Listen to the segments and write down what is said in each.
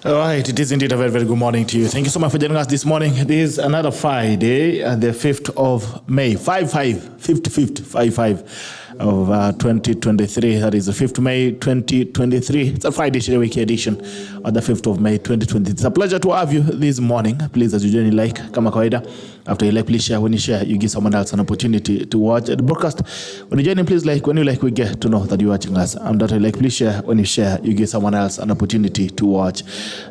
All right, it is indeed a very, very good morning to you. Thank you so much for joining us this morning. This is another Friday, the 5th of May, 55 of 2023. That is the 5th of May, 2023. It's a Friday Sheria Wiki edition of the 5th of May, 2023. It's a pleasure to have you this morning. Please, as you generally like, kama kawaida, after you like, please share. When you share, you give someone else an opportunity to watch the broadcast. When you join in, please like. When you like, we get to know that you're watching us. And that you like, please share. When you share, you give someone else an opportunity to watch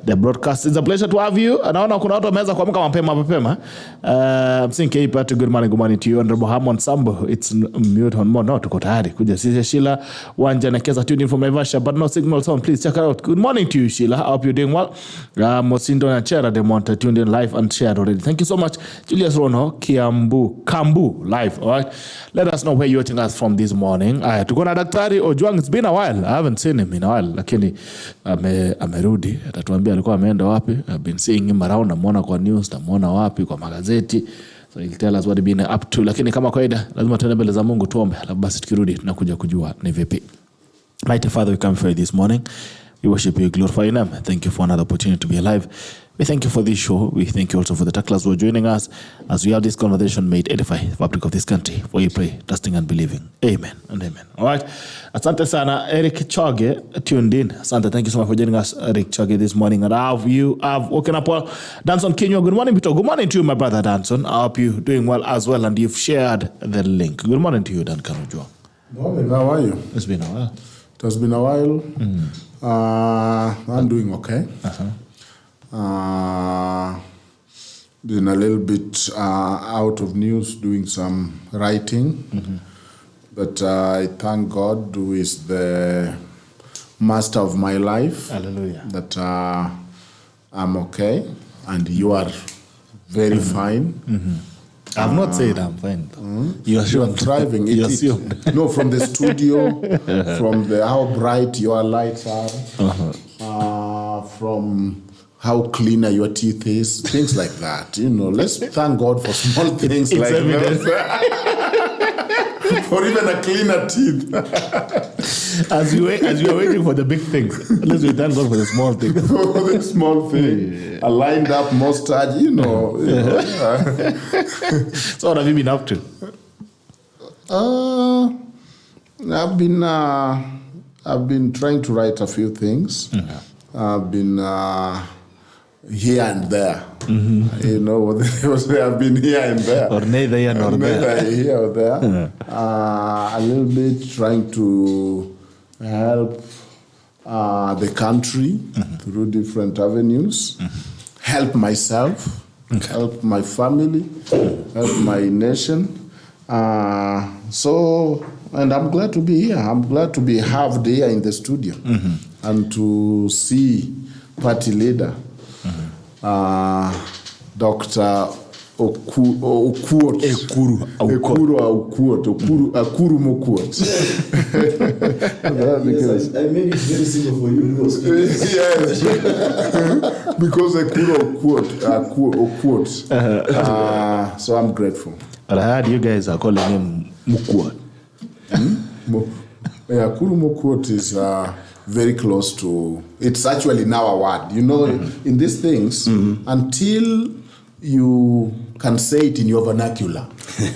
the broadcast. It's a pleasure to have you. Naona kuna watu wameweza kuamka mapema. I'm saying K-Pat, good morning to you. Honorable Hammond Sambo, it's mute on more. No, tuko tayari. Kuja sisi Sheila Wanja na Kesa tuned in from Naivasha, but no signal sound. Please check her out. Good morning to you, Sheila. I hope you're doing well. Mosindo and Chera de Monte tuned in live and shared already. Thank you so much. Julius Rono, Kambu live. All right. Let us know where you're watching us from this morning. Tuko na Daktari Ojwang. It's been a while. I haven't seen him in a while. Lakini amerudi. Atatuambia alikuwa ameenda wapi. I've been seeing him around. Namuona kwa news, namuona wapi kwa magazeti. So he'll tell us what he's been up to. Lakini kama kawaida lazima tuende mbele za Mungu tuombe. Basi tukirudi tunakuja kujua ni vipi. Mighty Father, we come for you this morning. We worship you, glorify your name. Thank you for another opportunity to be alive. We thank you for this show. We thank you also for the tacklers who are joining us as we have this conversation made edify the public of this country. For you pray, trusting and believing. Amen and amen. All right. Asante sana, Eric Choge tuned in. Asante, thank you so much for joining us, Eric Choge, this morning. And I've woken up well. Danson Kinyo, good morning, Peter. Good morning to you, my brother Danson. I hope you're doing well as well, and you've shared the link. Good morning to you, Duncan Ojwang. Morning, how are you? It's been a while. It has been a while. I'm doing okay. Been a little bit out of news, doing some writing. But I thank God, who is the master of my life. Hallelujah. That I'm okay, and you are very fine. I've not said I'm fine. You are driving. No, from the studio, from how bright your lights are, from how cleaner your teeth is, things like that. You know, let's thank God for small things like that. For even a cleaner teeth. As you are waiting for the big things, let's thank God for the small things. For the small thing, a lined up mustache, you know. So what have you been up to? I've been trying to write a few things. I've been here and there. You know, I've been here and there. Or neither here nor there. Neither here or there. A little bit trying to help the country through different avenues. Help myself. Help my family. Help my nation. And I'm glad to be here. I'm glad to be halved here in the studio and to see party leader, Dr. Aukot. Ekuru Aukot. Ekuru Aukot. Yes, I made it very simple for you. Yes. Because Ekuru Aukot. So I'm grateful. But I heard you guys are calling him Mukwot. Ekuru Aukot is very close to, it's actually now a word. You know, in these things, until you can say it in your vernacular.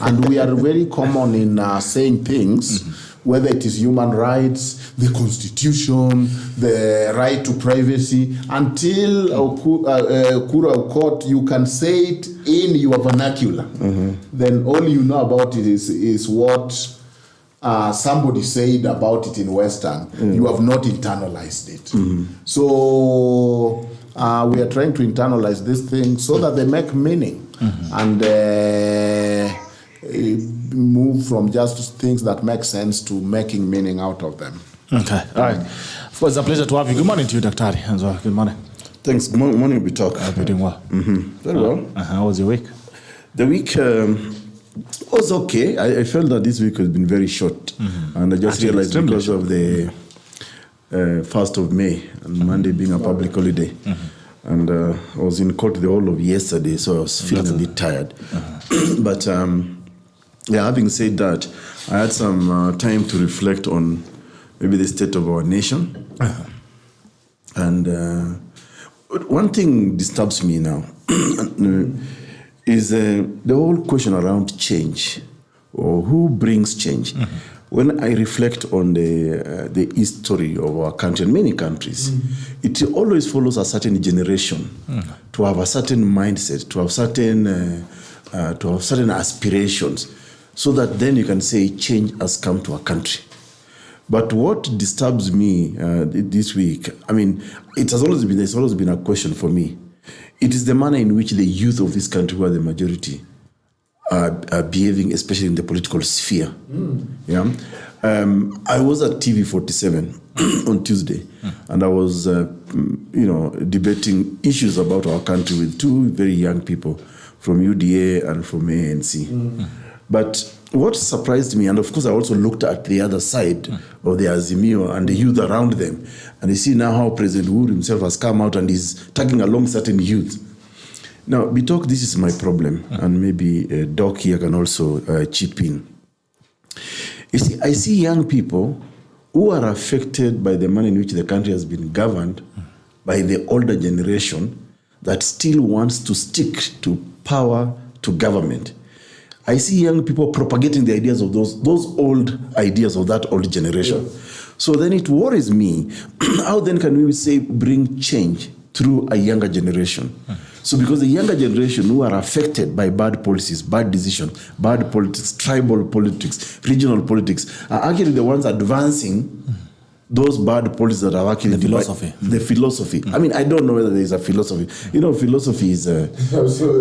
And we are very common in saying things, whether it is human rights, the constitution, the right to privacy. Until Ekuru Aukot, you can say it in your vernacular. Then all you know about it is what somebody said about it in Western. You have not internalized it. So we are trying to internalize this thing so that they make meaning and move from just things that make sense to making meaning out of them. Okay, all right. Of course, it's a pleasure to have you. Good morning to you, Dr. as well. Good morning. Thanks. Good morning, Bitok. I hope you're doing well. Very well. How was your week? The week was okay. I felt that this week has been very short. And I just realized because of the 1st of May and Monday being a public holiday. And I was in court the whole of yesterday, so I was feeling a bit tired. But having said that, I had some time to reflect on maybe the state of our nation. And one thing disturbs me now is the whole question around change, or who brings change. When I reflect on the history of our country and many countries, it always follows a certain generation to have a certain mindset, to have certain aspirations, so that then you can say change has come to a country. But what disturbs me this week, I mean, there's always been a question for me. It is the manner in which the youth of this country, who are the majority, are behaving, especially in the political sphere. Yeah, I was at TV 47 on Tuesday, and I was, debating issues about our country with two very young people from UDA and from ANC. But what surprised me, and of course I also looked at the other side of the Azimio and the youth around them, and you see now how President Uhuru himself has come out and is tagging along certain youth. Now, Bitok, this is my problem, and maybe Doc here can also chip in. You see, I see young people who are affected by the manner in which the country has been governed by the older generation that still wants to stick to power, to government. I see young people propagating the ideas of those old ideas of that old generation. Yeah. So then it worries me, how then can we say bring change through a younger generation? So because the younger generation who are affected by bad policies, bad decisions, bad politics, tribal politics, regional politics, are actually the ones advancing those bad policies that are actually the philosophy. The philosophy. I mean, I don't know whether there is a philosophy. Philosophy is a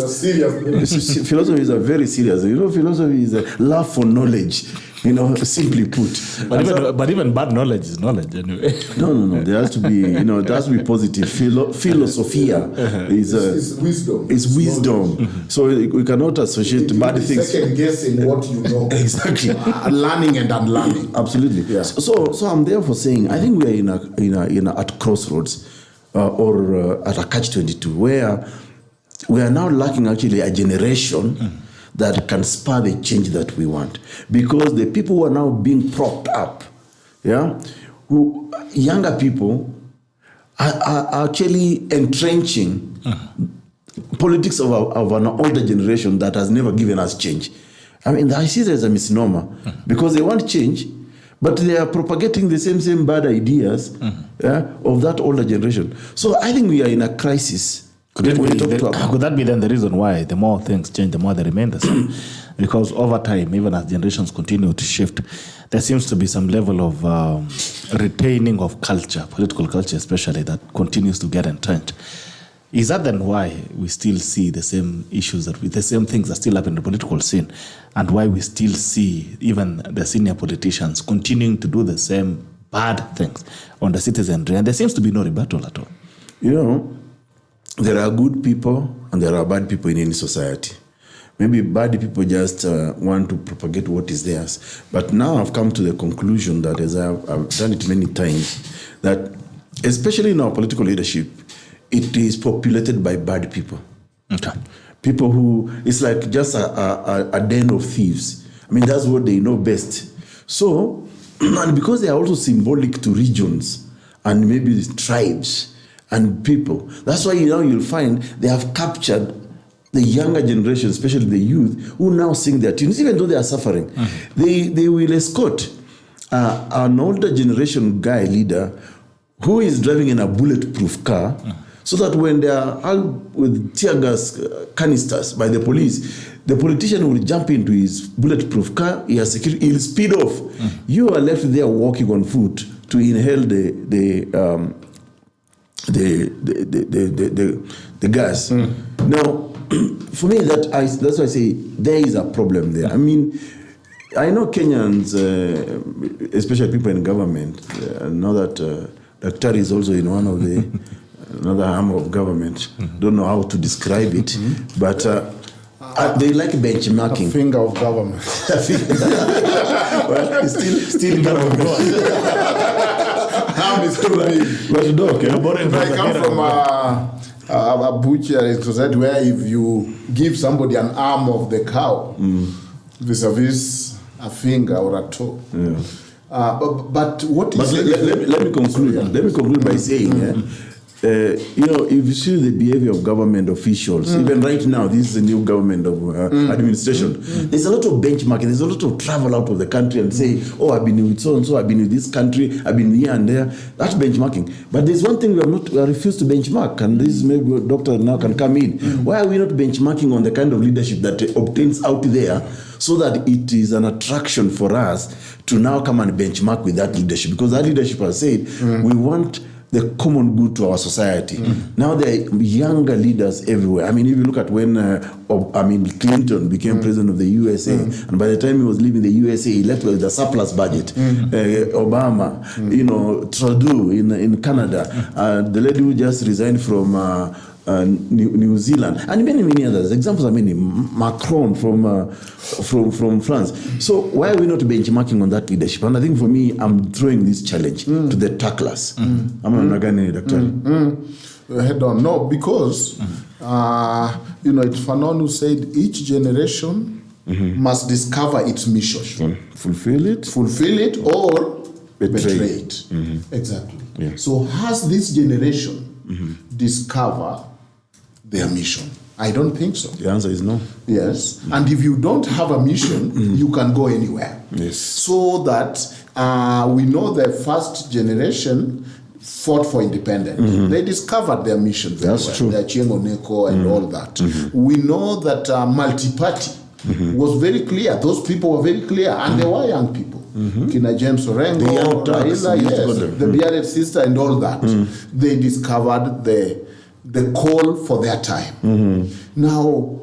serious. Philosophy is a very serious. Philosophy is a love for knowledge. Simply put. But even bad knowledge is knowledge anyway. No. There has to be, there has to be positive. Philosophia is wisdom. It's wisdom. So we cannot associate bad things. Second guessing what you know. Exactly. Learning and unlearning. Absolutely. Yeah. So I'm therefore saying, I think we are at crossroads or at a catch-22 where we are now lacking actually a generation that can spur the change that we want, because the people who are now being propped up, younger people are actually entrenching politics of an older generation that has never given us change. I mean, I see it as a misnomer because they want change, but they are propagating the same bad ideas of that older generation. So I think we are in a crisis. Could that be then the reason why the more things change, the more they remain the same? Because over time, even as generations continue to shift, there seems to be some level of retaining of culture, political culture especially, that continues to get entrenched. Is that then why we still see the same issues, the same things that still happen in the political scene, and why we still see even the senior politicians continuing to do the same bad things on the citizenry, and there seems to be no rebuttal at all? There are good people and there are bad people in any society. Maybe bad people just want to propagate what is theirs. But now I've come to the conclusion that, as I've done it many times, that especially in our political leadership, it is populated by bad people. Okay. People who, it's like just a den of thieves. I mean, that's what they know best. So, and because they are also symbolic to regions and maybe tribes and people, that's why you'll find they have captured the younger generation, especially the youth, who now sing their tunes, even though they are suffering. They will escort an older generation guy leader who is driving in a bulletproof car, so that when they are armed with tear gas canisters by the police, the politician will jump into his bulletproof car, he has security, he'll speed off. You are left there walking on foot to inhale the gas. Now, for me, that's why I say there is a problem there. I mean, I know Kenyans, especially people in government, know that Dr. is also in one of the another arm of government. Don't know how to describe it, but they like benchmarking. A finger of government. Well, still government. But Doc, I come from a butcher society where if you give somebody an arm of the cow, vis-a-vis a finger or a toe. But what is? Let me conclude. Let me conclude by saying, if you see the behavior of government officials, even right now, this is a new government of administration. There's a lot of benchmarking. There's a lot of travel out of the country and say, oh, I've been with so and so. I've been with this country. I've been here and there. That's benchmarking. But there's one thing we refuse to benchmark, and this maybe doctor now can come in. Why are we not benchmarking on the kind of leadership that obtains out there, so that it is an attraction for us to now come and benchmark with that leadership? Because that leadership has said, we want the common good to our society. Now there are younger leaders everywhere. I mean, if you look at when Clinton became president of the USA, and by the time he was leaving the USA, he left with a surplus budget. Obama, Trudeau in Canada, the lady who just resigned from New Zealand, and many others. Examples are many. Macron from France. So why are we not benchmarking on that leadership? And I think for me, I'm throwing this challenge to the tacklers. Head on. No, because it's Fanon who said each generation must discover its mission. Fulfill it or betray it. Exactly. Yeah. So has this generation discovered their mission? I don't think so. The answer is no. Yes. And if you don't have a mission, you can go anywhere. Yes. So that we know the first generation fought for independence. They discovered their mission very That's well. true. Their Chiengoneko and all that. We know that multi-party was very clear. Those people were very clear, and they were young people. Kina James Orengo, The young Turks, Raila, yes, the bearded sister and all that. They discovered the call for their time. Now,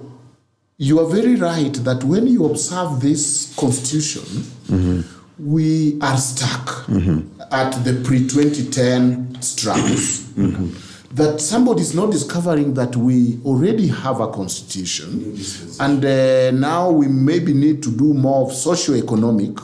you are very right that when you observe this constitution, we are stuck at the pre-2010 struggles. That somebody is not discovering that we already have a constitution, and now we maybe need to do more of socio-economic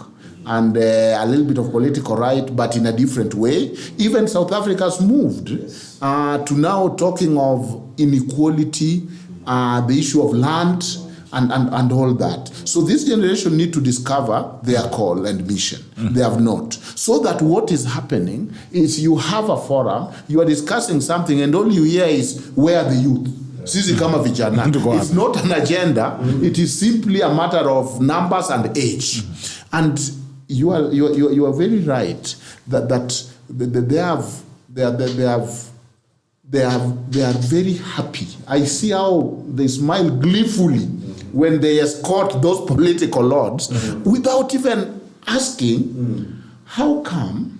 and a little bit of political right, but in a different way. Even South Africa has moved to now talking of inequality, the issue of land, and all that. So this generation need to discover their call and mission. They have not. So that what is happening is you have a forum, you are discussing something, and all you hear is, where are the youth? Sisi kama vijana. It's not an agenda. It is simply a matter of numbers and age. And you are very right that they are very happy. I see how they smile gleefully when they escort those political lords without even asking, how come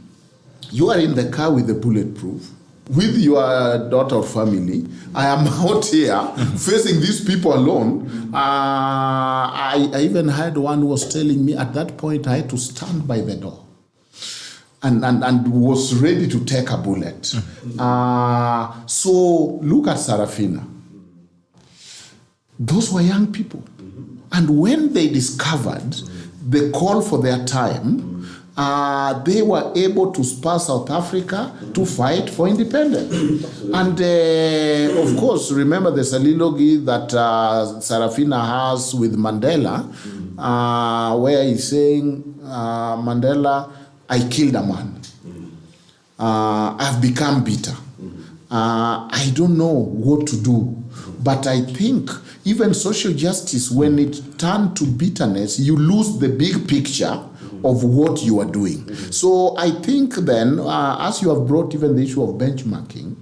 you are in the car with the bulletproof, with your daughter or family? I am out here facing these people alone. I even had one who was telling me at that point I had to stand by the door and was ready to take a bullet. So look at Sarafina. Those were young people. And when they discovered the call for their time, they were able to spur South Africa to fight for independence. And of course, remember the soliloquy that Sarafina has with Mandela, where he's saying, Mandela, I killed a man. I've become bitter. I don't know what to do. But I think even social justice, when it turns to bitterness, you lose the big picture of what you are doing. So I think then, as you have brought even the issue of benchmarking,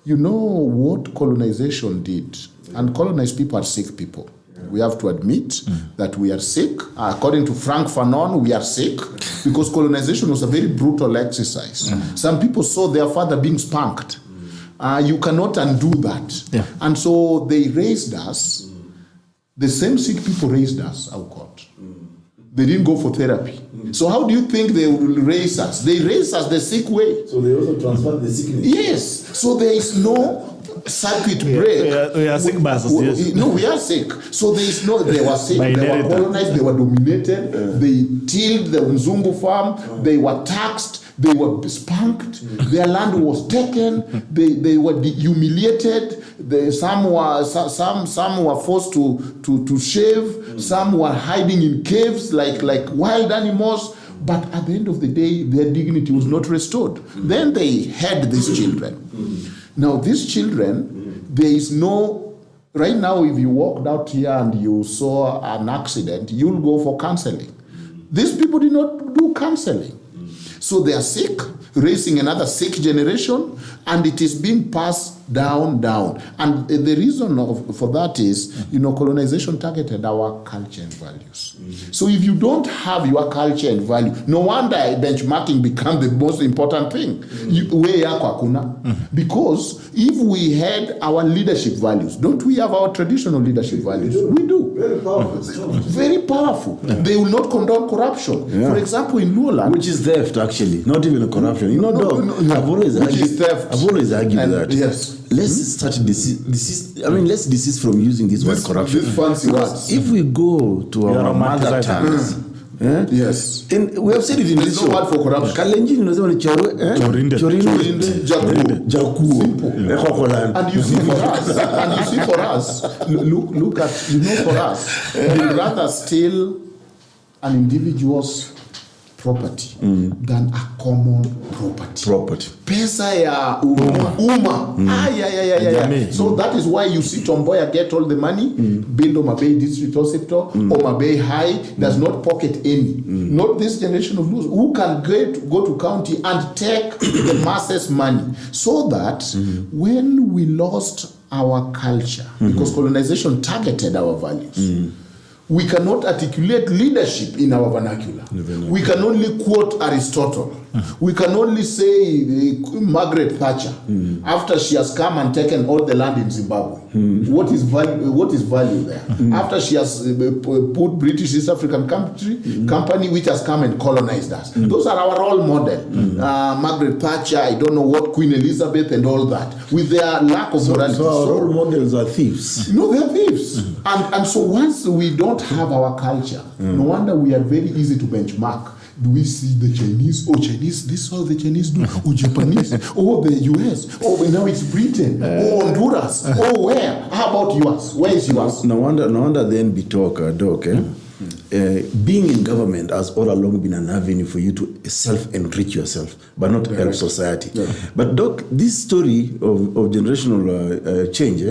you know what colonization did. And colonized people are sick people. We have to admit that we are sick. According to Frank Fanon, we are sick because colonization was a very brutal exercise. Some people saw their father being spanked. You cannot undo that. Yeah. And so they raised us. The same sick people raised us, Aukot. They didn't go for therapy. So how do you think they will raise us? They raised us the sick way. So they also transferred the sickness. Yes. So there is no circuit break. We are sick by association. No, we are sick. So there is no, they were sick, By they were inheritance. colonized, they were dominated, they tilled the Mzungu farm, they were taxed, they were spanked, their land was taken, they were humiliated, some were forced to shave, some were hiding in caves like wild animals, but at the end of the day, their dignity was not restored. Then they had these children. Now, these children, there is no, right now, if you walked out here and you saw an accident, you'll go for counseling. These people did not do counseling. So they are sick, raising another sick generation, and it is being passed down. And the reason for that is, colonization targeted our culture and values. So if you don't have your culture and value, no wonder benchmarking becomes the most important thing. Because if we had our leadership values, don't we have our traditional leadership values? We do. Very powerful. Very powerful. Yeah. They will not condone corruption. Yeah. For example, in Lowland, which is theft, actually, not even corruption. I've always argued that. Yes. Let's start let's desist from using this word corruption. These fancy words. If we go to our mother tongues, yes, and we have said it in this show. No word for corruption. Kalenjin And you see for us, look at, for us, we rather steal an individual's property than a common property. Pesa ya umma. So that is why you see Tomboya get all the money, build Omabay District Hospital, Omabay High, does not pocket any. Not this generation of losers who can go to county and take the masses' money. So that when we lost our culture, because colonization targeted our values, we cannot articulate leadership in our vernacular. We can only quote Aristotle. We can only say Margaret Thatcher after she has come and taken all the land in Zimbabwe. What is value there? After she has put British East African company which has come and colonized us. Those are our role model. Margaret Thatcher, I don't know what, Queen Elizabeth and all that, with their lack of morality. So our role models are thieves. No, they are thieves. And so once we don't have our culture, no wonder we are very easy to benchmark. Do we see the Chinese? Oh, Chinese, this is how the Chinese do. Oh, Japanese. Oh, the US. Oh, now it's Britain. Oh, Honduras. Oh, where? How about yours? Where is yours? No wonder then Doc, being in government has all along been an avenue for you to self-enrich yourself, but not help society. Yeah. But Doc, this story of generational change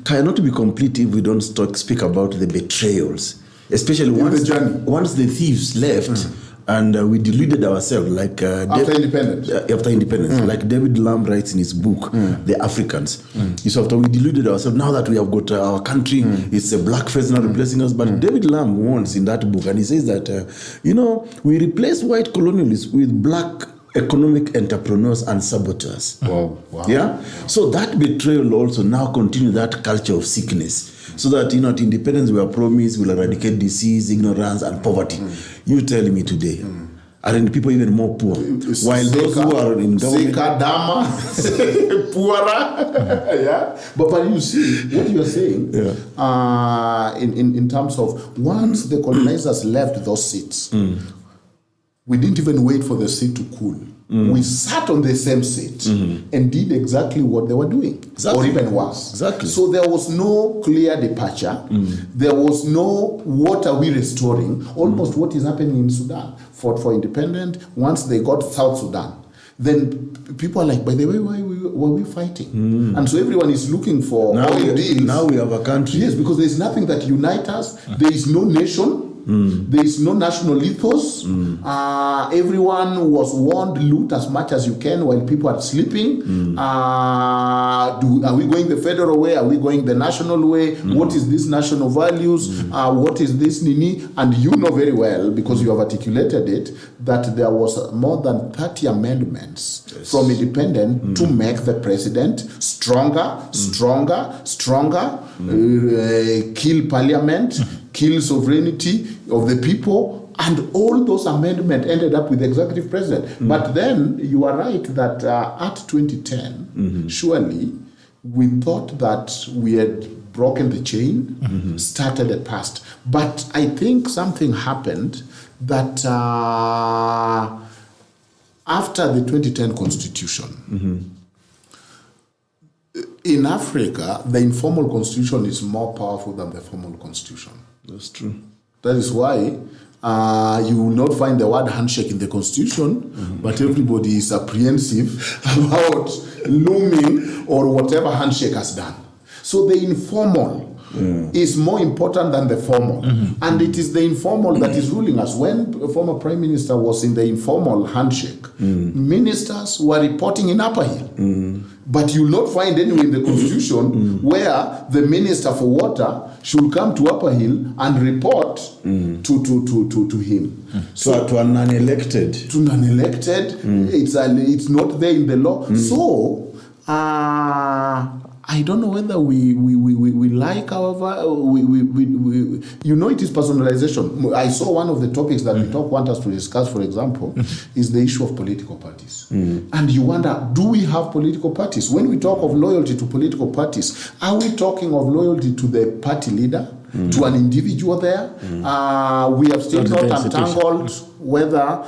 cannot be complete if we don't speak about the betrayals, especially once the thieves left. And we deluded ourselves, like after independence, like David Lamb writes in his book, The Africans. So after we deluded ourselves, now that we have got our country, it's a black face now replacing us. But David Lamb warns in that book, and he says that we replace white colonialists with black economic entrepreneurs and saboteurs. Wow. Yeah. So that betrayal also now continue that culture of sickness. So that at independence we are promised we'll eradicate disease, ignorance, and poverty. You tell me today, are the people even more poor? While those who are in government, poorer. But you see what you are saying. In terms of once the colonizers left those seats, we didn't even wait for the seat to cool. We sat on the same seat and did exactly what they were doing, or even worse. Exactly. So there was no clear departure. There was no what are we restoring? Almost what is happening in Sudan. Fought for independence. Once they got South Sudan, then people are like, by the way, why were we fighting? And so everyone is looking for oil deals. Now we have a country. Yes, because there is nothing that unites us. There is no nation. There is no national ethos. Everyone was warned, loot as much as you can while people are sleeping. Are we going the federal way? Are we going the national way? What is this national values? What is this nini? And you know very well, because you have articulated it, that there was more than 30 amendments from independent to make the president stronger, kill parliament, kill sovereignty of the people, and all those amendments ended up with the executive president. But then you are right that at 2010, surely we thought that we had broken the chain, started a past. But I think something happened that after the 2010 constitution, in Africa, the informal constitution is more powerful than the formal constitution. That's true. That is why You will not find the word handshake in the Constitution, but everybody is apprehensive about looming or whatever handshake has done. So the informal is more important than the formal. And it is the informal that is ruling us. When the former Prime Minister was in the informal handshake, ministers were reporting in Upper Hill. But you will not find anywhere in the Constitution where the Minister for Water should come to Upper Hill and report to him. So to a non-elected. To non-elected, it's not there in the law. So, I don't know whether we like, however, it is personalization. I saw one of the topics that Bitok want us to discuss, for example, is the issue of political parties. And you wonder, do we have political parties? When we talk of loyalty to political parties, are we talking of loyalty to the party leader, to an individual there? We have still not untangled whether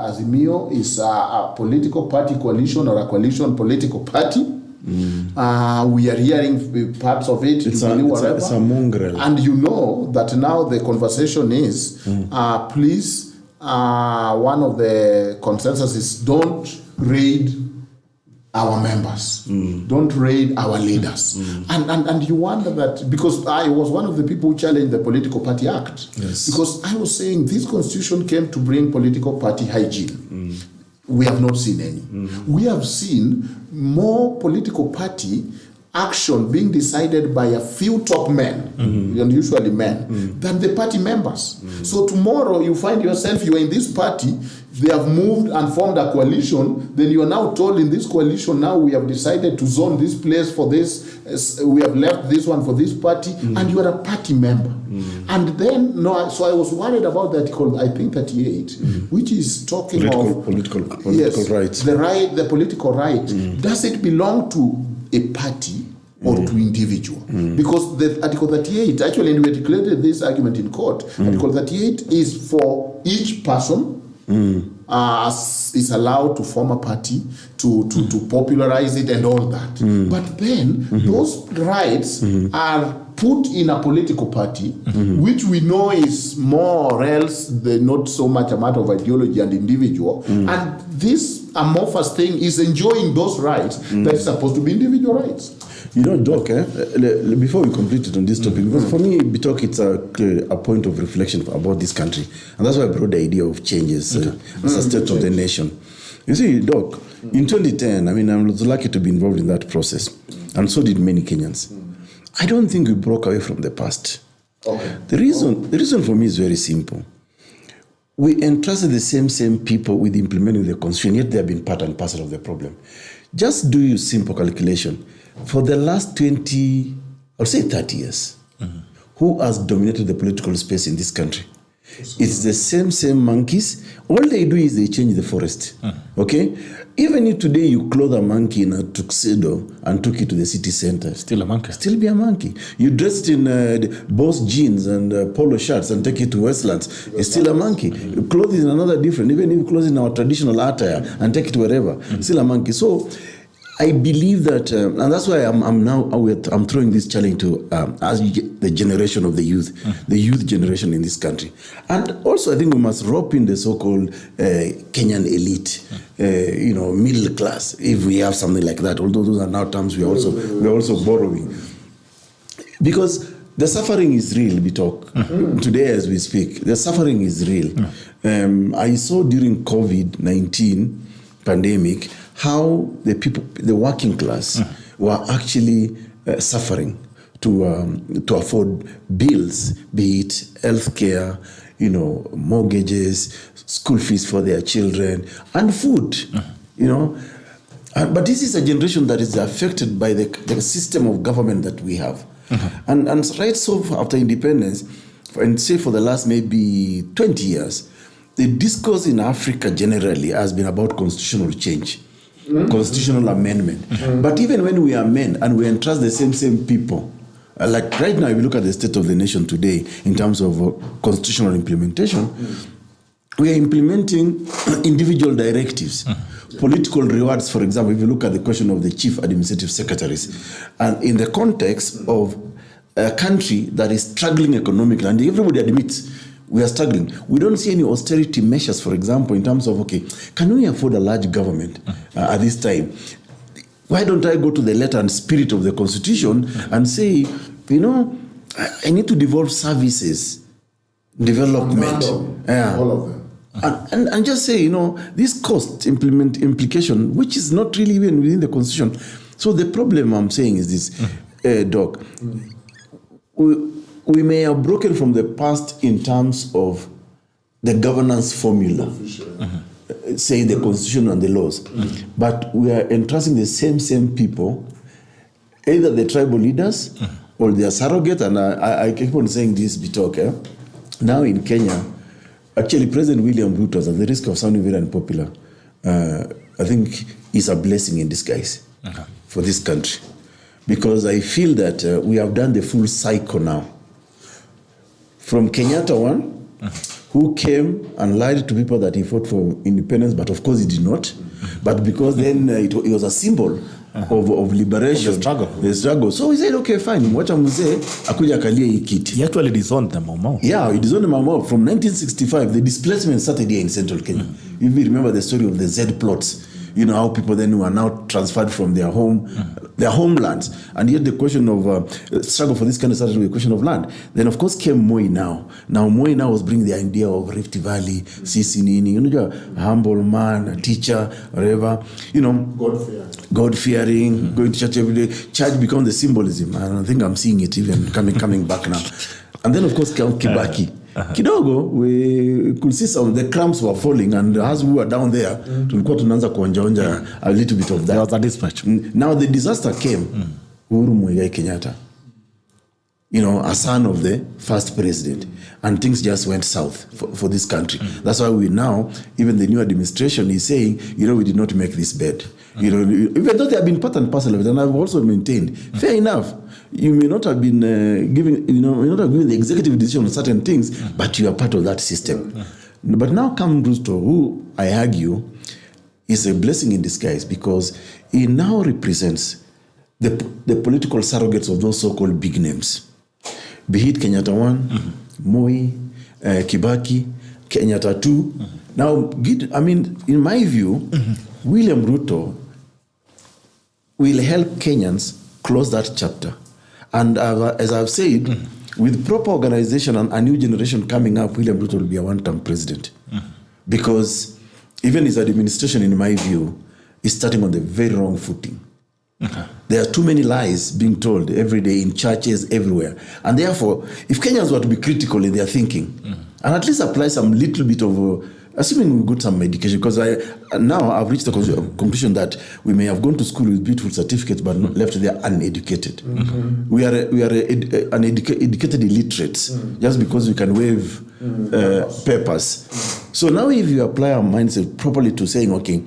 Azimio is a political party coalition or a coalition political party. We are hearing parts of it. It's a mongrel. And you know that now the conversation is, please, one of the consensus is don't raid our members, don't raid our leaders. And you wonder that, because I was one of the people who challenged the Political Party Act. Yes. Because I was saying this constitution came to bring political party hygiene. We have not seen any. We have seen more political party action being decided by a few top men, and usually men, than the party members. So tomorrow you find yourself, you are in this party, they have moved and formed a coalition, then you are now told in this coalition, now we have decided to zone this place for this, we have left this one for this party, and you are a party member. And then, so I was worried about the article, I think 38, which is talking of political rights. The political right. Does it belong to a party or to individual? Because the Article 38, actually, and we articulated this argument in court, Article 38 is for each person is allowed to form a party, to popularize it and all that. But then those rights are put in a political party, which we know is more or else not so much a matter of ideology and individual. And this amorphous thing is enjoying those rights that is supposed to be individual rights. You know, Doc, before we complete it on this topic, because for me, Bitok, it's a point of reflection about this country. And that's why I brought the idea of changes as a state of the nation. You see, Doc, in 2010, I was lucky to be involved in that process. And so did many Kenyans. I don't think we broke away from the past. Okay. The reason for me is very simple. We entrusted the same people with implementing the constitution, yet they have been part and parcel of the problem. Just do your simple calculation. For the last 20, or say 30 years, who has dominated the political space in this country? It's the same monkeys. All they do is they change the forest. Okay? Even if today you clothe a monkey in a tuxedo and took it to the city center, Still a monkey. Still be a monkey. You dressed in Boss jeans and polo shirts and take it to Westlands, it's still a monkey. You clothe in another different, even if you clothe in our traditional attire and take it wherever, still a monkey. So I believe that, and that's why I'm throwing this challenge to as the generation of the youth generation in this country. And also, I think we must rope in the so-called Kenyan elite, middle class, if we have something like that. Although those are now terms we are also borrowing, because the suffering is real. We talk today as we speak. The suffering is real. I saw during COVID-19 pandemic how the working class were actually suffering to afford bills, be it healthcare, mortgages, school fees for their children, and food. But this is a generation that is affected by the system of government that we have, and right so after independence, and say for the last maybe 20 years, the discourse in Africa generally has been about constitutional change. Constitutional amendment. But even when we amend and we entrust the same people, like right now, if you look at the state of the nation today in terms of constitutional implementation, we are implementing individual directives, political rewards. For example, if you look at the question of the chief administrative secretaries, and in the context of a country that is struggling economically, and everybody admits we are struggling. We don't see any austerity measures, for example, in terms of, okay, can we afford a large government at this time? Why don't I go to the letter and spirit of the Constitution and say, you know, I need to devolve services, development. All of them. And just say, you know, this cost implication, which is not really even within the Constitution. So the problem I'm saying is this, Doc. We may have broken from the past in terms of the governance formula, say the Constitution and the laws, but we are entrusting the same people, either the tribal leaders or their surrogate. And I keep on saying this, Bitok. Now in Kenya, actually President William Ruto, at the risk of sounding very unpopular, I think is a blessing in disguise for this country, because I feel that we have done the full cycle now. From Kenyatta one, who came and lied to people that he fought for independence, but of course he did not. But because then it was a symbol of liberation. Of the struggle. So he said, okay, fine. Wacha mzee akuja akalie hii kiti. He actually disowned the Mau Mau. Yeah, he disowned the Mau Mau. From 1965, the displacement started here in central Kenya. If you remember the story of the Z plots, you know how people then were now transferred from their homelands, and yet the question of struggle for this kind of started with a question of land. Then of course came Moi now. Now Moi now was bringing the idea of Rift Valley, Sisi Nini, you know, a humble man, a teacher, whatever, you know, God-fearing, going to church every day. Church becomes the symbolism, and I think I'm seeing it even coming back now. And then of course came Kibaki. Kidogo, we could see some, the crumbs were falling, and as we were down there, tulikuwa tunaanza kuonja a little bit of that. There was a dispatch. Now the disaster came, Uhuru Muigai Kenyatta, you know, a son of the first president, and things just went south for this country. That's why we now, even the new administration is saying, you know, we did not make this bed. You know, even though they have been part and parcel of it, and I've also maintained, fair enough, you may not have been giving, you know, you're not giving the executive decision on certain things, but you are part of that system. But now come Ruto, who I argue is a blessing in disguise, because he now represents the political surrogates of those so-called big names. Be it Kenyatta 1, Moi, Kibaki, Kenyatta 2. Now, I mean, in my view, William Ruto will help Kenyans close that chapter. And as I've said, with proper organization and a new generation coming up, William Ruto will be a one-term president. Because even his administration, in my view, is starting on the very wrong footing. There are too many lies being told every day in churches, everywhere. And therefore, if Kenyans were to be critical in their thinking, and at least apply some little bit of, assuming we got some education, because now I've reached the conclusion that we may have gone to school with beautiful certificates, but not left there uneducated. We are educated illiterates, just because we can wave papers. So now if you apply our mindset properly to saying, okay,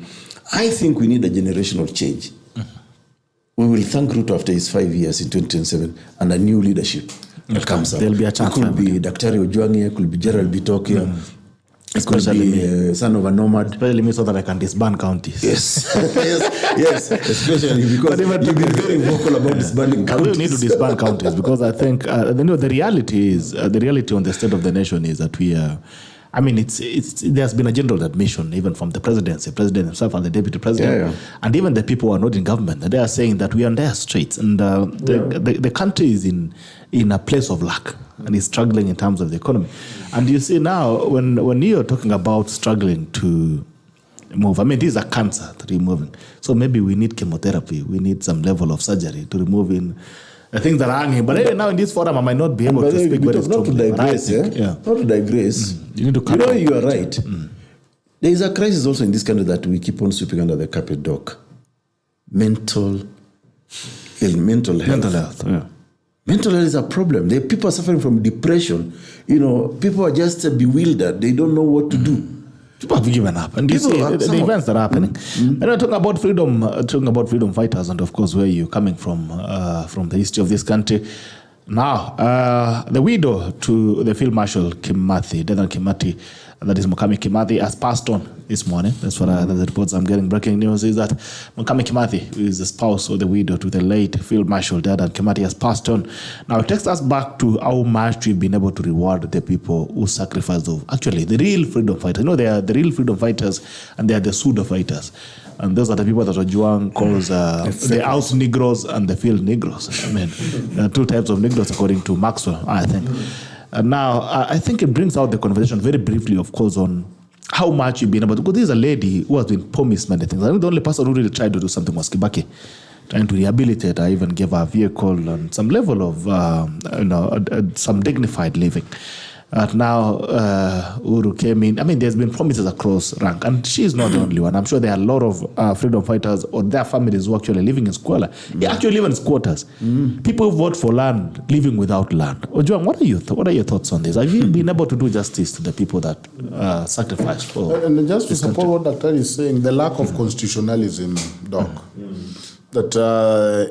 I think we need a generational change. We will thank Ruto after his 5 years in 2027 and a new leadership that comes up. There'll be a chance. It could be Dr Ojwang here, could be Gerald Bitok.The. It could be son of a nomad. Especially me, so that I can disband counties. Yes. yes, especially because you've been very vocal about disbanding counties. We need to disband counties, because I think the reality is, the reality on the state of the nation is that we are, I mean, there's been a general admission, even from the presidency, president himself and the deputy president, and even the people who are not in government. They are saying that we are in dire straits, and the country is in a place of lack and is struggling in terms of the economy. And you see now, when you're talking about struggling to move, I mean, this is a cancer that you're removing. So maybe we need chemotherapy, we need some level of surgery to remove in the things that are hanging. But even now in this forum, I might not be able to speak very strongly. Not to digress. You need to cut off. You are right. There is a crisis also in this country that we keep on sweeping under the carpet, Doc. Mental health. Mental health, yeah. Mental health is a problem. There are people suffering from depression. You know, people are just bewildered. They don't know what to do. People have given up, and you see the events that are happening. And we're talking about freedom fighters, and of course, where you're coming from the history of this country. Now, the widow to the Field Marshal Duncan Ojwang, that is Mukami Kimathi, has passed on this morning. That's what the reports I'm getting. Breaking news is that Mukami Kimathi, who is the spouse or the widow to the late Field Marshal Dedan Kimathi, has passed on. Now it takes us back to how much we've been able to reward the people who sacrificed actually the real freedom fighters. They are the real freedom fighters and they are the pseudo fighters. And those are the people that Ojwang calls the house Negroes and the field Negroes. I mean, there are two types of Negroes according to Maxwell, I think. And now, I think it brings out the conversation very briefly, of course, on how much you've been able to. Because this is a lady who has been promised many things. I think the only person who really tried to do something was Kibaki, trying to rehabilitate her, even give her a vehicle and some level of, some dignified living. Now, Uru came in. I mean, there's been promises across rank, and she's not the only one. I'm sure there are a lot of freedom fighters or their families who are actually living in squalor. They actually live in squatters. People who vote for land, living without land. Ojwang, what are your thoughts on this? Have you been able to do justice to the people that sacrificed for? And just to support what Dr. is saying, the lack of constitutionalism, Doc, that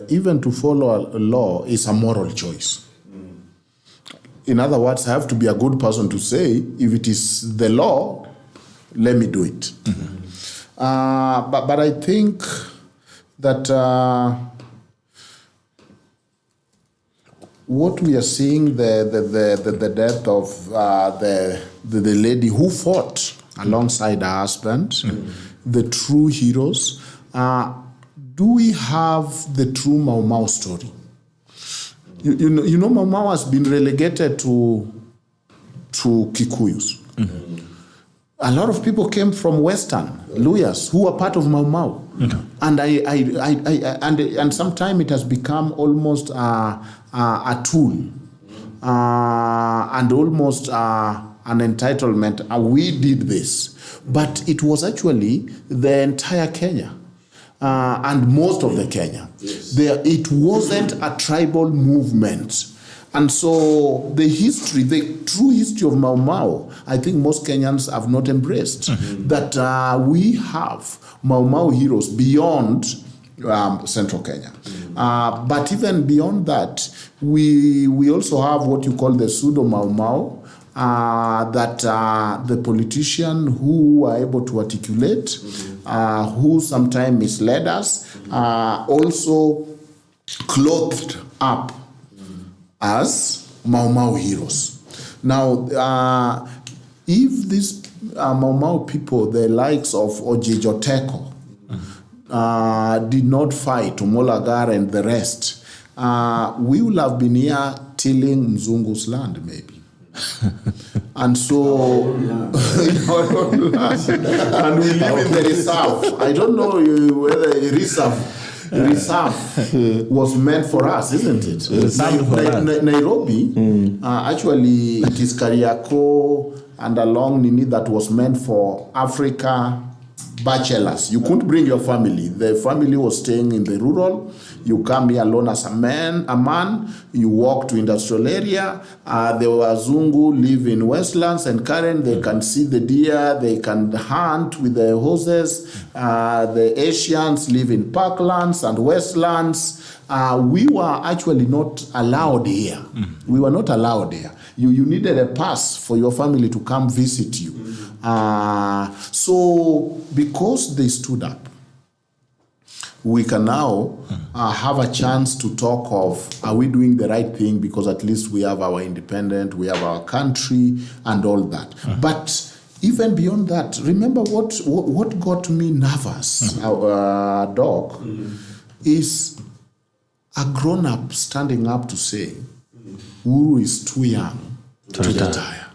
even to follow a law is a moral choice. In other words, I have to be a good person to say, if it is the law, let me do it. But I think that what we are seeing, the death of the lady who fought alongside her husband, the true heroes, do we have the true Mau Mau story? You know, Mau Mau has been relegated to Kikuyus. A lot of people came from Western Luyas who are part of Mau Mau, and sometimes it has become almost a tool and almost an entitlement. We did this, but it was actually the entire Kenya. And most of the Kenya. Yes. It wasn't a tribal movement. And so the true history of Mau Mau, I think most Kenyans have not embraced. That we have Mau Mau heroes beyond central Kenya. But even beyond that, we also have what you call the pseudo Mau Mau, that the politician who are able to articulate, who sometimes misled us, also clothed up as Mau Mau heroes. Now, if these Mau Mau people, the likes of Ojejo Teko, did not fight, Umolagar and the rest, we will have been here tilling Mzungu's land, maybe. And so, and we live in the reserve. I don't know whether a reserve was meant for us, isn't it? Nairobi, actually, it is Kariako and along Nini that was meant for Africa bachelors. You couldn't bring your family. The family was staying in the rural. You come here alone as a man, you walk to industrial area. The Wazungu live in Westlands and Karen, they can see the deer, they can hunt with the horses. The Asians live in parklands and Westlands. We were actually not allowed here. We were not allowed here. You needed a pass for your family to come visit you. So because they stood up, we can now have a chance to talk of, are we doing the right thing? Because at least we have our independent, we have our country and all that. But even beyond that, remember what got me nervous, Doc, is a grown-up standing up to say, Uru is too young to retire.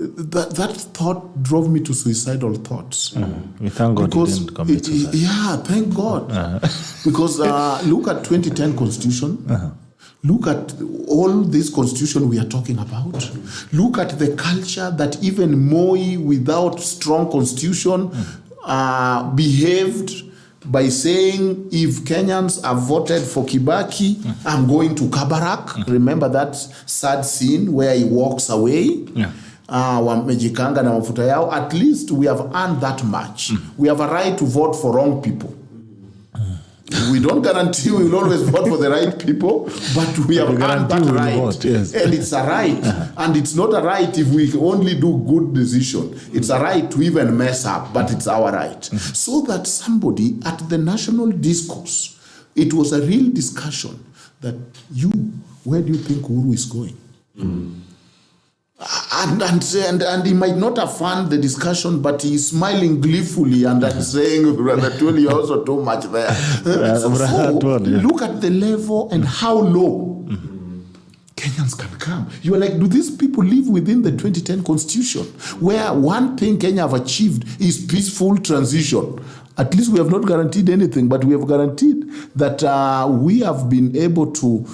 That thought drove me to suicidal thoughts. We thank God he didn't commit suicide. Yeah, thank God. Because look at 2010 Constitution. Look at all this Constitution we are talking about. Look at the culture that even Moi, without strong Constitution, behaved by saying, if Kenyans have voted for Kibaki, I'm going to Kabarak. Remember that sad scene where he walks away? Wamejikanga na mafuta yao. At least we have earned that much. We have a right to vote for wrong people. We don't guarantee we will always vote for the right people, but we have earned that right. Vote, yes. And it's a right. And it's not a right if we only do good decision. It's a right to even mess up, but it's our right. So that somebody at the national discourse, it was a real discussion that where do you think Uhuru is going? And he might not have found the discussion, but he's smiling gleefully and saying, Brother Tony, you're also too much there. So look at the level and how low Kenyans can come. You are like, do these people live within the 2010 constitution, where one thing Kenya have achieved is peaceful transition? At least we have not guaranteed anything, but we have guaranteed that we have been able to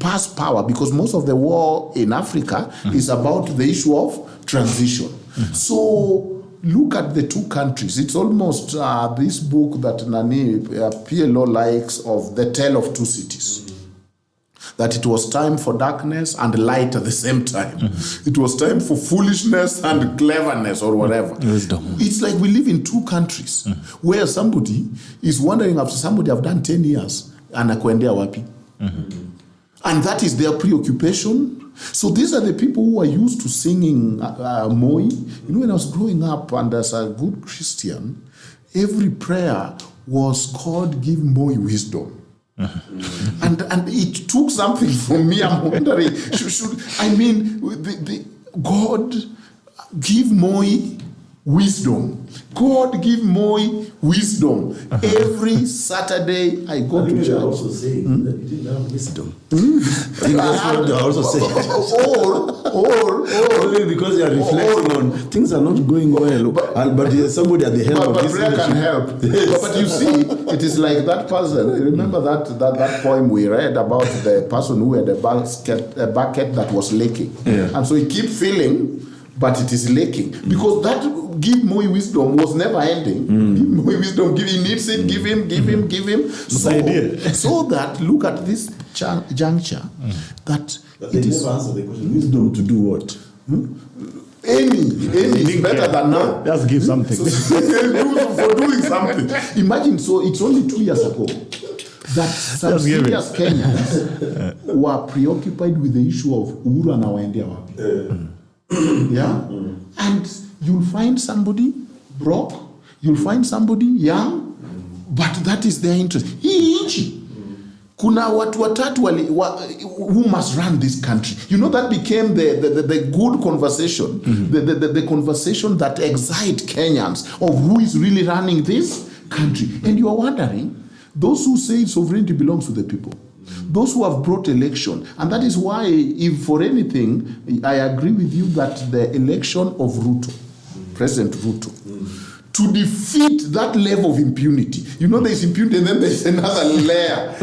pass power, because most of the war in Africa is about the issue of transition. So look at the two countries. It's almost this book that PLO likes, of The Tale of Two Cities. That it was time for darkness and light at the same time. It was time for foolishness and cleverness, or whatever. Wisdom. It's like we live in two countries where somebody is wondering, after somebody have done 10 years, anakuendea wapi? And that is their preoccupation. So these are the people who are used to singing Moi. You know, when I was growing up, and as a good Christian, every prayer was called, give Moi wisdom. And it took something from me. I'm wondering, God give Moi wisdom. God give Moi wisdom. Every Saturday I go to church. Also saying that he didn't have wisdom. I think that's what they are also saying. Or only because they are reflecting on things are not going well, but there's somebody at the helm of this. But prayer can help. Yes. But you see, it is like that person. Remember that poem we read about the person who had a bucket that was leaking, and so he keep filling, but it is leaking, because that give Moi wisdom was never ending. Give Moi wisdom, he needs it, give him. So that, look at this juncture, that it is never answer the question. Wisdom to do what? Any is better than none. Just give something. For doing something. Imagine, so it's only 2 years ago that some serious Kenyans were preoccupied with the issue of Uhuru and Awaendea wapi. And you'll find somebody broke, you'll find somebody young, but that is their interest. Hii nchi, kuna watu watatu who must run this country. You know, that became the good conversation, the conversation that excite Kenyans of who is really running this country. And you are wondering, those who say sovereignty belongs to the people, those who have brought election. And that is why, if for anything, I agree with you that the election of Ruto, President Ruto, to defeat that level of impunity. You know, there's impunity, and then there's another layer.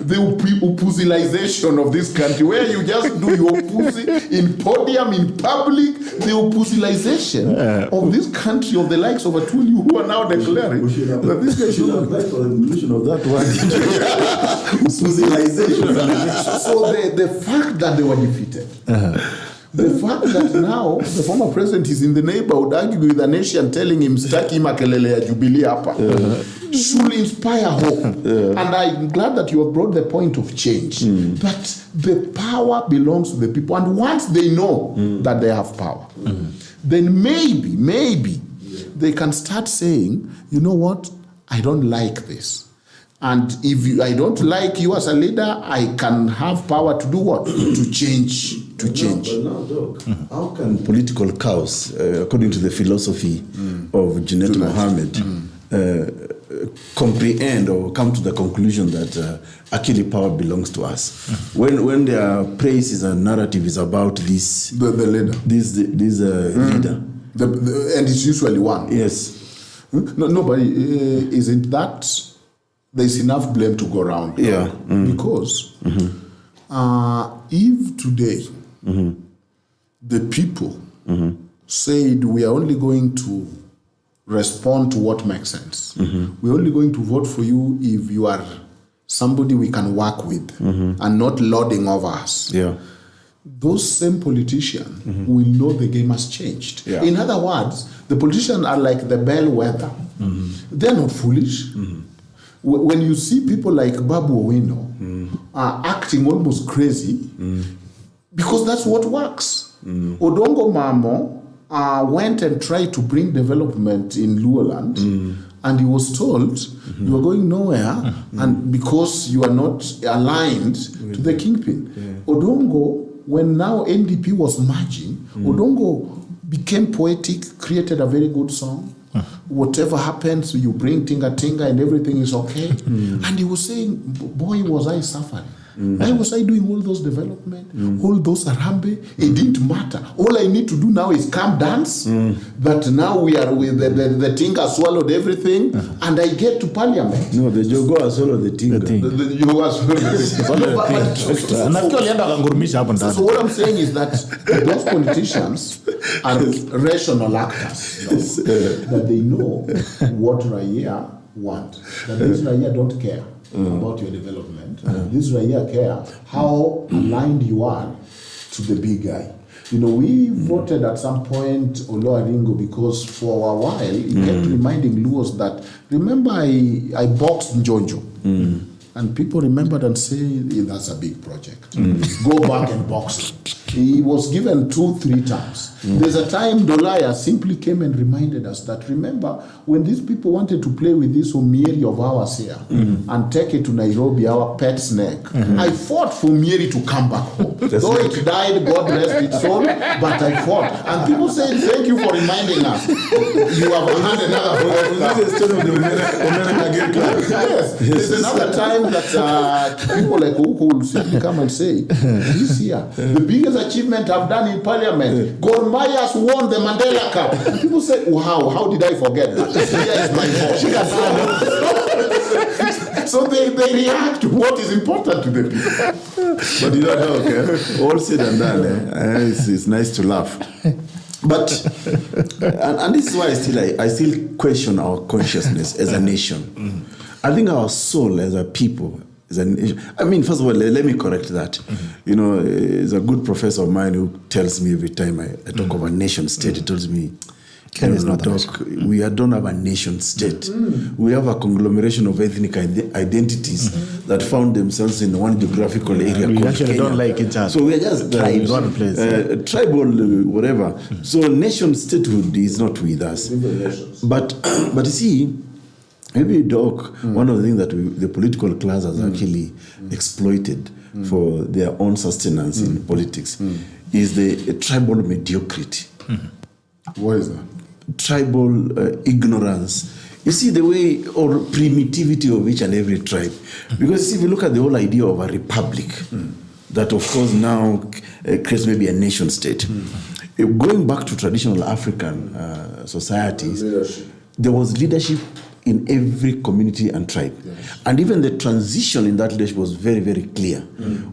The oppusilization of this country, where you just do your oppusi in podium, in public. The oppusilization of this country, of the likes of Atuli, who are now declaring that this guy should apply for the inclusion of that word. Oppusilization. So the fact that they were defeated, the fact that now the former president is in the neighborhood arguing with a nation, telling him staki makelele ya Jubilee hapa, should inspire hope. And I'm glad that you have brought the point of change, that the power belongs to the people. And once they know that they have power, then maybe they can start saying, you know what, I don't like this. And if I don't like you as a leader, I can have power to do what? To change. But now, Doc, how can political chaos, according to the philosophy of Junet Mohammed, comprehend or come to the conclusion that actually power belongs to us? When their praise and narrative is about this, the leader, this leader, and it's usually one. Yes. Nobody isn't that. There's enough blame to go around. Because if today the people said we are only going to respond to what makes sense, we're only going to vote for you if you are somebody we can work with and not lording over us. Those same politicians will know the game has changed. In other words, the politicians are like the bellwether. They're not foolish. when you see people like Babu Owino acting almost crazy, because that's what works. Odongo Mamo went and tried to bring development in Luoland, and he was told, you are going nowhere, and because you are not aligned to the kingpin. Odongo, when now NDP was merging, Odongo became poetic, created a very good song. Whatever happens, you bring Tinga Tinga and everything is okay. And he was saying, boy, was I suffering. Why was I doing all those development, all those Arambe? It didn't matter. All I need to do now is come dance. But now we are with the Tinga swallowed everything, and I get to parliament. No, the Jogo swallowed the Tinga. The Jogo swallowed the Tinga. So what I'm saying is that those politicians are rational actors, that they know what Raya want. That these Raya don't care about your development. These Raya care how aligned you are to the big guy. You know, we voted at some point Oloaringo because for a while he kept reminding Luos that, remember I boxed Njonjo. And people remembered and say, that's a big project. Go back and box him. He was given 2-3 times. There's a time Dolaya simply came and reminded us that, remember, when these people wanted to play with this Omieri of ours here and take it to Nairobi, our pet snake, I fought for Omieri to come back home. Though it died, God rest its soul, but I fought. And people said, thank you for reminding us. You have had another Yes. There's another time that people like Uku will simply come and say, this year, the biggest achievement I've done in parliament, Gor Mahia has won the Mandela Cup. And people say, wow, how did I forget that? Yes, my fault. So they react to what is important to the people. But you don't know, okay? All said and done, it's nice to laugh. But and this is why I still question our consciousness as a nation. I think our soul as a people is a nation. I mean, first of all, let me correct that. You know, there's a good professor of mine who tells me every time I talk of a nation state, he tells me, we don't have a nation state. We have a conglomeration of ethnic identities that found themselves in one geographical area. We called actually Kenya. don't like each other. So we are just tribes, one place. Tribal, whatever. So nation statehood is not with us. But you see, maybe Doc, one of the things that the political class has actually exploited for their own sustenance in politics is the tribal mediocrity. What is that? Tribal ignorance. You see the way or primitivity of each and every tribe. Because if you look at the whole idea of a republic, that of course now creates maybe a nation state. Going back to traditional African societies, there was leadership in every community and tribe. Yes. And even the transition in that leadership was very, very clear.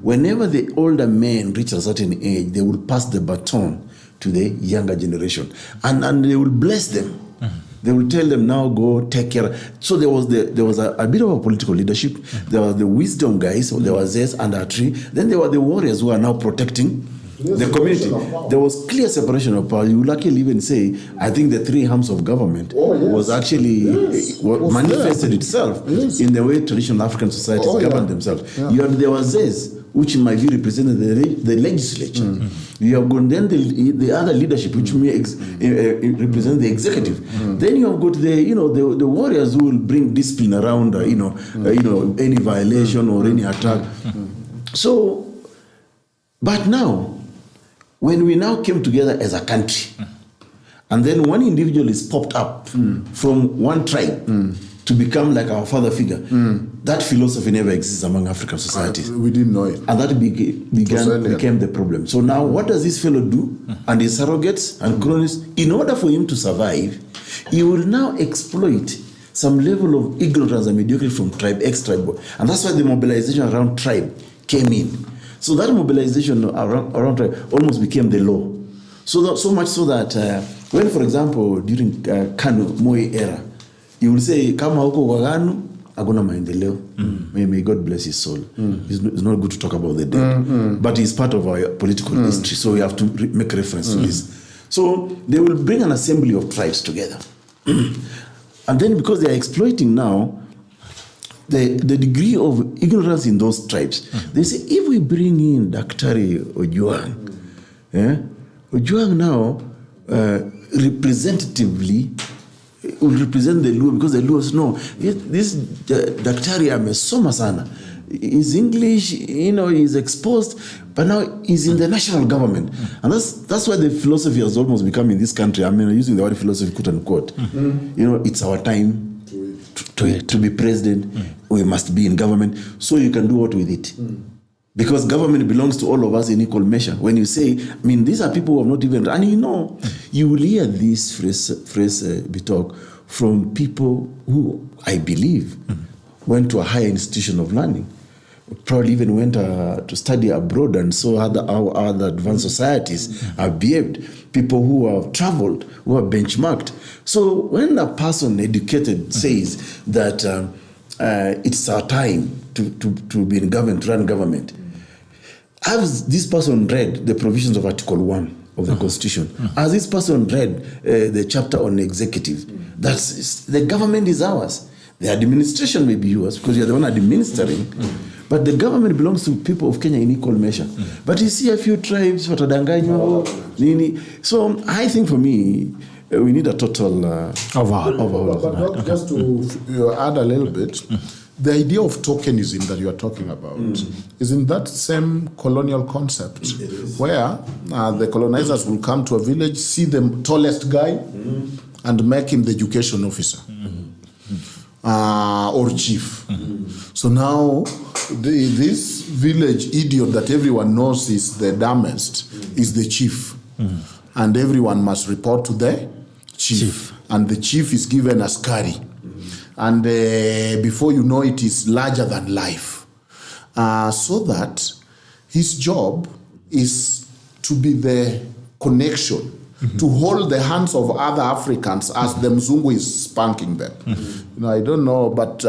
Whenever the older men reach a certain age, they will pass the baton to the younger generation. And they will bless them. They will tell them, now go take care. So there was a bit of a political leadership. There was the wisdom guys, so there was this and a tree. Then there were the warriors who are now protecting the community. There was clear separation of power. You will actually even say, I think the 3 arms of government was actually manifested itself in the way traditional African societies governed themselves. You had the wazes, which in my view represented the legislature. You have got then the other leadership, which may represent the executive. Then you have got the warriors who will bring discipline around any violation or any attack. So, but now, when we now came together as a country, and then one individual is popped up from one tribe to become like our father figure, that philosophy never exists among African societies. We didn't know it. And that became the problem. So now what does this fellow do? And his surrogates and cronies, in order for him to survive, he will now exploit some level of ignorance and mediocrity from tribe, ex-tribe. And that's why the mobilization around tribe came in. So that mobilization around tribe almost became the law. So much so that when, for example, during Kanu Moi era, you will say, kama huko kwa Kanu, hakuna maendeleo. May God bless his soul. It's not good to talk about the dead. But he's part of our political history, so we have to make reference to this. So they will bring an assembly of tribes together. And then because they are exploiting now the degree of ignorance in those tribes. They say, if we bring in Dr. Ojwang, Ojwang now representatively will represent the Luo, because the Luos know this Daktari amesoma sana. His English, is exposed, but now he's in the national government. And that's why the philosophy has almost become in this country. I mean, using the word philosophy, quote unquote. It's our time to be president. We must be in government, so you can do what with it. Because government belongs to all of us in equal measure. When you say, these are people who have not even, and you will hear this phrase Bitok from people who, I believe, went to a higher institution of learning, probably even went to study abroad and saw how other advanced societies have behaved. People who have traveled, who have benchmarked. So when a person educated says that it's our time to be in government, to run government, has this person read the provisions of Article 1 of the Constitution? Has this person read the chapter on executive? The government is ours. The administration may be yours because you're the one administering, but the government belongs to people of Kenya in equal measure. But you see a few tribes, watadanganywa, nini. So I think for me, we need a total overhaul. But just to add a little bit, the idea of tokenism that you are talking about is in that same colonial concept where the colonizers will come to a village, see the tallest guy, and make him the education officer or chief. So now this village idiot that everyone knows is the dumbest is the chief. And everyone must report to the chief. And the chief is given a skari. And before you know it is larger than life. So that his job is to be the connection, to hold the hands of other Africans as the Mzungu is spanking them. I don't know, but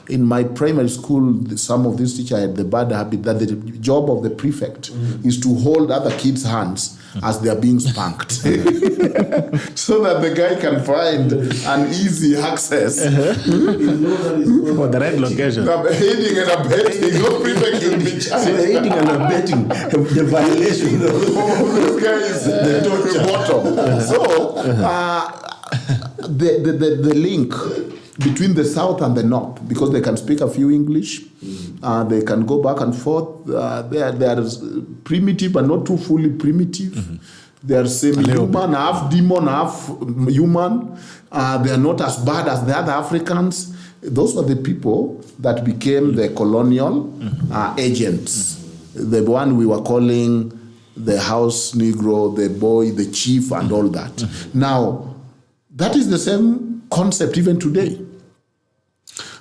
in my primary school, some of these teachers had the bad habit that the job of the prefect is to hold other kids' hands as they are being spanked. So that the guy can find an easy access. For the right location. Aiding and abetting, no prefect will be charged. So aiding and abetting, the violation of those guys, the bottom. So the link between the south and the north, because they can speak a few English, they can go back and forth. They are primitive, but not too fully primitive. They are semi-human, half demon, half human. They are not as bad as the other Africans. Those were the people that became the colonial agents. The one we were calling the house Negro, the boy, the chief, and all that. Now, that is the same concept even today.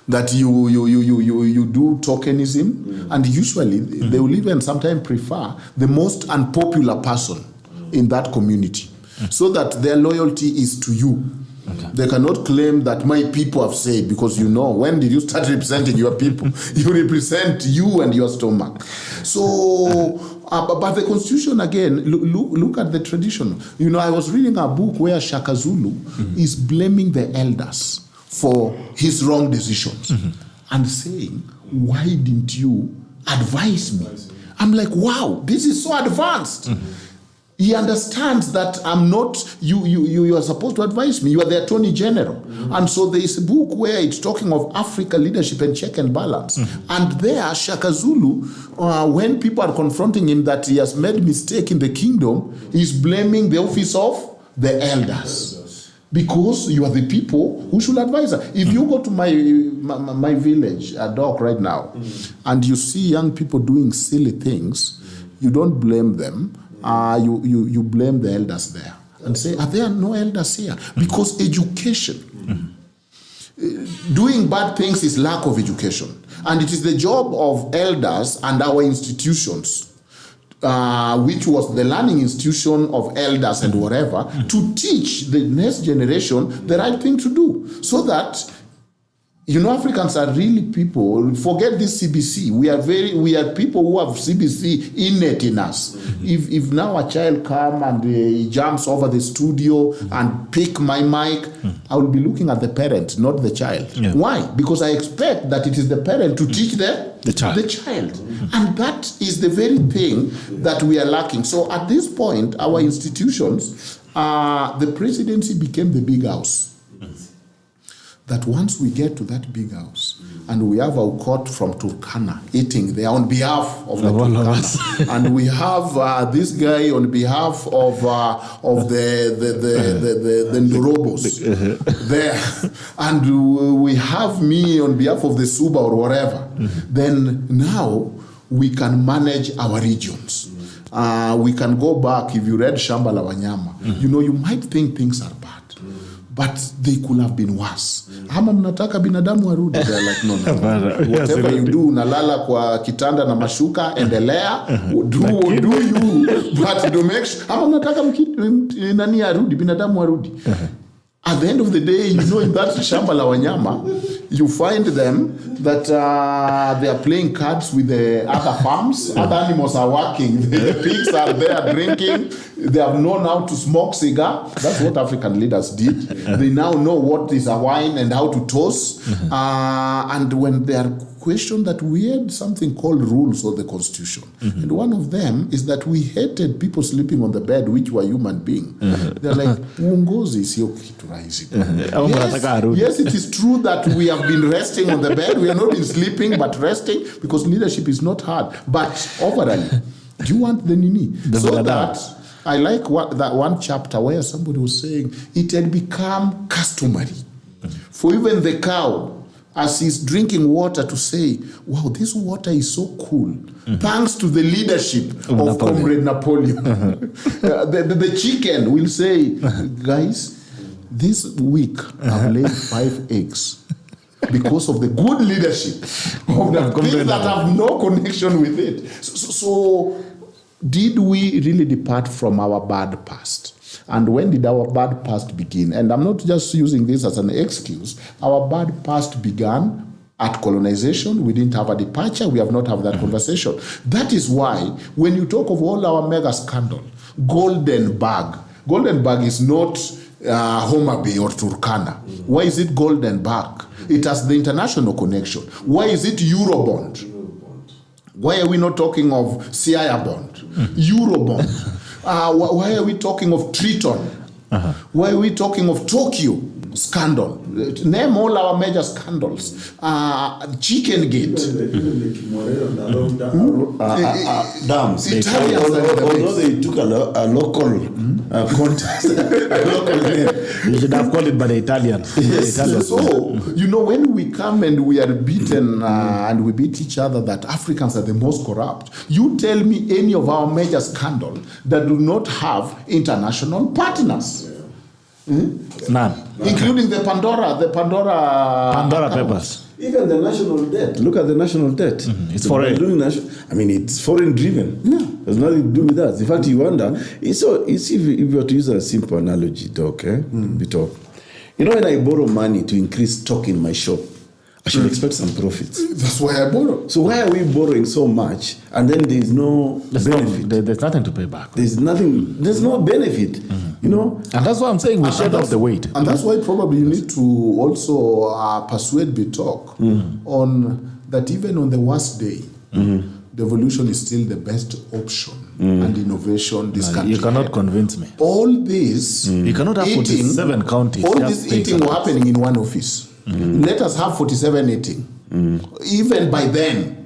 That you do tokenism, and usually they will even sometimes prefer the most unpopular person in that community, so that their loyalty is to you. Okay. They cannot claim that my people have said, because when did you start representing your people? You represent you and your stomach. So, but the Constitution again, look at the tradition. I was reading a book where Shaka Zulu is blaming the elders for his wrong decisions and saying, why didn't you advise me? I'm like, wow, this is so advanced. He understands that I'm not, you are supposed to advise me. You are the Attorney General. And so there is a book where it's talking of Africa leadership and check and balance. And there, Shaka Zulu, when people are confronting him that he has made mistake in the kingdom, he's blaming the office of the elders. Because you are the people who should advise her. If you go to my village, Doc, right now, and you see young people doing silly things, you don't blame them. You blame the elders there and say, are there no elders here? Because education, doing bad things is lack of education. And it is the job of elders and our institutions, which was the learning institution of elders and whatever, to teach the next generation the right thing to do, so that You know, Africans are really people. Forget this CBC. We are people who have CBC innate in us. If now a child come and he jumps over the studio and pick my mic, I will be looking at the parent, not the child. Yeah. Why? Because I expect that it is the parent to teach the child. And that is the very thing that we are lacking. So at this point, our institutions, the presidency became the big house. That once we get to that big house and we have Aukot from Turkana eating there on behalf of the Turkana, and we have this guy on behalf of the Ndorobos there, and we have me on behalf of the Suba or whatever, then now we can manage our regions. We can go back. If you read Shamba la Wanyama, you know, you might think things are bad. But they could have been worse. Ama mnataka binadamu warudi. They're like, no. Whatever you do, unalala kwa kitanda na mashuka, endelea, do you. But to make sure, ama mnataka nani arudi, binadamu warudi. At the end of the day, you know, in that Shamba la Wanyama, you find them that they are playing cards with the other farms. Other animals are working. The pigs are there drinking. They have known how to smoke cigar. That's what African leaders did. They now know what is a wine and how to toast. And when they are questioned, that we had something called rules of the constitution. And one of them is that we hated people sleeping on the bed, which were human beings. They're like, uongozi sio kitu rahisi. Yes, it is true that we have been resting on the bed. We have not been sleeping, but resting, because leadership is not hard. But overall, do you want the nini? So that I like that one chapter where somebody was saying it had become customary for even the cow, as he's drinking water, to say, wow, this water is so cool. Thanks to the leadership of Comrade Napoleon. The chicken will say, guys, this week I've laid 5 eggs. Because of the good leadership of the things that have no connection with it. So did we really depart from our bad past? And when did our bad past begin? And I'm not just using this as an excuse. Our bad past began at colonization. We didn't have a departure. We have not had that conversation. That is why when you talk of all our mega scandal, Golden Bag is not Homa Bay or Turkana. Why is it Golden Bag? It has the international connection. Why is it Eurobond? Why are we not talking of CIA bond? Eurobond. Why are we talking of Triton? Why are we talking of Tokyo scandal? Name all our major scandals. Chicken Gate. Dams. Although they took a local contest. You should have called it by the Italians. Yes. So, you know, when we come and we are beaten and we beat each other that Africans are the most corrupt, you tell me any of our major scandals that do not have international partners. None. Including the Pandora Papers. Even the national debt. Look at the national debt. It's foreign. It's foreign driven. Yeah. There's nothing to do with that. In fact, you wonder. If you were to use a simple analogy, Doc, Bitok. You know, when I borrow money to increase stock in my shop, I should expect some profits. That's why I borrow. So why are we borrowing so much and then there's no benefit? There's nothing to pay back. There's no benefit. You know? And that's why I'm saying we shed off the weight. And that's why probably you need to also persuade Bitok on that even on the worst day, devolution is still the best option and innovation this country. You cannot convince me. All this you cannot have 47 counties. All this eating were happening in one office. Let us have 47 eating. Even by then,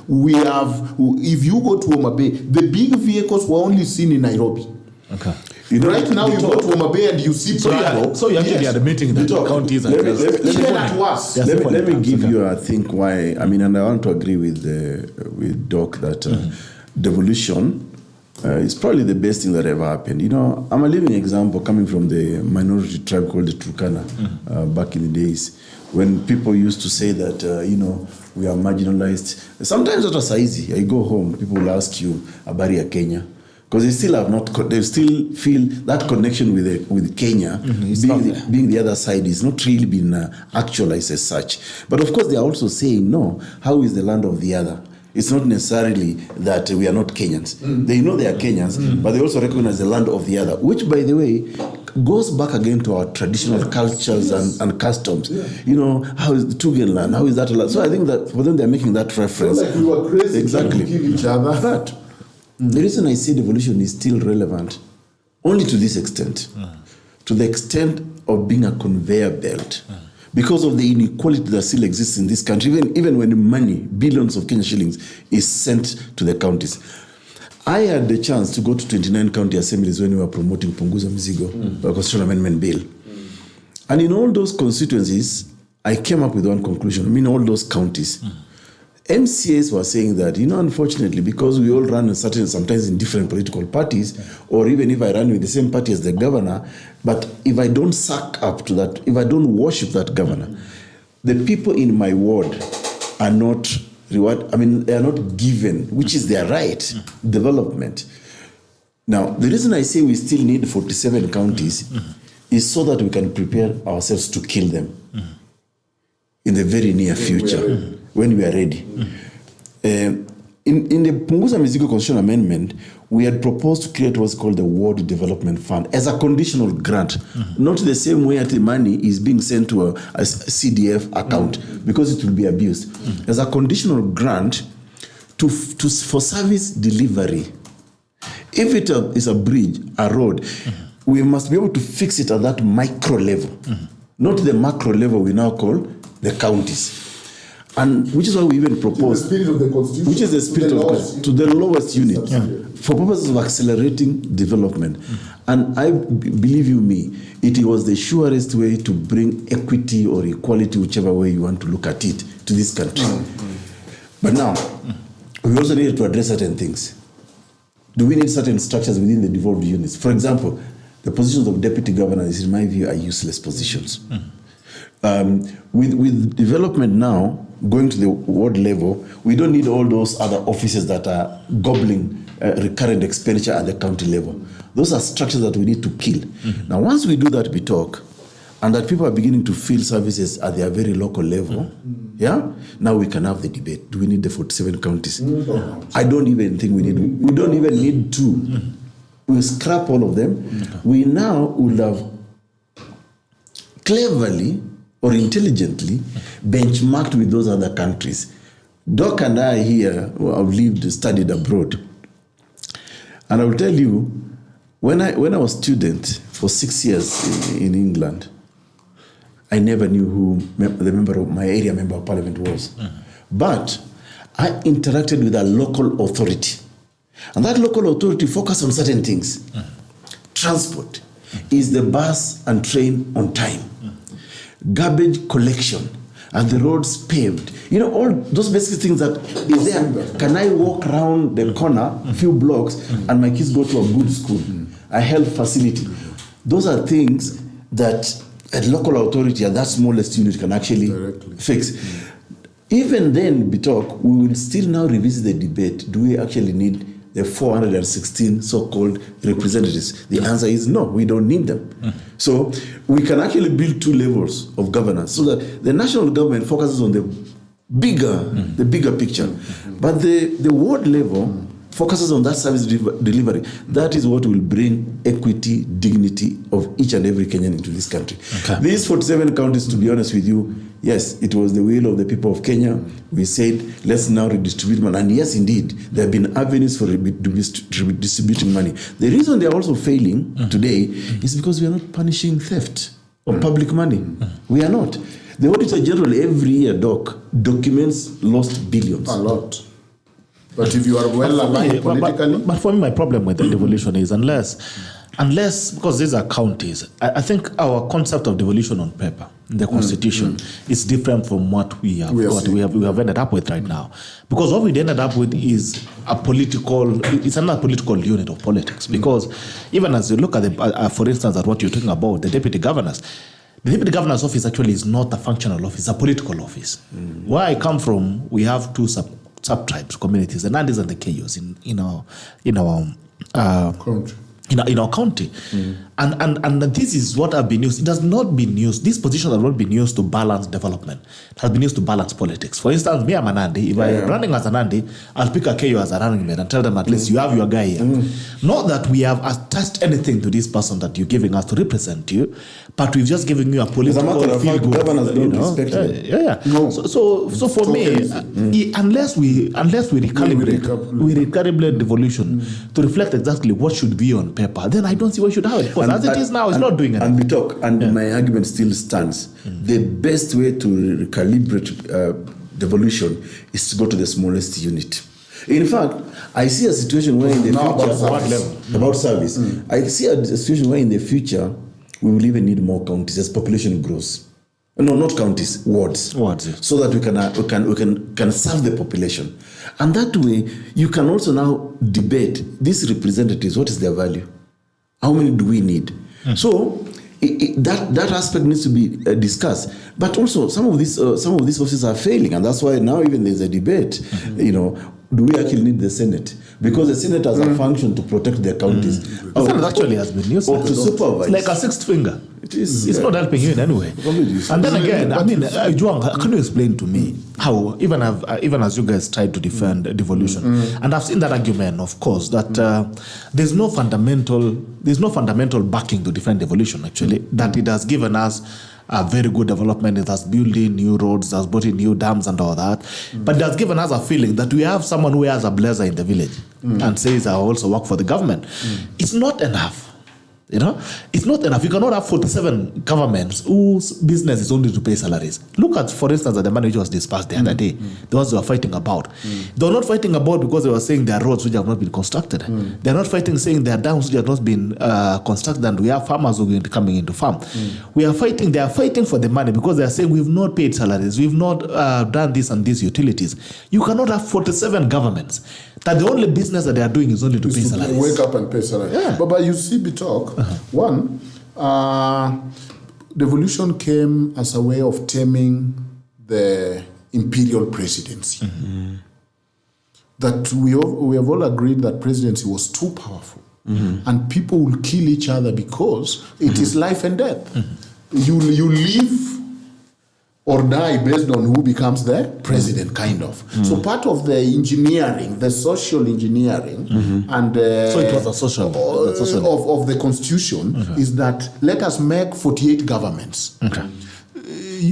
we have. If you go to Homa Bay, the big vehicles were only seen in Nairobi. Okay. Right now, you go to Homa Bay and you see Prado. So you actually are admitting that the counties are even at worst. Let me give you, I think, why. I mean, and I want to agree with Doc that devolution is probably the best thing that ever happened. You know, I'm a living example coming from the minority tribe called the Turkana back in the days when people used to say that, we are marginalized. Sometimes that was easy. I go home, people will ask you, habari ya Kenya. Because they still have not, they still feel that connection with Kenya, being the other side, is not really been actualized as such. But of course, they are also saying, no, how is the land of the other? It's not necessarily that we are not Kenyans. They know they are Kenyans, but they also recognize the land of the other, which, by the way, goes back again to our traditional cultures and customs. You know, how is the Tugen land? How is that land? So I think that for them, they're making that reference. Like we were crazy exactly. to kill each other. But the reason I say devolution is still relevant, only to this extent, to the extent of being a conveyor belt. Because of the inequality that still exists in this country, even when money, billions of Kenyan shillings, is sent to the counties. I had the chance to go to 29 county assemblies when we were promoting Punguza Mizigo, the Constitutional Amendment Bill. And in all those constituencies, I came up with one conclusion. I mean, all those counties. MCAs were saying that, you know, unfortunately, because we all run sometimes in different political parties, or even if I run with the same party as the governor, but if I don't suck up to that, if I don't worship that governor, the people in my ward are not they are not given, which is their right, development. Now, the reason I say we still need 47 counties is so that we can prepare ourselves to kill them in the very near future. When we are ready. In the Punguza Mizigo Constitutional Amendment, we had proposed to create what's called the Ward Development Fund as a conditional grant, not the same way that the money is being sent to a CDF account, because it will be abused. As a conditional grant for service delivery. If it is a bridge, a road, we must be able to fix it at that micro level, not the macro level we now call the counties. And which is why we even propose, which is the spirit of the Constitution, to the lowest unit, for purposes of accelerating development. And I believe you me, it was the surest way to bring equity or equality, whichever way you want to look at it, to this country. But now, we also need to address certain things. Do we need certain structures within the devolved units? For example, the positions of deputy governors, in my view, are useless positions. With development now, going to the ward level, we don't need all those other offices that are gobbling recurrent expenditure at the county level. Those are structures that we need to kill. Now, once we do that, we talk, and that people are beginning to feel services at their very local level, now we can have the debate. Do we need the 47 counties? I don't even think we don't even need two. We'll scrap all of them. We now will have cleverly or intelligently benchmarked with those other countries. Doc and I here have studied abroad. And I will tell you, when I was a student for 6 years in England, I never knew who the member of my area member of parliament was. But I interacted with a local authority. And that local authority focused on certain things. Transport. Is the bus and train on time? Garbage collection, and the roads paved. You know, all those basic things that is there. Can I walk around the corner, a few blocks, and my kids go to a good school, a health facility? Those are things that a local authority at that smallest unit can actually fix. Even then, Bitok, we will still now revisit the debate. Do we actually need the 416 so-called representatives? The answer is no, we don't need them. So we can actually build two levels of governance so that the national government focuses on the bigger picture. But the ward level focuses on that service delivery. That is what will bring equity, dignity of each and every Kenyan into this country. These 47 counties, to be honest with you, yes, it was the will of the people of Kenya. We said, let's now redistribute money. And yes, indeed, there have been avenues for distributing money. The reason they are also failing today is because we are not punishing theft of public money. We are not. The Auditor General every year, documents lost billions. A lot. But if you are well aligned politically... But for me, my problem with the devolution is unless, because these are counties, I think our concept of devolution on paper, the Constitution, is different from what we have ended up with right now. Because what we ended up with is it's another political unit of politics. Because even as you look at, for instance, at what you're talking about, the deputy governors, the deputy governor's office actually is not a functional office, it's a political office. Where I come from, we have two sub-tribes, communities, the Nandis and the Kayos in in our county. And this is what have been used. It has not been used. These positions have not been used to balance development. It has been used to balance politics. For instance, me, I'm an Nandi. If I'm running as an Nandi, I'll pick a KO as a running mate and tell them at least you have your guy here. Not that we have attached anything to this person that you're giving us to represent you, but we've just given you a political feel good. Governors don't respect it. No. So for me, unless we recalibrate devolution to reflect exactly what should be on paper, then I don't see why we should have it. Because as it is now, it's not doing anything. My argument still stands. The best way to recalibrate devolution is to go to the smallest unit. In fact, I see a situation where in the future, about service, I see a situation where in the future we will even need more counties as population grows. No, not counties, wards. So that we can serve the population. And that way, you can also now debate these representatives, what is their value? How many do we need? So that aspect needs to be discussed. But also, some of these offices are failing, and that's why now even there's a debate. Do we actually need the Senate? Because the Senate has a function to protect their counties. The Senate actually has been used to supervise. It's like a sixth finger. It is. It's not helping you in any way. And then again, Ojwang, can you explain to me how, even as you guys tried to defend devolution, and I've seen that argument, of course, that there's no fundamental backing to defend devolution. Actually, that it has given us a very good development. It has built in new roads, it has brought in new dams and all that. But it has given us a feeling that we have someone who has a blazer in the village and says, I also work for the government. It's not enough. It's not enough. You cannot have 47 governments whose business is only to pay salaries. Look at, for instance, the money which was dispersed the other day, the ones they were fighting about. They were not fighting about because they were saying there are roads which have not been constructed. They are not fighting saying there are dams which have not been constructed and we have farmers who are coming into farm. They are fighting for the money because they are saying we've not paid salaries, we've not done this and these utilities. You cannot have 47 governments that the only business that they are doing is only to pay salaries. Wake up and pay salaries. Yeah. But you see, Bitok, one, devolution came as a way of taming the imperial presidency. That we have all agreed that presidency was too powerful. And people will kill each other because it is life and death. You live or die based on who becomes the president, kind of. So part of the engineering, the social engineering, and so it was a social of the constitution is that let us make 48 governments.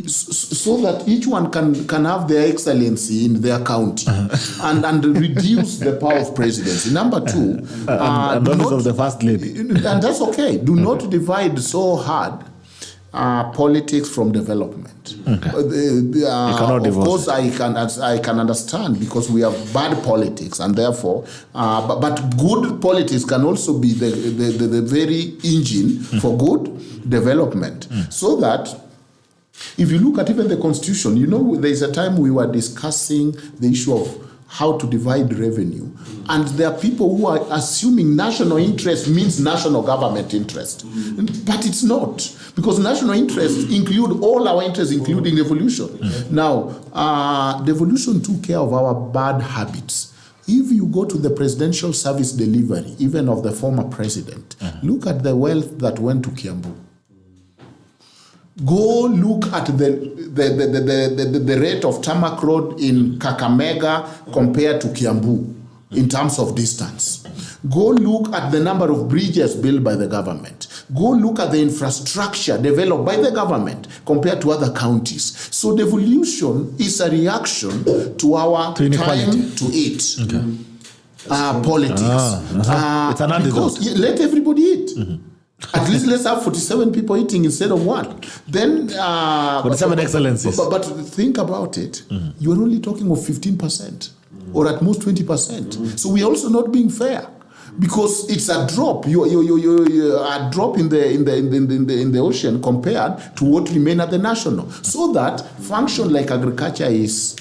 So that each one can have their excellency in their county and reduce the power of presidency. Number two, and office of the first lady. And that's okay. Do not divide so hard politics from development. Of course, I can understand because we have bad politics, and therefore, but good politics can also be the very engine for good development. So that if you look at even the constitution, there is a time we were discussing the issue of how to divide revenue. And there are people who are assuming national interest means national government interest. But it's not. Because national interests include all our interests, including devolution. Now, devolution took care of our bad habits. If you go to the presidential service delivery, even of the former president, look at the wealth that went to Kiambu. Go look at the rate of tarmac road in Kakamega compared to Kiambu in terms of distance. Go look at the number of bridges built by the government. Go look at the infrastructure developed by the government compared to other counties. So devolution is a reaction to our time to eat. Politics. It's an antidote. Because let everybody eat. At least let's have 47 people eating instead of one. Then 47 excellencies. But think about it. You are only talking of 15% or at most 20%. So we are also not being fair because it's a drop. You a drop in the ocean compared to what remain at the national. So that function like agriculture is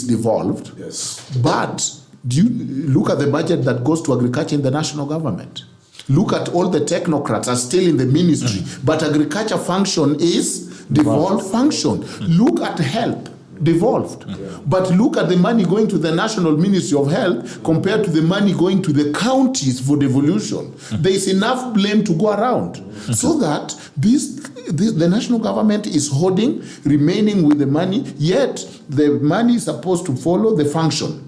devolved. Yes. But do you look at the budget that goes to agriculture in the national government? Look at all the technocrats are still in the ministry, but agriculture function is devolved function. Look at health. devolved. But look at the money going to the National Ministry of Health compared to the money going to the counties for devolution. There is enough blame to go around. So that the national government is hoarding, remaining with the money, yet the money is supposed to follow the function.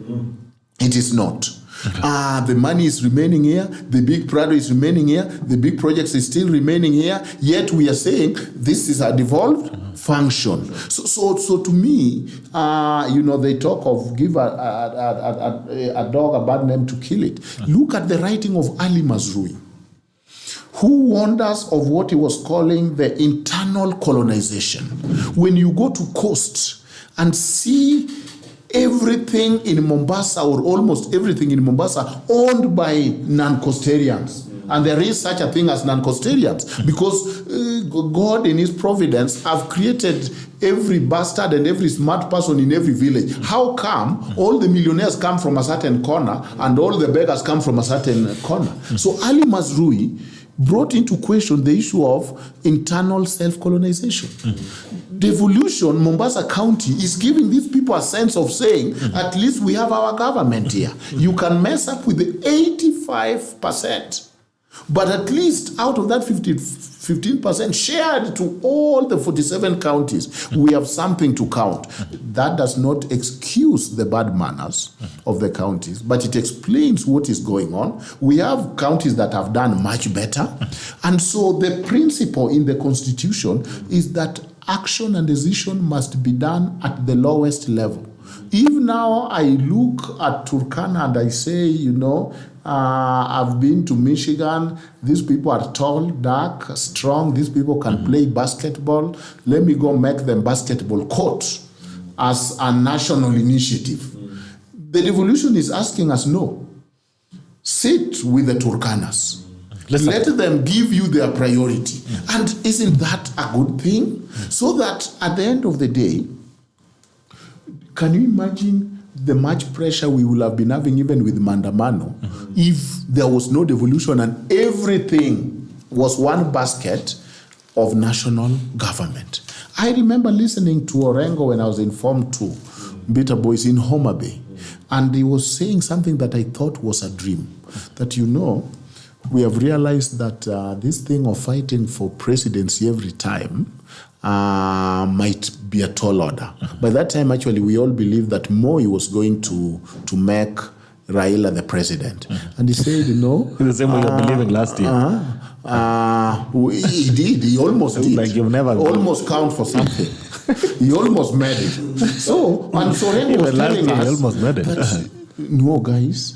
It is not. The money is remaining here, the big project is remaining here, the big projects is still remaining here, yet we are saying this is a devolved function. So to me, they talk of give a dog a bad name to kill it. Look at the writing of Ali Mazrui, who warned us of what he was calling the internal colonization. When you go to coast and see everything in Mombasa, or almost everything in Mombasa, owned by non-coastarians. And there is such a thing as non-coastarians, because God in his providence have created every bastard and every smart person in every village. How come all the millionaires come from a certain corner and all the beggars come from a certain corner? So Ali Mazrui brought into question the issue of internal self-colonization. Devolution, Mombasa County, is giving these people a sense of saying, at least we have our government here. You can mess up with the 85%, but at least out of that 15% shared to all the 47 counties, we have something to count. That does not excuse the bad manners of the counties, but it explains what is going on. We have counties that have done much better. And so the principle in the Constitution is that action and decision must be done at the lowest level. If now I look at Turkana and I say, I've been to Michigan, these people are tall, dark, strong, these people can play basketball, let me go make them basketball court as a national initiative. The devolution is asking us, no, sit with the Turkanas. Let them give you their priority. And isn't that a good thing? So that at the end of the day, can you imagine the much pressure we will have been having even with Mandamano if there was no devolution and everything was one basket of national government? I remember listening to Orengo when I was in Form 2, Bitter Boys in Homa Bay, and he was saying something that I thought was a dream, that we have realized that this thing of fighting for presidency every time might be a tall order. By that time, actually, we all believed that Moi was going to make Raila the president. And he said, the same way you're believing last year. He did. He almost did. Like you've never almost count for something. He almost made it. So Rengo was telling us almost made it. That, no, guys,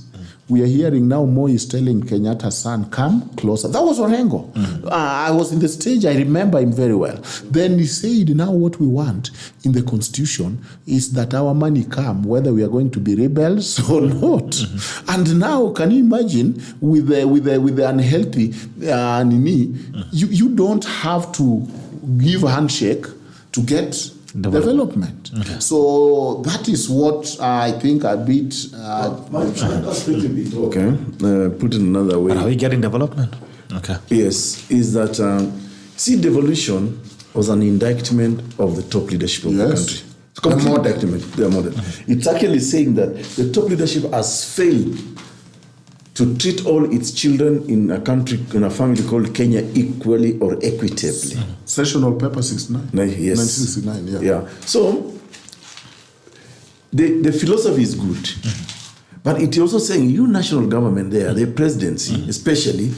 we are hearing now Moi is telling Kenyatta's son, come closer. That was Orengo. I was in the stage, I remember him very well. Then he said, now what we want in the Constitution is that our money come, whether we are going to be rebels or not. And now, can you imagine, with the unhealthy Nini, you don't have to give a handshake to get development. Okay. So that is what I think a bit... Okay, put it another way. Are we getting development? Okay. Yes, is that, devolution was an indictment of the top leadership of the country. It's complete indictment. They are modern. It's actually saying that the top leadership has failed to treat all its children in a country, in a family called Kenya, equally or equitably. Sessional paper 69. Yes. 1969, yeah. So, the philosophy is good. But it's also saying, you national government there, the presidency especially,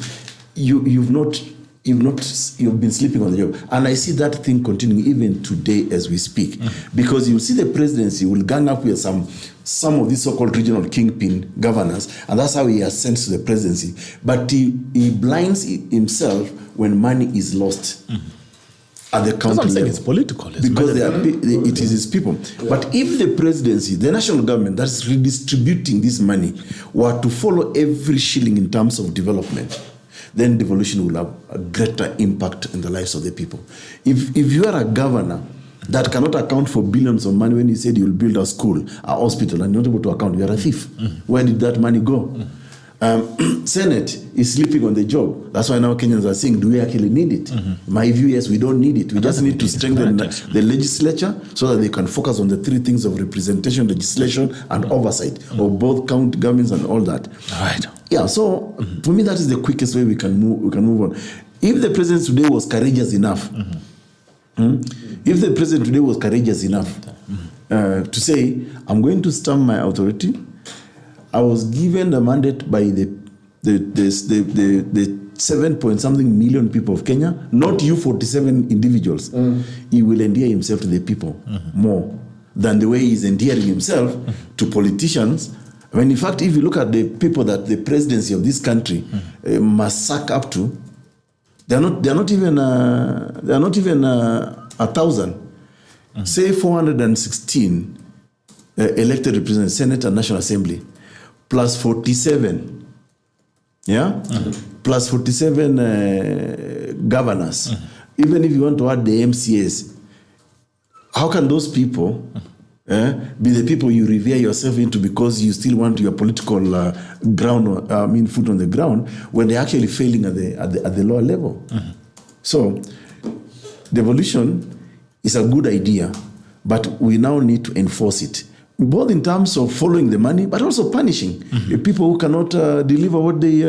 you've been sleeping on the job. And I see that thing continuing even today as we speak. Because you see the presidency will gang up with some of these so-called regional kingpin governors, and that's how he ascends to the presidency. But he blinds himself when money is lost at the county level. It's political. Because it is his people. Yeah. But if the presidency, the national government that's redistributing this money, were to follow every shilling in terms of development, then devolution will have a greater impact in the lives of the people. If you are a governor that cannot account for billions of money when he said you'll build a school, a hospital, and you're not able to account, you're a thief. Where did that money go? Senate is sleeping on the job. That's why now Kenyans are saying, do we actually need it? My view, yes, we don't need it. We just need to strengthen the legislature so that they can focus on the three things of representation, legislation, and oversight of both county governments and all that. Right. Yeah, so for me, that is the quickest way we can move on. If the president today was courageous enough, if the president today was courageous enough to say, I'm going to stamp my authority, I was given the mandate by the 7 point something million people of Kenya, not you 47 individuals. He will endear himself to the people more than the way he's endearing himself to politicians. I mean, in fact, if you look at the people that the presidency of this country must suck up to, they're not even 1,000. Say 416 elected representatives, Senate and National Assembly, plus 47, plus 47 governors. Even if you want to add the MCAs, how can those people be the people you revere yourself into because you still want your political foot on the ground when they're actually failing at the lower level? So, devolution is a good idea, but we now need to enforce it, both in terms of following the money, but also punishing people who cannot deliver what they...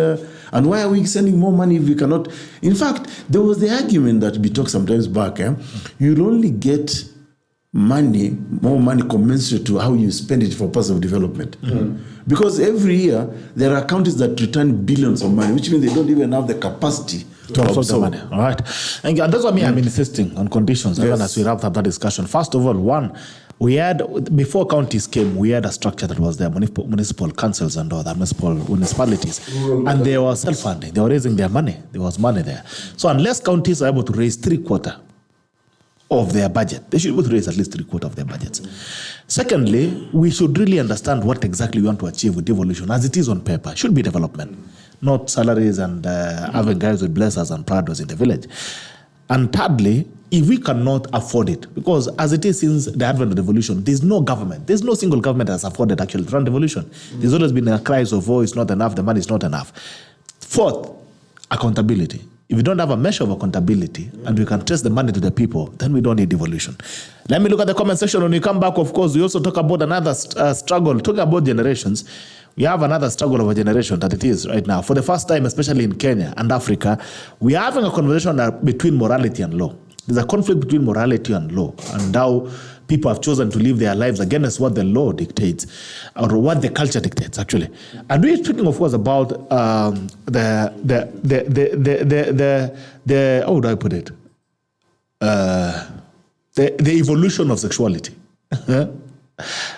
and why are we sending more money if we cannot... In fact, there was the argument that we talked sometimes back. You'll only get more money commensurate to how you spend it for purpose of development. Because every year, there are counties that return billions of money, which means they don't even have the capacity to absorb the money. All right. And that's why I'm insisting on conditions, even as we wrap up that discussion. First of all, one, we had, before counties came, we had a structure that was there, municipal councils and all that, municipalities. And they were self-funding. They were raising their money. There was money there. So unless counties are able to raise 3/4 of their budget, they should be able to raise at least 3/4 of their budgets. Secondly, we should really understand what exactly we want to achieve with devolution, as it is on paper. It should be development, not salaries and having guys with blessers and prados in the village. And thirdly, if we cannot afford it, because as it is since the advent of devolution, there's no government, there's no single government that has afforded actually to run devolution. There's always been a cries of, oh, it's not enough, the money is not enough. Fourth, accountability. If we don't have a measure of accountability and we can trace the money to the people, then we don't need devolution. Let me look at the comment section. When we come back, of course, we also talk about another struggle, talking about generations. We have another struggle of a generation that it is right now. For the first time, especially in Kenya and Africa, we are having a conversation between morality and law. There's a conflict between morality and law, and how people have chosen to live their lives against what the law dictates, or what the culture dictates, actually. And we're speaking, of course, about how would I put it? The evolution of sexuality.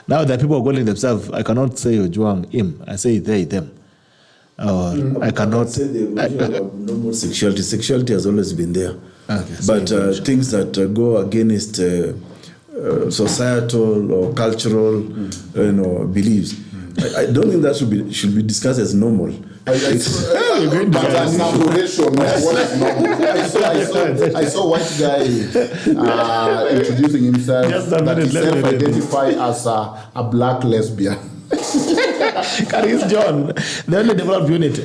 Now that people are calling themselves, I cannot say Ojwang, him. I say they, them. I cannot say the evolution of normal sexuality. Sexuality has always been there. Okay, but things that go against societal or cultural, beliefs. I don't think that should be discussed as normal. I saw white guy introducing himself that he self-identify as a black lesbian. Caris John, the only developed unit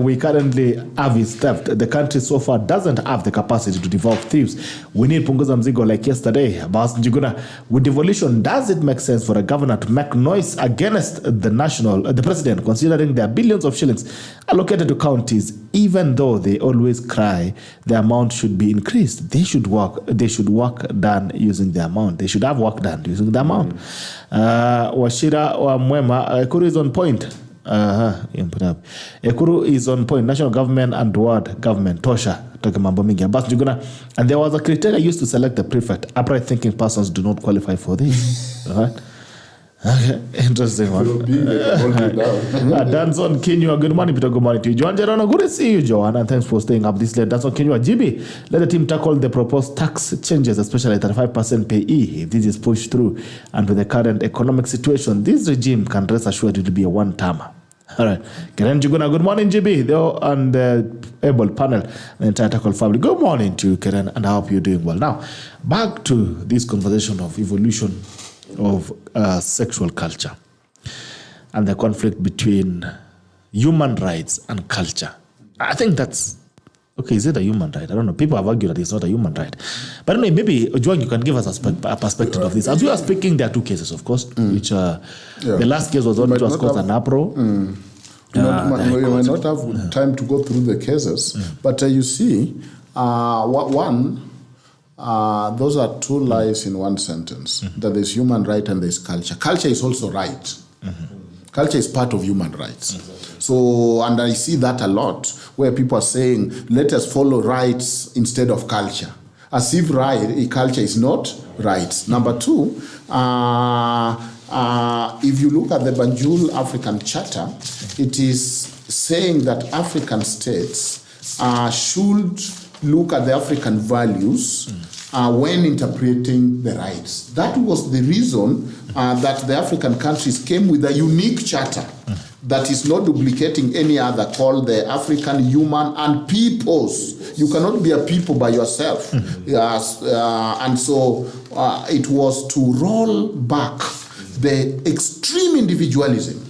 we currently have is theft. The country so far doesn't have the capacity to develop thieves. We need Punguza Mzigo like yesterday. Bas Njuguna, with devolution, does it make sense for a governor to make noise against the president, considering there are billions of shillings allocated to counties, even though they always cry the amount should be increased? They should work done using the amount. They should have work done using the amount. Washira wa Mwema, Ekuru is on point. Ekuru is on point. National government and ward government. Tosha. And there was a criteria used to select the prefect. Upright thinking persons do not qualify for this. Right? Okay, interesting one. Danson Kinyua, good morning, Peter. Good morning to you. Joan Gerono, good to see you, Joanna, and thanks for staying up this late. Danson Kinyua, GB, let the team tackle the proposed tax changes, especially 35% PE. If this is pushed through, and with the current economic situation, this regime can rest assured it will be a one-timer. All right. Karen Juguna, good morning, GB, and the able panel, the entire tackle family. Good morning to you, Karen, and I hope you're doing well. Now, back to this conversation of evolution of sexual culture and the conflict between human rights and culture. I think that's okay. Is it a human right? I don't know. People have argued that it's not a human right. But anyway, maybe Ojwang, you can give us a perspective of this. As we are speaking, there are two cases, of course, which the last case was one which was called an APRO. We might not have time to go through the cases, but you see, those are two lies in one sentence. That there's human right and there's culture. Culture is also right. Culture is part of human rights. So, and I see that a lot, where people are saying, let us follow rights instead of culture. As if culture is not rights. Number two, if you look at the Banjul African Charter, it is saying that African states should look at the African values when interpreting the rights. That was the reason that the African countries came with a unique charter that is not duplicating any other, called the African Human and Peoples. You cannot be a people by yourself. And so it was to roll back the extreme individualism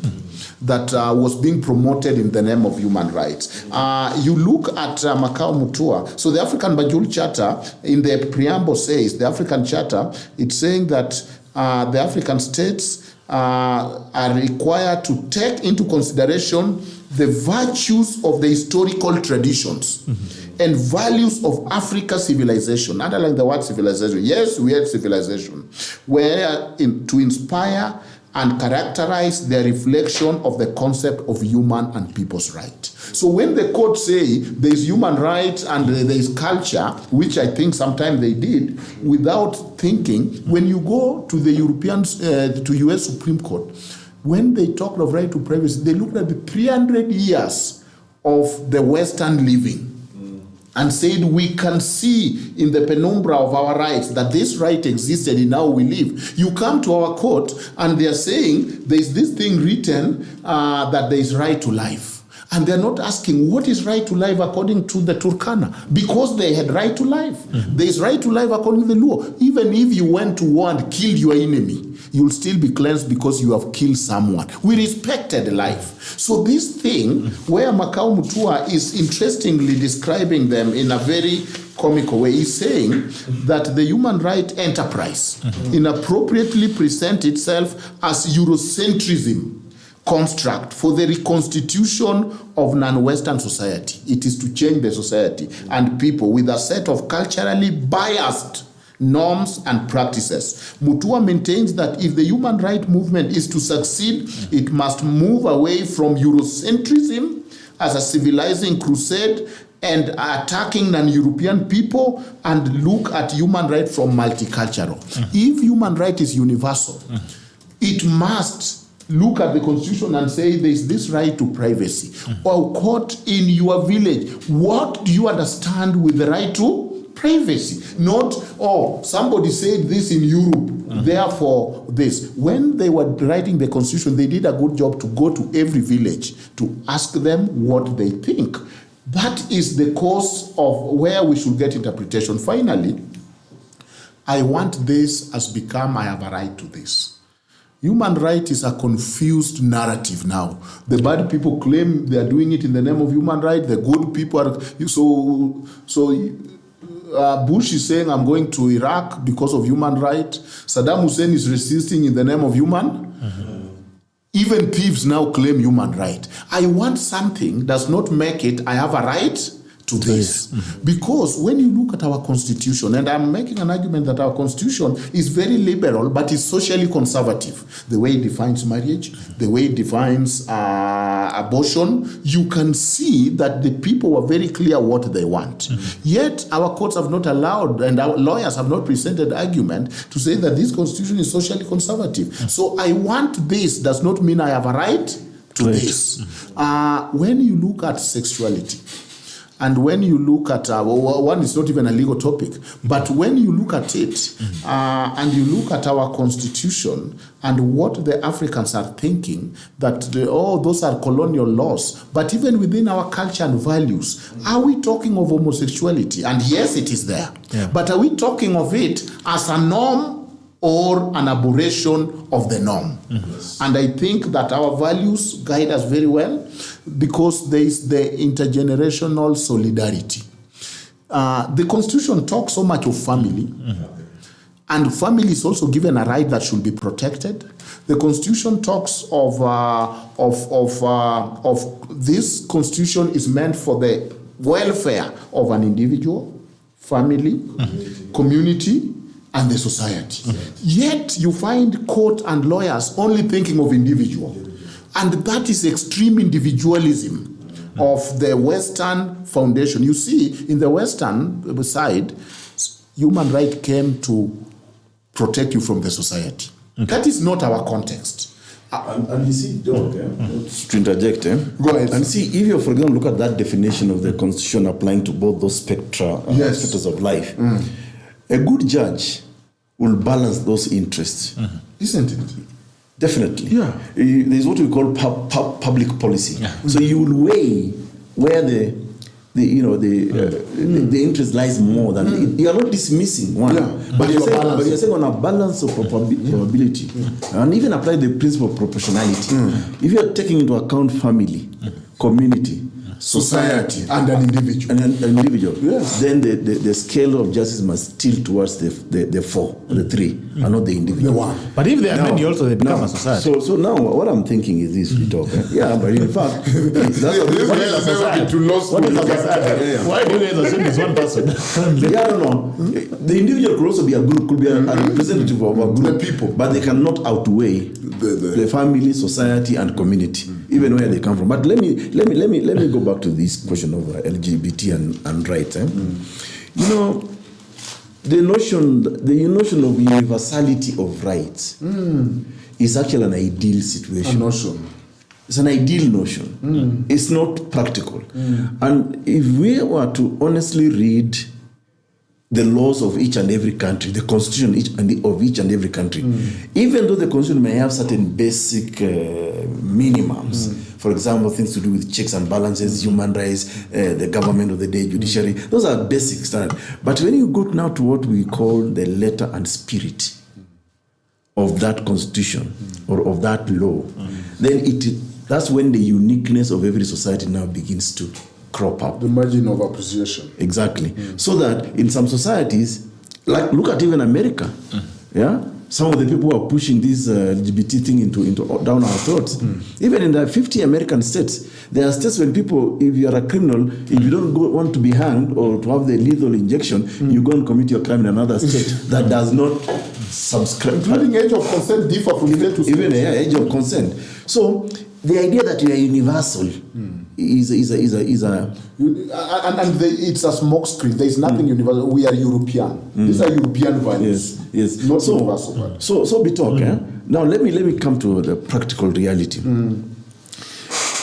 that was being promoted in the name of human rights. You look at Makau Mutua. So the African Banjul Charter, in the preamble says, the African Charter, it's saying that the African states are required to take into consideration the virtues of the historical traditions and values of Africa's civilization. Underline the word civilization. Yes, we had civilization, to inspire and characterize the reflection of the concept of human and people's right. So when the court say there's human rights and there's culture, which I think sometimes they did, without thinking, when you go to the to US Supreme Court, when they talked of right to privacy, they looked at the 300 years of the Western living and said, we can see in the penumbra of our rights that this right existed in how we live. You come to our court and they are saying there's this thing written that there is right to life. And they're not asking what is right to life according to the Turkana, because they had right to life. There is right to life according to the law. Even if you went to war and killed your enemy, you'll still be cleansed because you have killed someone. We respected life. So this thing, where Makau Mutua is interestingly describing them in a very comical way, is saying that the human right enterprise inappropriately presents itself as Eurocentrism construct for the reconstitution of non-Western society. It is to change the society and people with a set of culturally biased norms and practices. Mutua maintains that if the human rights movement is to succeed, it must move away from Eurocentrism as a civilizing crusade and attacking non-European people and look at human rights from multicultural. If human right is universal, it must look at the constitution and say there is this right to privacy. Or court in your village, what do you understand with the right to privacy? Not, somebody said this in Europe, therefore this. When they were writing the constitution, they did a good job to go to every village to ask them what they think. That is the cause of where we should get interpretation. Finally, I want this has become, I have a right to this. Human right is a confused narrative now. The bad people claim they are doing it in the name of human right. The good people are... Bush is saying, I'm going to Iraq because of human right. Saddam Hussein is resisting in the name of human. Even thieves now claim human right. I want something does not make it, I have a right to this. Because when you look at our constitution, and I'm making an argument that our constitution is very liberal, but is socially conservative. The way it defines marriage, the way it defines abortion, you can see that the people were very clear what they want. Yet our courts have not allowed, and our lawyers have not presented argument to say that this constitution is socially conservative. So I want this does not mean I have a right to this. When you look at sexuality, and when you look at, one is not even a legal topic, but when you look at it, and you look at our constitution and what the Africans are thinking, that those are colonial laws, but even within our culture and values, are we talking of homosexuality? And yes, it is there. But are we talking of it as a norm or an aberration of the norm. And I think that our values guide us very well because there is the intergenerational solidarity. The Constitution talks so much of family, and family is also given a right that should be protected. The Constitution talks of this Constitution is meant for the welfare of an individual, family, community, and the society. Yet you find court and lawyers only thinking of individual. And that is extreme individualism of the Western foundation. You see, in the Western side, human right came to protect you from the society. That is not our context. And you see, Doc, to interject, Go ahead. And see, if you, for example, look at that definition of the Constitution applying to both those specters of life, a good judge will balance those interests. Isn't it? Definitely. Yeah. There's what we call public policy. So you will weigh where the interest lies more than you are not dismissing one, but you're saying on a balance of probability, and even apply the principle of proportionality. If you are taking into account family, community, society, and an individual, then the scale of justice must tilt towards the four, the three, and not the individual. The one. But if they are many, also they become a society. So now what I'm thinking is this: we talk. Yeah, but in fact, that's what What is a society? Why do you guys assume it's one person? I don't know. The individual could also be a group, could be a representative of a group, The people, but they cannot outweigh the family, society, and community, even where they come from. But let me go back to this question of LGBT and rights. You know, the notion of universality of rights is actually an ideal situation. It's an ideal notion. It's not practical. And if we were to honestly read the laws of each and every country, the constitution of each and every country, even though the constitution may have certain basic minimums, for example, things to do with checks and balances, human rights, the government of the day, judiciary, those are basic standards. But when you go now to what we call the letter and spirit of that constitution or of that law, then that's when the uniqueness of every society now begins to crop up. the margin of appreciation. Exactly. So that in some societies, like look at even America, some of the people who are pushing this LGBT thing into down our throats. Even in the 50 American states, there are states when people, if you are a criminal, if you don't want to be hanged or to have the lethal injection, you go and commit your crime in another state that does not subscribe. Including age of consent differ from state to state. Even age of consent. So the idea that you are universal is a it's a smokescreen. There is nothing universal. We are European. These are European values. Yes. Not universal values. So be talk. Now let me come to the practical reality.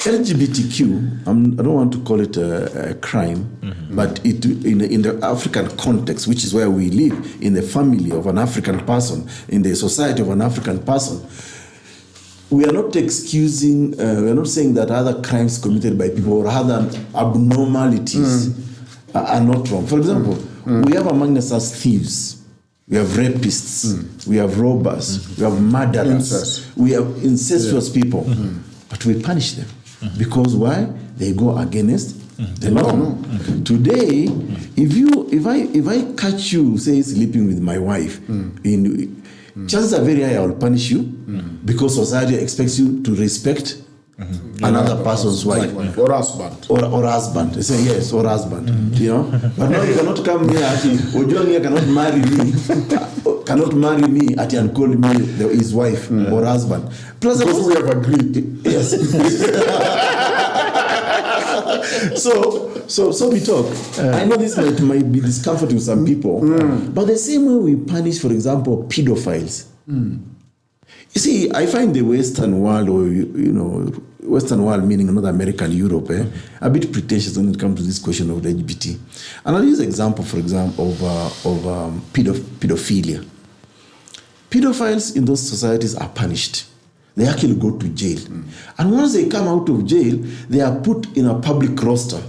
LGBTQ. I don't want to call it a crime, but in the African context, which is where we live, in the family of an African person, in the society of an African person. We are not excusing, we are not saying that other crimes committed by people or other abnormalities are not wrong. For example, we have among us thieves, we have rapists, we have robbers, we have murderers, we have incestuous people, but we punish them. Because why? They go against the norm. Today, if I catch you, say, sleeping with my wife, chances are very high I will punish you because society expects you to respect another person's wife or husband. Or husband. They say yes, or husband. You know, but now you cannot come here at Ojwang here cannot marry me at and call me his wife or husband. Plus, because we have agreed. Yes. So we talk. I know this might be discomforting to some people, but the same way we punish, for example, pedophiles. You see, I find the Western world, or Western world meaning North America and Europe, a bit pretentious when it comes to this question of the LGBT. And I'll use an example, for example, of pedophilia. Pedophiles in those societies are punished. They actually go to jail. And once they come out of jail, they are put in a public roster.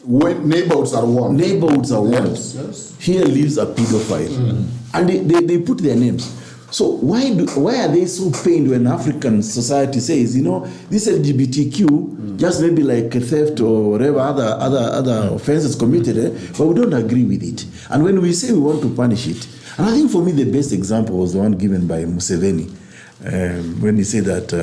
When neighborhoods are warned. Neighborhoods are warned. Yes. Here lives a pedophile. And they put their names. So why are they so pained when African society says, this LGBTQ just maybe like a theft or whatever other offenses committed, but we don't agree with it. And when we say we want to punish it, and I think for me the best example was the one given by Museveni when he said that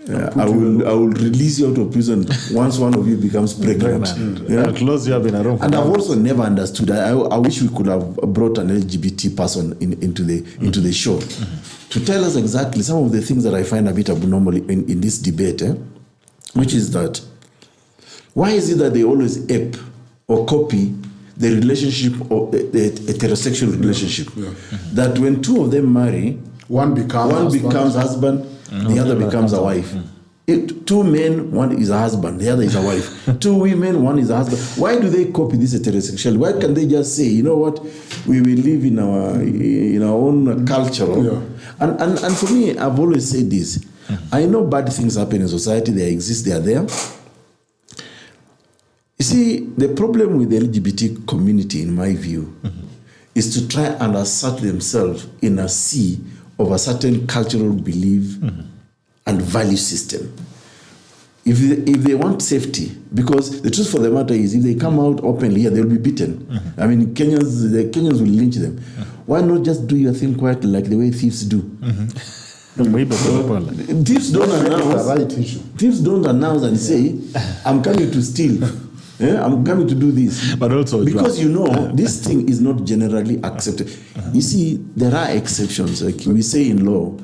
I will release you out of prison once one of you becomes pregnant. I'll close you up in a room. And I've also never understood. I wish we could have brought an LGBT person into the show to tell us exactly some of the things that I find a bit abnormal in this debate, which is that why is it that they always ape or copy the relationship or the heterosexual relationship? That when two of them marry, one becomes husband, the other becomes a wife. Two men, one is a husband, the other is a wife. Two women, one is a husband. Why do they copy this heterosexuality? Why can't they just say, you know what, we will live in our own culture? And for me, I've always said this. I know bad things happen in society. They exist. They are there. You see, the problem with the LGBT community, in my view, is to try and assert themselves in a sea of a certain cultural belief and value system. If they want safety, because the truth for the matter is, if they come out openly here, they'll be beaten. I mean, the Kenyans will lynch them. Why not just do your thing quietly like the way thieves do? Thieves don't announce. Thieves don't announce and say, I'm coming to steal. I'm coming to do this. But also because this thing is not generally accepted. You see, there are exceptions. Like we say in law,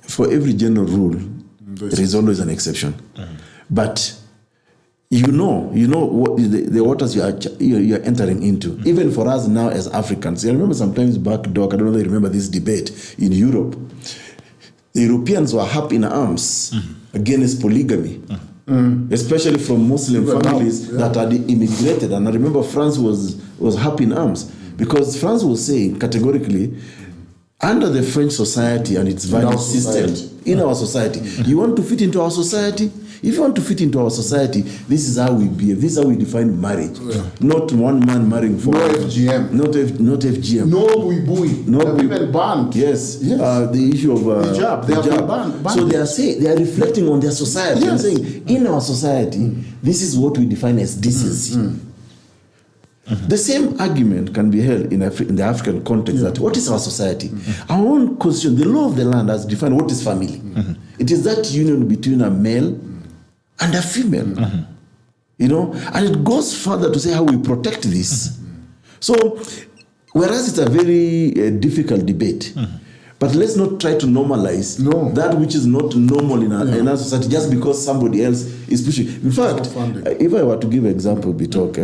for every general rule, there is always an exception. But you know what the waters you are entering into. Even for us now as Africans, I remember sometimes back, Doc, I don't know if you remember this debate in Europe. The Europeans were up in arms against polygamy. Especially from Muslim families that had immigrated. And I remember France was up in arms because France was saying categorically, under the French society and its value system, in our society, you want to fit into our society? If you want to fit into our society, this is how we behave. This is how we define marriage. Not one man marrying four. No FGM. Not FGM. No bui. No even banned. Yes. The issue of hijab. They have banned. So they are reflecting on their society and saying, in our society, this is what we define as decency. The same argument can be held in the African context that what is our society? Our own constitution, the law of the land has defined what is family. It is that union between a male and a female. And it goes further to say how we protect this. So, whereas it's a very difficult debate, but let's not try to normalize that which is not normal in our society just because somebody else is pushing. In fact, if I were to give an example, Bitok,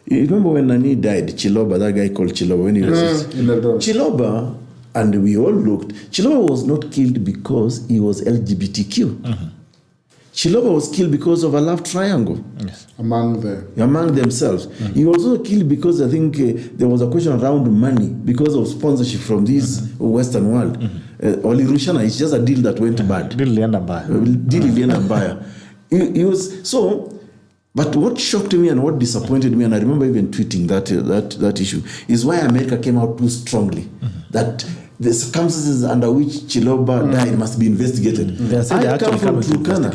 you remember when Nani died, Chiloba, that guy called Chiloba, when he was Chiloba, and we all looked, Chiloba was not killed because he was LGBTQ. Chiloba was killed because of a love triangle among themselves. He was also killed because I think there was a question around money because of sponsorship from this Western world. Oli Rushana, it's just a deal that went bad. He was so. But what shocked me and what disappointed me, and I remember even tweeting that issue, is why America came out too strongly. That the circumstances under which Chiloba died must be investigated. I come from Turkana.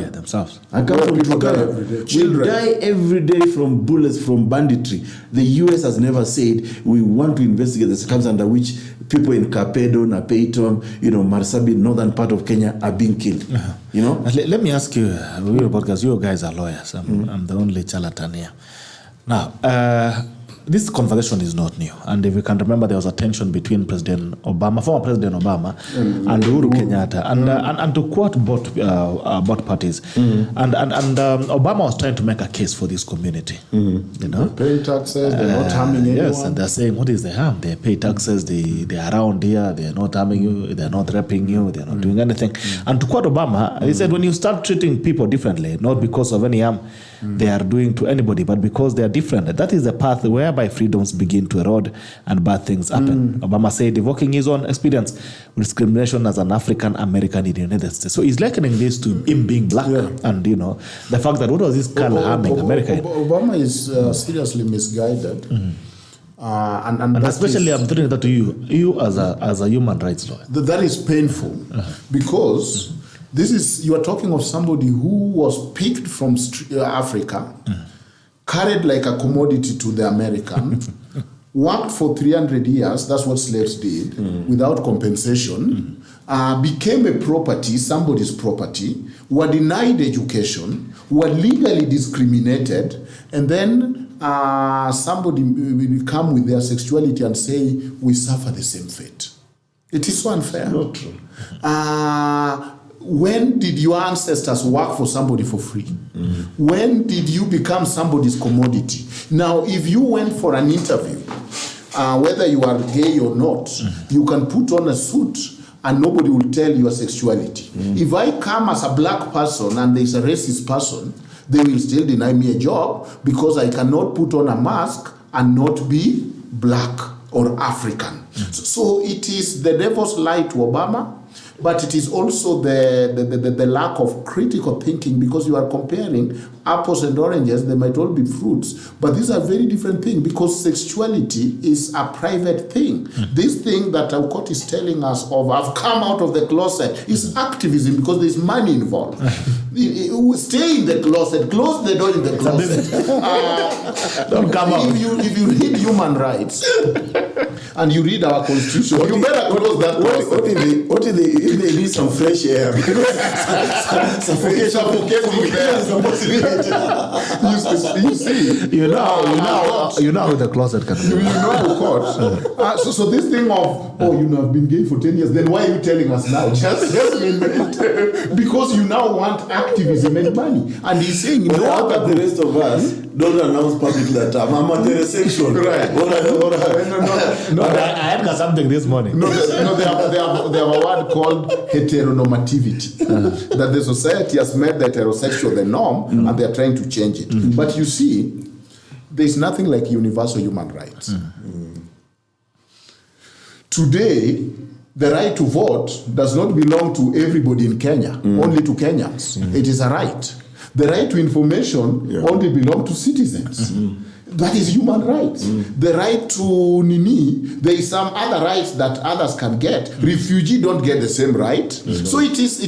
I come from Turkana. We die every day from bullets, from banditry. The US has never said we want to investigate the circumstances under which people in Kapedo, Napeitom, Marsabit, northern part of Kenya are being killed. Let me ask you, because you guys are lawyers. I'm the only charlatan here. Now, this conversation is not new, and if you can remember, there was a tension between former President Obama, and Uhuru Kenyatta, and to quote both parties, and Obama was trying to make a case for this community. They're paying taxes, they're not harming anyone. Yes, and they're saying, what is the harm? They pay taxes, they are around here, they're not harming you, they're not raping you, they're not doing anything. And to quote Obama, he said, when you start treating people differently, not because of any harm they are doing to anybody, but because they are different, that is the path whereby freedoms begin to erode and bad things happen. Obama said, evoking his own experience with discrimination as an African American in the United States. So he's likening this to him being black, and the fact that what was this color harming America? Obama is seriously misguided. And especially, I'm throwing that to you as a human rights lawyer. That is painful because you are talking of somebody who was picked from Africa, carried like a commodity to the American, worked for 300 years, that's what slaves did, without compensation, became a property, somebody's property, were denied education, were legally discriminated, and then somebody will come with their sexuality and say, we suffer the same fate. It is so unfair. Not true. When did your ancestors work for somebody for free? When did you become somebody's commodity? Now, if you went for an interview, whether you are gay or not, you can put on a suit and nobody will tell your sexuality. If I come as a black person and there's a racist person, they will still deny me a job because I cannot put on a mask and not be black or African. So it is the devil's lie to Obama, but it is also the lack of critical thinking because you are comparing apples and oranges. They might all be fruits, but these are very different things because sexuality is a private thing. This thing that Aukot is telling us of, I've come out of the closet, is activism because there's money involved. Stay in the closet, close the door in the closet. Don't come out. If you read human rights and you read our constitution, you better close that closet. What if they need some fresh air? You see, you know how the closet can you be. know Aukot. So this thing of, I've been gay for 10 years, then why are you telling us now? Just because you now want activism and money. And he's saying, how about the rest of us don't announce publicly that I'm a heterosexual. Right. No, I had something this morning. They have a word called heteronormativity. That the society has made the heterosexual the norm and they're trying to change it. But you see, there's nothing like universal human rights. Today, the right to vote does not belong to everybody in Kenya, only to Kenyans. It is a right. The right to information only belongs to citizens. That is human rights. The right to there is some other rights that others can get. Refugee don't get the same right. So it is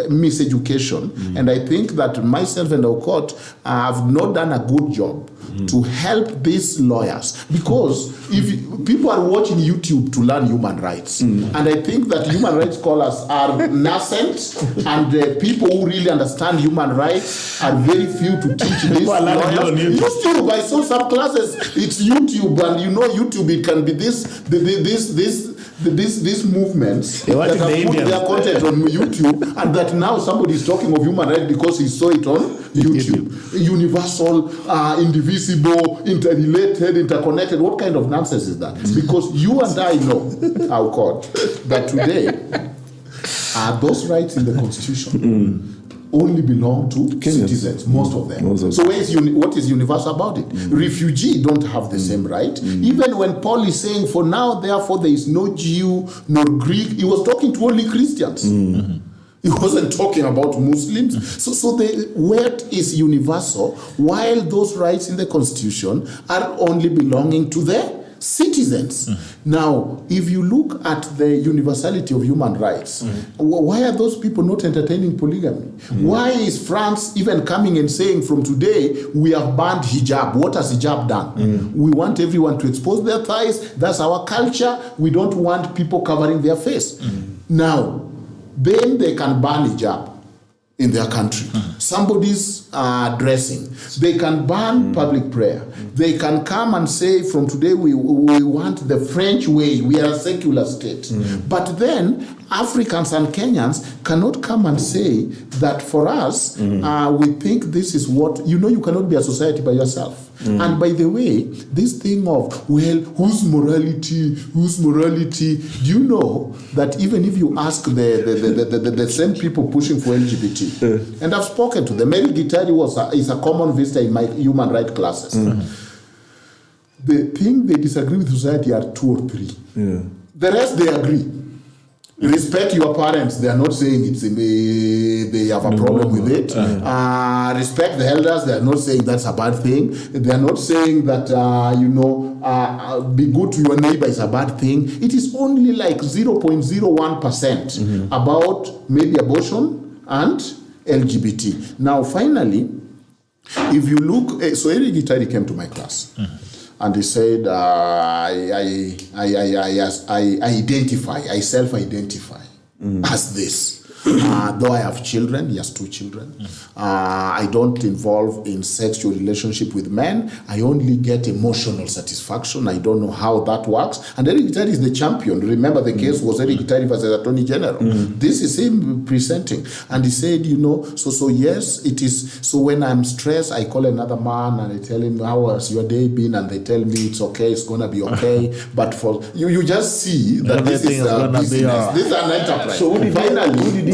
miseducation. And I think that myself and Aukot have not done a good job to help these lawyers, because if people are watching YouTube to learn human rights, and I think that human rights scholars are nascent, and the people who really understand human rights are very few to teach these lawyers. YouTube, I saw some classes. It's YouTube, and YouTube, it can be these movements that have put their content on YouTube, and that now somebody is talking of human rights because he saw it on YouTube. Universal, indivisible, interrelated, interconnected. What kind of nonsense is that? Because you and I know, Aukot, that today those rights in the Constitution only belong to citizens, most of them. So what is universal about it? Refugee don't have the same right. Even when Paul is saying, for now, therefore, there is no Jew nor Greek, he was talking to only Christians. He wasn't talking about Muslims. So the word is universal, while those rights in the Constitution are only belonging to the citizens. Now, if you look at the universality of human rights, why are those people not entertaining polygamy? Why is France even coming and saying, from today, we have banned hijab? What has hijab done? We want everyone to expose their thighs. That's our culture. We don't want people covering their face. Now, then they can ban hijab in their country. Somebody's dressing. They can ban public prayer. They can come and say, from today we want the French way. We are a secular state. But then Africans and Kenyans cannot come and say that for us, we think this is what, you cannot be a society by yourself. And by the way, this thing of, well, whose morality? Do you know that even if you ask the same people pushing for LGBT, and I've spoken to them, Mary Gitari is a common visitor in my human rights classes. The thing they disagree with society are 2 or 3. The rest they agree. Respect your parents. They are not saying they have a problem with it. Respect the elders. They are not saying that's a bad thing. They are not saying that be good to your neighbor is a bad thing. It is only like 0.01% about maybe abortion and LGBT. Now, finally, if you look, so Eric Gitari came to my class. And he said, I self-identify as this. Though I have children, he has 2 children. I don't involve in sexual relationship with men. I only get emotional satisfaction. I don't know how that works. And Eric Gitari is the champion. Remember, the case was Eric Gitari versus Attorney General. This is him presenting. And he said, so yes, it is. So when I'm stressed, I call another man and I tell him, how has your day been? And they tell me it's okay, it's going to be okay. But for you just see that this is a business. This is an enterprise. So who did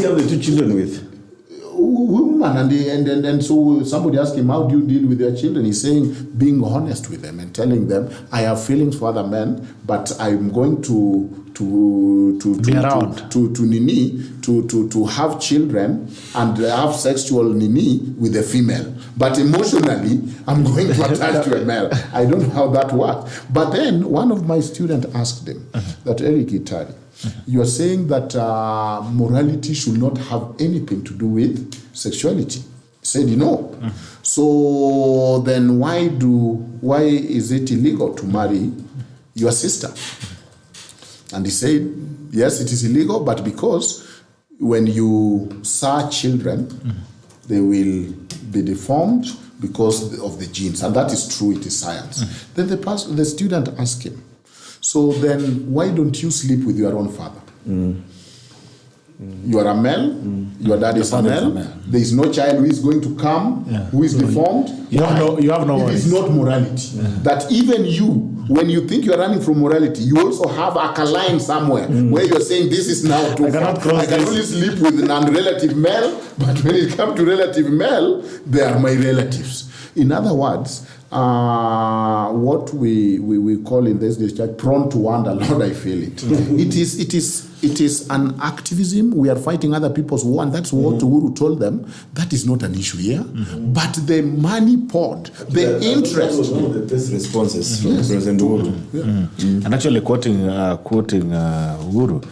he have the 2 children with? Woman, and so somebody asked him, how do you deal with your children? He's saying, being honest with them and telling them, I have feelings for other men, but I'm going to have children and have sexual nini with a female, but emotionally I'm going to attach to a male. I don't know how that works. But then one of my students asked him that, Eric Gitari, you are saying that morality should not have anything to do with sexuality. He said, no. So then why is it illegal to marry your sister? And he said, yes, it is illegal, but because when you search children, they will be deformed because of the genes. And that is true, it is science. Then the student asked him, so then why don't you sleep with your own father? You are a male, your dad is a male. There is no child who is going to come, who is deformed. You have no It is not morality. That even you, when you think you are running from morality, you also have a line somewhere where you're saying this is now too far. I can only sleep with an unrelative male, but when it comes to relative male, they are my relatives. In other words, what we call in this church prone to wander, Lord, I feel it. It is an activism. We are fighting other people's war, and that's what Uhuru told them. That is not an issue here. But the money pot, the interest. One of the best responses from President Uhuru. And actually quoting Uhuru,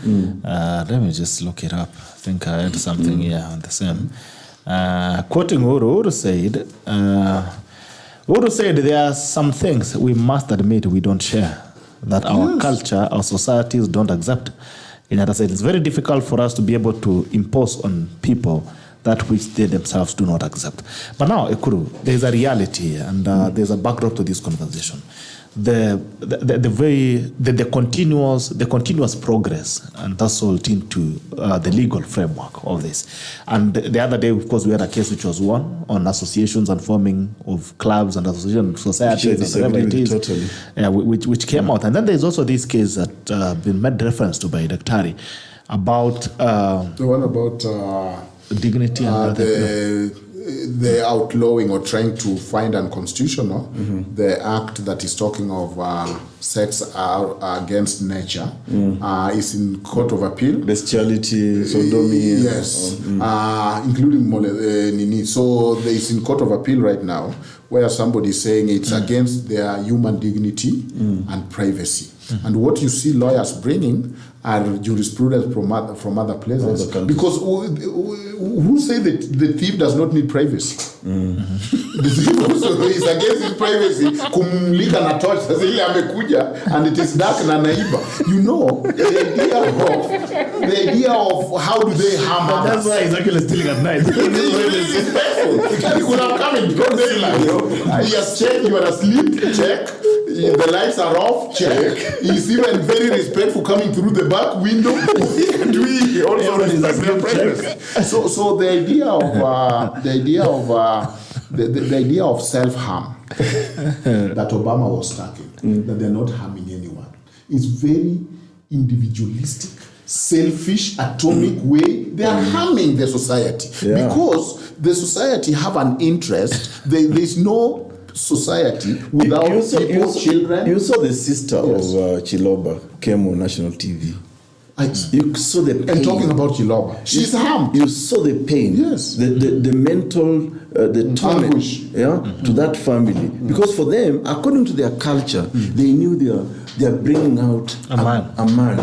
let me just look it up. I think I had something here on the same. Quoting Uhuru said there are some things we must admit we don't share, that our culture, our societies don't accept. In other words, it's very difficult for us to be able to impose on people that which they themselves do not accept. But now, Ekuru, there's a reality and there's a backdrop to this conversation. The continuous progress, and that's all into the legal framework of this. And the other day, of course, we had a case which was won on associations and forming of clubs and associations, societies, and whatever it is, which came out. And then there's also this case that been made reference to by Dr. Tari about the one about dignity and the outlawing or trying to find unconstitutional the act that is talking of sex against nature is in court of appeal. Bestiality, sodomy. Yes, including Nini. So there is in court of appeal right now where somebody is saying it's against their human dignity and privacy. And what you see lawyers bringing are jurisprudence from other places. Because who say that the thief does not need privacy? The thief also is against his privacy. Kumulika na torch sasa ile amekuja and it is dark na naiba. You know, the idea of how do they harm others. That's why he's actually stealing at night. He could have come in broad daylight. He has checked, you are asleep, check. The lights are off, check. He's even very respectful coming through the back window. And we also respect their privacy. So the idea of self-harm that Obama was tackling, that they're not harming anyone, is very individualistic, selfish, atomic way. They are harming the society because the society have an interest. There is no society without children. You saw the sister of Chiloba came on national TV. You saw the pain. And talking about Chiloba, she's harmed. You saw the pain. Yes. The mental, the torment, to that family. Because for them, according to their culture, they knew they are bringing out a man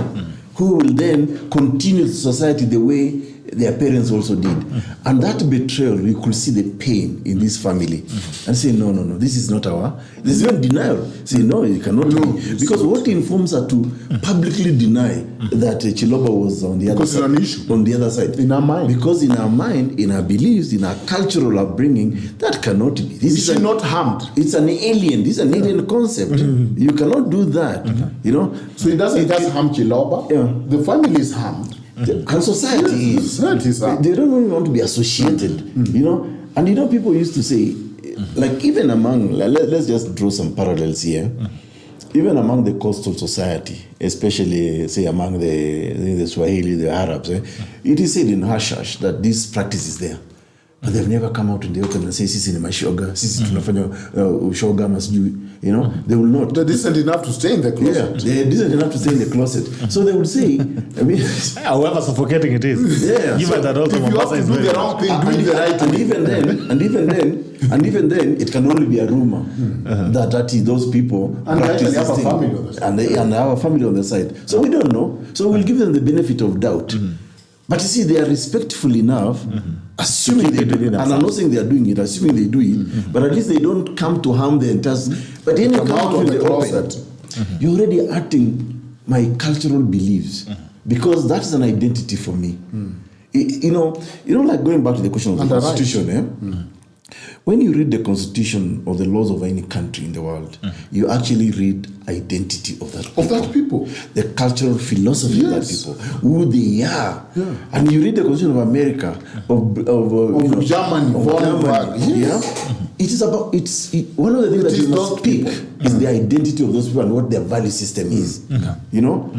who will then continue society the way their parents also did. And that betrayal, you could see the pain in this family. And say, no, this is not our... There's even denial. Say, no, it cannot be. Because what informs her to publicly deny that Chiloba was on the other side? Because it's an issue. On the other side. In her mind. Because in her mind, in her beliefs, in her cultural upbringing, that cannot be. Is she not harmed? It's an alien. This is an alien concept. You cannot do that. You know? So it doesn't just harm Chiloba. Yeah. The family is harmed. And society is. They don't even want to be associated, you know. And you know, people used to say, like even among, let's just draw some parallels here. Even among the coastal society, especially say among the Swahili, the Arabs, it is said in hush-hush that this practice is there. But they've never come out in the open and say, sisi ni mashoga, sisi tunafanya ushoga masijui. You know, they will not. They're decent enough to stay in the closet. Yeah, they're decent enough to stay in the closet. So they would say, I mean, however suffocating it is. Yeah. Given that also If you have to do the wrong thing, do the right thing. And even then, it can only be a rumor that those people and practice they have this a thing. family on the side. And they have a family on the side. So we don't know. So we'll give them the benefit of doubt. But you see, they are respectful enough, assuming they do it. And I'm not saying they are doing it, assuming they do it. But at least they don't come to harm the entire. But then you come out of the closet. You're already acting my cultural beliefs because that's an identity for me. You know, like going back to the question of the Constitution. When you read the Constitution or the laws of any country in the world, you actually read identity of that people. The cultural philosophy of that people, who they are. And you read the Constitution of America, of Germany. It is about one of the things that you must speak is the identity of those people and what their value system is. You know,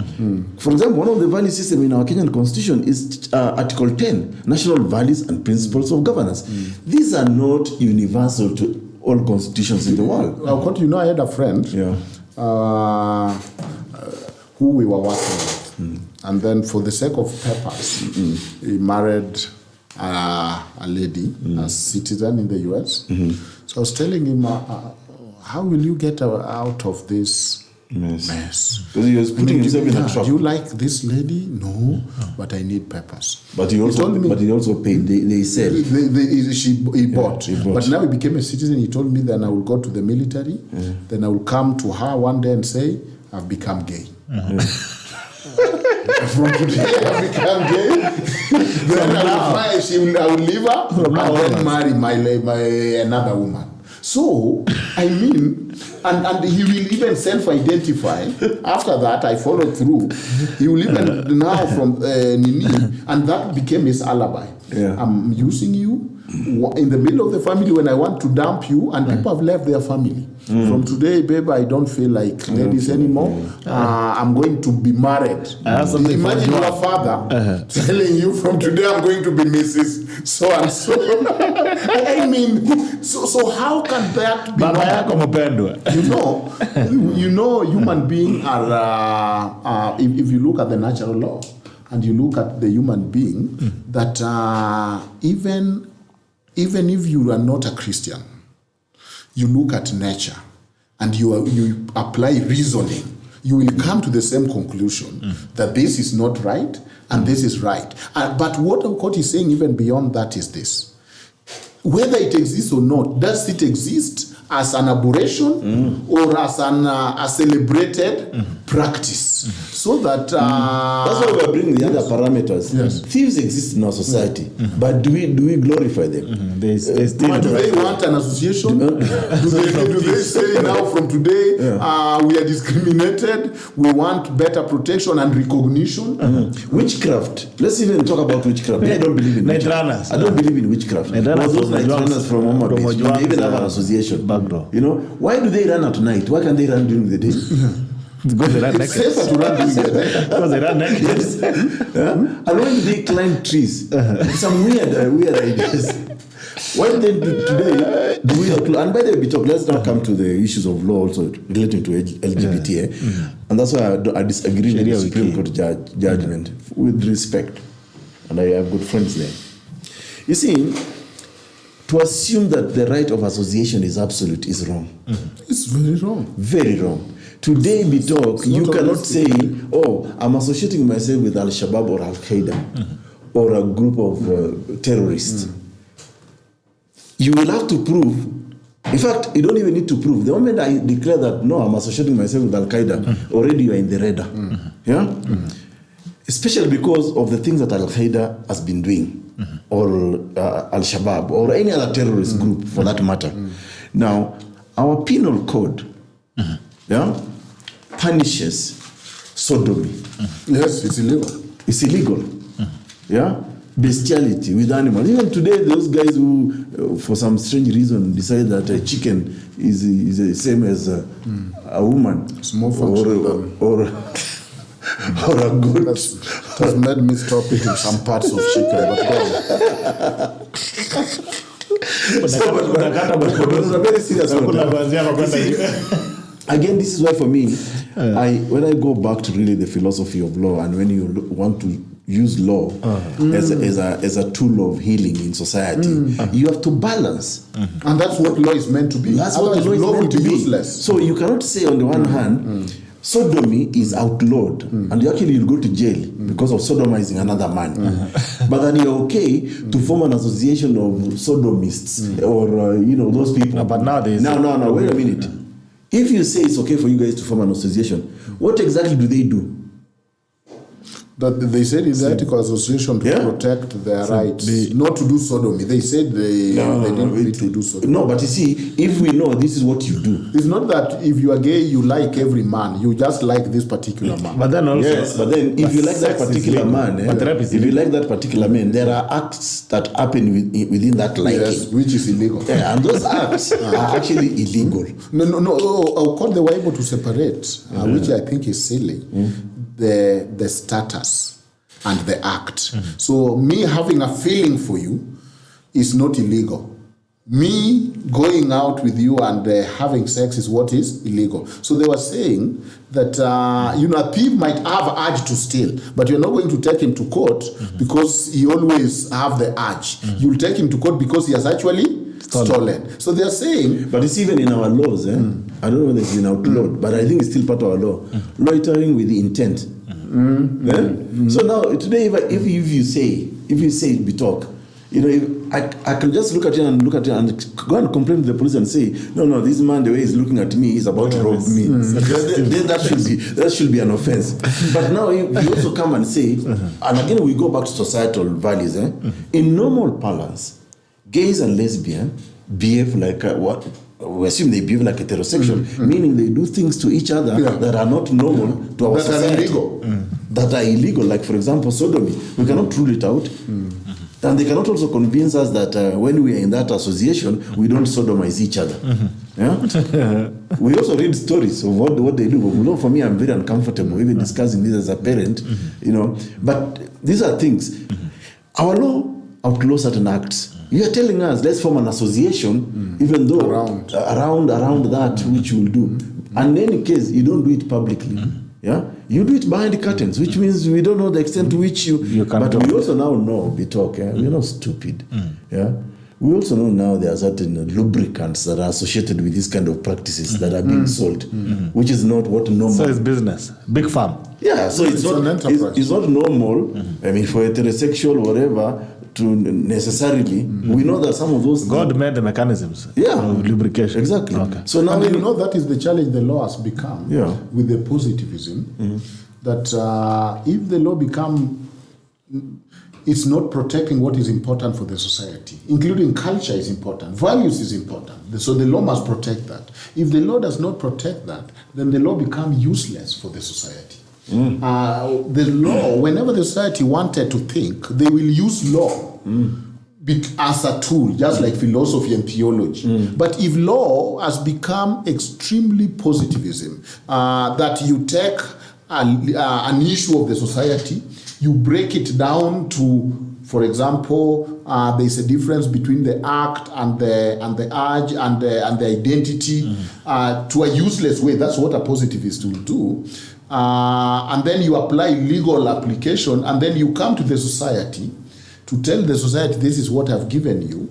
for example, one of the value system in our Kenyan Constitution is Article 10, National Values and Principles of Governance. These are not universal to all constitutions in the world. Aukot, you know, I had a friend who we were working with, and then for the sake of papers, he married a lady, a citizen in the U.S. So I was telling him, how will you get out of this mess? Because he was putting himself in a trap. Do you like this lady? No, but I need papers. But he also paid. They said he bought. But now he became a citizen. He told me then I will go to the military. Then I will come to her one day and say, I've become gay. From today I've become gay. Then I will leave her and then marry my another woman. So, I mean, and he will even self-identify. After that, I followed through. He will even now from Nini, and that became his alibi. I'm using you in the middle of the family when I want to dump you, and people have left their family. From today, babe, I don't feel like ladies anymore. I'm going to be married. Imagine your father telling you from today I'm going to be Mrs. So and so. I mean, so how can that be? You know, human beings are. If you look at the natural law and you look at the human being, that even if you are not a Christian, you look at nature and you apply reasoning, you will come to the same conclusion that this is not right and this is right. But what Aukot is saying even beyond that is this. Whether it exists or not, does it exist as an aberration or as a celebrated practice? So that... that's why we are bringing the other parameters. Thieves exist in our society, but do we glorify them? Do they want an association? do they say now from today we are discriminated, we want better protection and recognition? Witchcraft. Let's even talk about witchcraft. I don't believe in witchcraft. I don't believe in witchcraft. Those night runners from Omar, they even have an association. You know, why do they run at night? Why can't they run during the day? Because they run naked. It's safer to run during the day. Because they run naked. And when they climb trees, some weird ideas. Why then today do we outlaw? And by the way, Bitok, let's now come to the issues of law also relating to LGBT. And that's why I disagree with the Supreme Court judgment with respect. And I have good friends there. You see, to assume that the right of association is absolute is wrong. It's very wrong. Very wrong. Today, Bitok, you cannot say, oh, I'm associating myself with Al-Shabaab or Al-Qaeda or a group of terrorists. You will have to prove. In fact, you don't even need to prove. The moment I declare that, no, I'm associating myself with Al-Qaeda, already you are in the radar. Yeah? Especially because of the things that Al-Qaeda has been doing, or Al-Shabaab, or any other terrorist group for that matter. Now, our penal code punishes sodomy. Yes, it's illegal. It's illegal. Yeah? Bestiality with animals. Even today, those guys who, for some strange reason, decide that a chicken is the same as a woman. It's more functional or a goat. It has made me stop eating some parts of chicken. But very serious. Again, this is why for me, when I go back to really the philosophy of law, and when you want to use law as a tool of healing in society, you have to balance. And that's what law is meant to be. That's what law is meant to be. Useless. So you cannot say on the one hand, sodomy is outlawed, and you'll go to jail because of sodomizing another man. But then you're okay to form an association of sodomists or those people. But nowadays, no, wait a minute. If you say it's okay for you guys to form an association, what exactly do they do? That they said it's the ethical association to protect their rights, not to do sodomy. They said they didn't need to do sodomy. No, but you see, if we know this is what you do, it's not that if you are gay, you like every man. You just like this particular man. But then also, if you like that particular man, if you like that particular man, there are acts that happen within that liking. Yes, which is illegal. Yeah, and those acts are actually illegal. No. Aukot, they were able to separate, which I think is silly. The status and the act. So me having a feeling for you is not illegal. Me going out with you and having sex is what is illegal. So they were saying that a thief might have urge to steal, but you're not going to take him to court because he always have the urge. You'll take him to court because he has actually stolen. So they are saying, but it's even in our laws. I don't know whether it's been outlawed, but I think it's still part of our law. Loitering with the intent. So now today, if you say Bitok, I can just look at you and go and complain to the police and say, no, this man, the way he's looking at me, is about to rob me. Then that should be an offense. But now you also come and say, and again we go back to societal values. In normal parlance, gays and lesbians behave like what? We assume they behave like heterosexual, meaning they do things to each other that are not normal to our society. That are illegal. Like, for example, sodomy. We cannot rule it out. And they cannot also convince us that when we are in that association, we don't sodomize each other. We also read stories of what they do. For me, I'm very uncomfortable even discussing this as a parent. But these are things. Our law outlaws certain acts. You are telling us, let's form an association, even though around that which you will do. And in any case, you don't do it publicly. You do it behind the curtains, which means we don't know the extent to which you can. But we also now know, Bitok, we're not stupid. We also know now there are certain lubricants that are associated with these kind of practices that are being sold, which is not what normal. So it's business, big farm. Yeah, so it's not an enterprise. It's not normal. I mean, for heterosexual, whatever, to necessarily, we know that some of those God made the mechanisms of lubrication. Exactly. Okay. So now that is the challenge the law has become with the positivism, that if the law become, it's not protecting what is important for the society, including culture is important, values is important. So the law must protect that. If the law does not protect that, then the law becomes useless for the society. The law, whenever the society wanted to think, they will use law as a tool, just like philosophy and theology. But if law has become extremely positivism, that you take an issue of the society, you break it down to for example, there's a difference between the act and the urge and the identity to a useless way. That's what a positivist will do. And then you apply legal application, and then you come to the society to tell the society, this is what I've given you.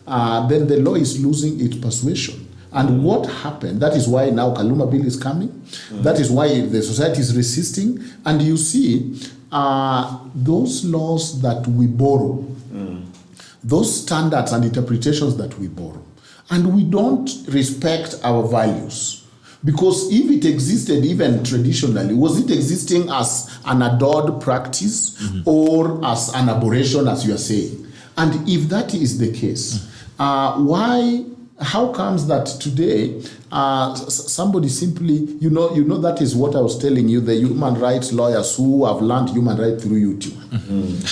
Then the law is losing its persuasion. And what happened, that is why now Kaluma Bill is coming. That is why the society is resisting. And you see, those laws that we borrow, those standards and interpretations that we borrow, and we don't respect our values. Because if it existed even traditionally, was it existing as an adored practice or as an aberration, as you are saying? And if that is the case, how comes that today somebody simply, you know that is what I was telling you, the human rights lawyers who have learned human rights through YouTube.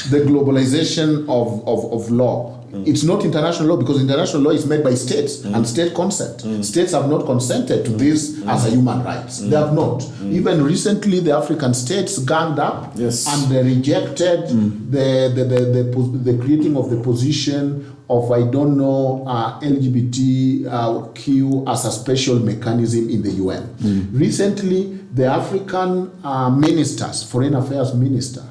The globalization of law. It's not international law, because international law is made by states and state consent. States have not consented to this as a human rights. They have not. Even recently, the African states ganged up and they rejected the creating of the position of, LGBTQ as a special mechanism in the UN. Recently, the African ministers, foreign affairs minister,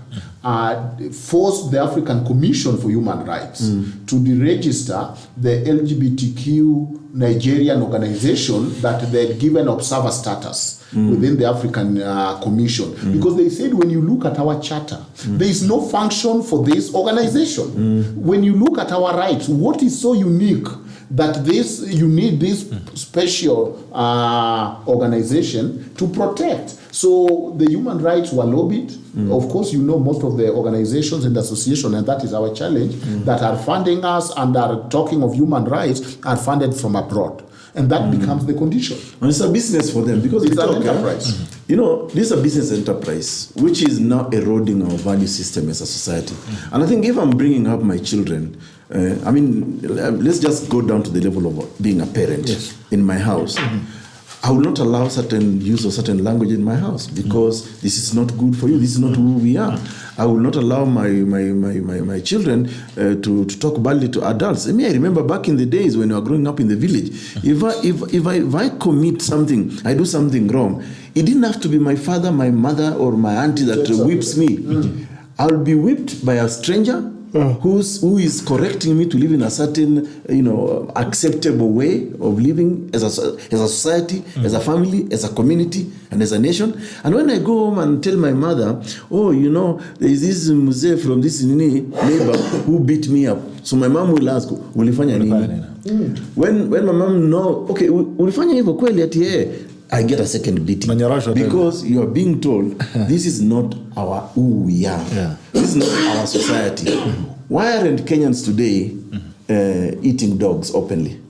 forced the African Commission for Human Rights to deregister the LGBTQ Nigerian organization that they had given observer status within the African Commission. Because they said, when you look at our charter, there is no function for this organization. When you look at our rights, what is so unique that you need this special organization to protect? So the human rights were lobbied. Of course, most of the organizations and associations, and that is our challenge, that are funding us and are talking of human rights are funded from abroad. And that becomes the condition. And it's a business for them, because it's an enterprise. This is a business enterprise, which is now eroding our value system as a society. And I think if I'm bringing up my children, let's just go down to the level of being a parent in my house. I will not allow certain use of certain language in my house, because this is not good for you. This is not who we are. I will not allow my children to talk badly to adults. I remember back in the days when we were growing up in the village, if I commit something, I do something wrong, it didn't have to be my father, my mother, or my auntie that whips me. I'll be whipped by a stranger who is correcting me to live in a certain acceptable way of living as a society, as a family, as a community, and as a nation. And when I go home and tell my mother, there is this mzee from this neighbor who beat me up, so my mom will ask, ulifanya nini? When my mom know, okay, ulifanya hivyo kweli ati I get a second beating, because you are being told this is not who we are. This is not our society. Why aren't Kenyans today eating dogs openly?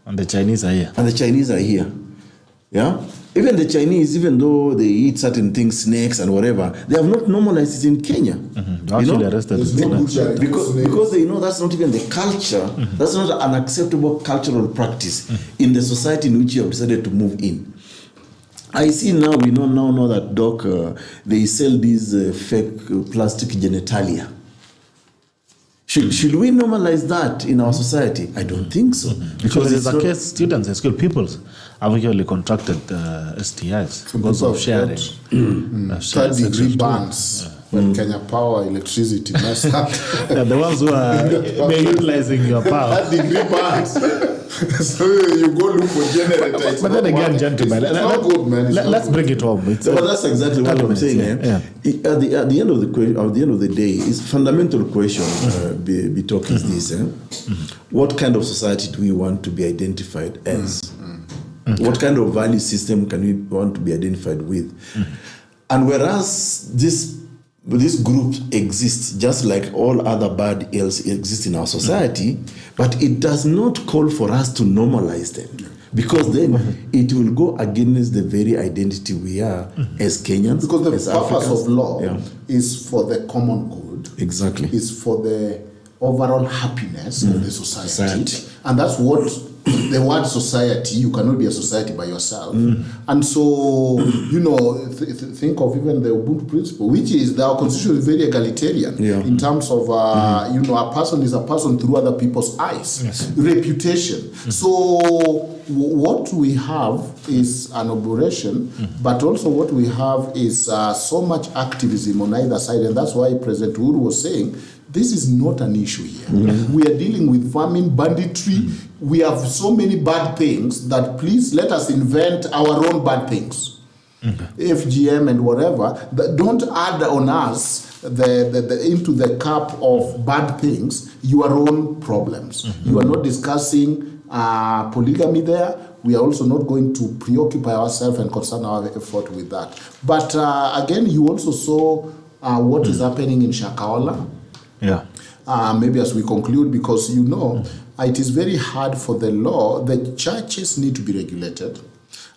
And the Chinese are here. Yeah? Even the Chinese, even though they eat certain things, snakes and whatever, they have not normalized it in Kenya. Actually arrested because they know that's not even the culture. That's not an acceptable cultural practice in the society in which you have decided to move in. I see now, we now know that, Doc, they sell these fake plastic genitalia. Should we normalize that in our society? I don't think so. Because there's a case, students in school, pupils have actually contracted STIs because of sharing. Third-degree burns when Kenya Power electricity mess up. The ones who are utilizing your power. Third-degree burns. So you go look for generators. But then again, gentlemen, let's bring it home. But that's exactly what I'm saying. At the end of the day, it's fundamental question. Bitok is this: what kind of society do we want to be identified as? What kind of value system can we want to be identified with? And whereas this group exists just like all other bad else exist in our society, but it does not call for us to normalize them, because then it will go against the very identity we are as Kenyans. Because the as purpose Africans. of law is for the common good. Exactly. Is for the overall happiness of the society. And that's what the word society, you cannot be a society by yourself. And so, think of even the Ubuntu principle, which is our constitution is very egalitarian in terms of, a person is a person through other people's eyes, reputation. So what we have is an operation, but also what we have is so much activism on either side, and that's why President Uhuru was saying, this is not an issue here. We are dealing with famine, banditry. We have so many bad things that please let us invent our own bad things. FGM and whatever. Don't add on us into the cup of bad things your own problems. You are not discussing polygamy there. We are also not going to preoccupy ourselves and concern our effort with that. But again, you also saw what is happening in Shakahola. Maybe as we conclude, because it is very hard for the law. The churches need to be regulated.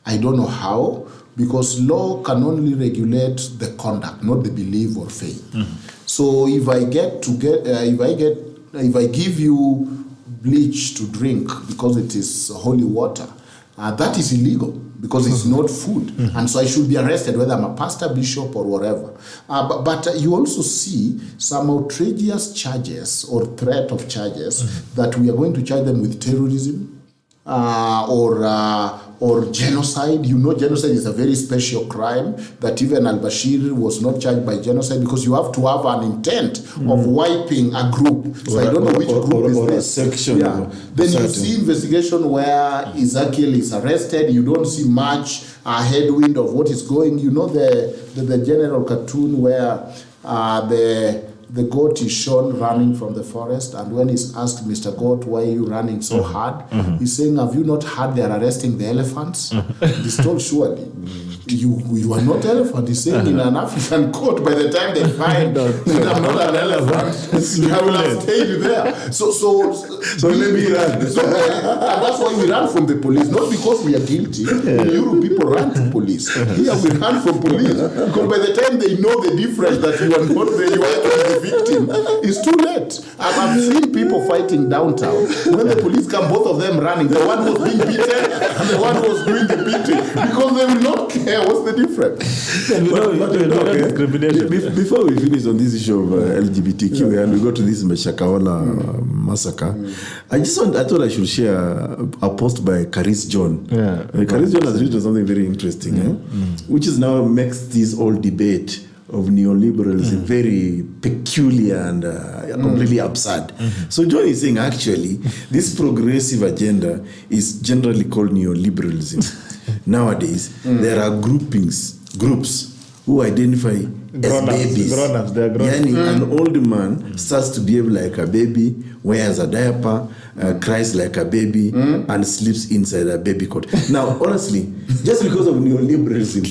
I don't know how, because law can only regulate the conduct, not the belief or faith. So if I give you bleach to drink because it is holy water, that is illegal because it's not food. And so I should be arrested whether I'm a pastor, bishop, or whatever. But you also see some outrageous charges or threat of charges that we are going to charge them with terrorism or genocide. Genocide is a very special crime that even al-Bashir was not charged by genocide because you have to have an intent of wiping a group. So I don't know which group is this. A section. Then you see investigation where Ezekiel is arrested. You don't see much headwind of what is going. The general cartoon where the goat is shown running from the forest, and when he's asked, Mr. Goat, why are you running so hard? He's saying, have you not heard they are arresting the elephants? He's told, surely. You are not elephant. He's saying in an African court, by the time they find that I'm not an elephant, I will have stayed there. So maybe he ran. And that's why we run from the police, not because we are guilty. In Europe, people run to police. Here we run from police because by the time they know the difference that you are not there, you are the victim, it's too late. I've seen people fighting downtown. When the police come, both of them running. The one was being beaten and the one was doing the beating because they will not care. What's the difference? Before we finish on this issue of LGBTQ and we go to this Shakahola massacre, I thought I should share a post by Caris John. Caris John has written something very interesting, which is now makes this whole debate of neoliberalism very peculiar and completely absurd. So John is saying actually this progressive agenda is generally called neoliberalism. Nowadays there are groups who identify as babies. An old man starts to behave like a baby, wears a diaper, cries like a baby, and sleeps inside a baby cot. Now, honestly, just because of neoliberalism,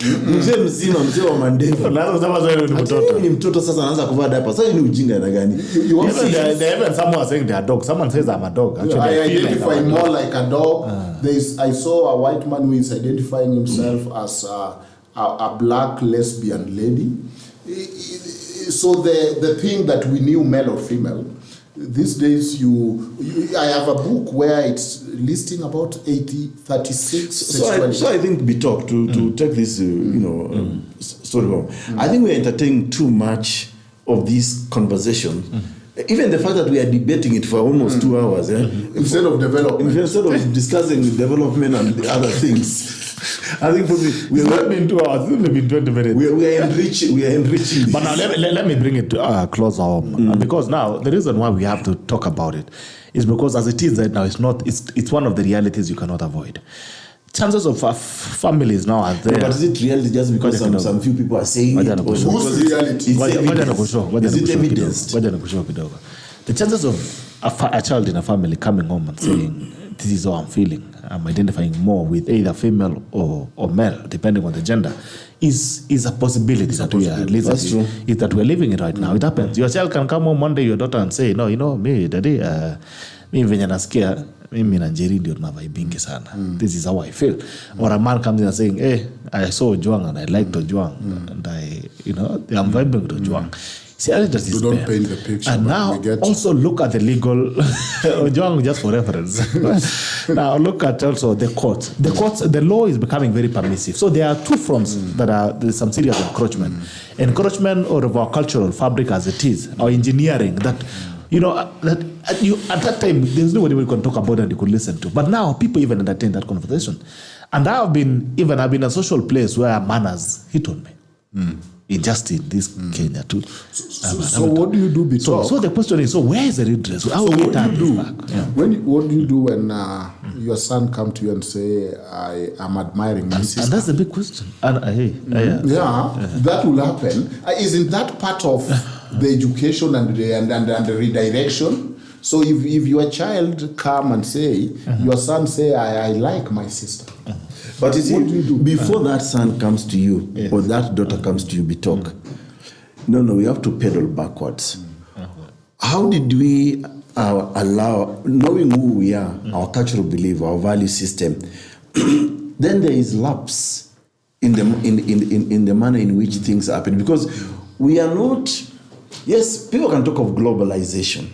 mzee wa mandevu ni mtoto sasa anaanza kuvaa diaper. Sasa ni ujinga na gani? Even someone was saying they are dog. Someone says I'm a dog. Actually, I identify more like a dog. I saw a white man who is identifying himself as a black lesbian lady. So the thing that we knew male or female, these days I have a book where it's listing about 36 sexuality. So I think Bitok to take this story home. I think we are entertaining too much of this conversation. Even the fact that we are debating it for almost 2 hours, instead of development, instead of discussing development and the other things. I think we have not been 2 hours. It's only been 20 minutes. We are enriching. This. But now let me bring it closer home because now the reason why we have to talk about it is because as it is right now, it's one of the realities you cannot avoid. Chances of families now are there. But is it reality just because some few people are saying it? Whose reality? Is it evidenced? The chances of a child in a family coming home and saying, this is how I'm feeling, I'm identifying more with either female or male, depending on the gender, is a possibility that we are living. That's true. Is that we're living it right now. It happens. Your child can come home one day, your daughter, and say, no, me, daddy, mimi venye nasikia mimi na Njeri ndio tunavibingi sana. This is how I feel. Or a man comes in and saying, hey, I saw Ojwang and I liked Ojwang and I'm vibing with Ojwang. See, that is don't there. paint the picture. And now also look at the legal Ojwang just for reference. Now look at also the courts. The law is becoming very permissive. So there are two fronts there's some serious encroachment. Encroachment of our cultural fabric as it is, our engineering that that at that time there's nobody we can talk about and you could listen to. But now people even entertain that conversation. And I've been in a social place where manners hit on me. Just in this Kenya too. So what do you do? So the question is, where is the redress? How what do you do? Yeah. What do you do when your son come to you and say, I am admiring my sister? And that's the big question. And that will happen. Isn't that part of the education and the redirection? So if your child come and say, your son say, I like my sister. But you see, before that son comes to you or that daughter comes to you, Bitok, no, we have to pedal backwards. How did we allow, knowing who we are, our cultural belief, our value system, then there is lapse in the manner in which things happen. Because we are not, yes, people can talk of globalization,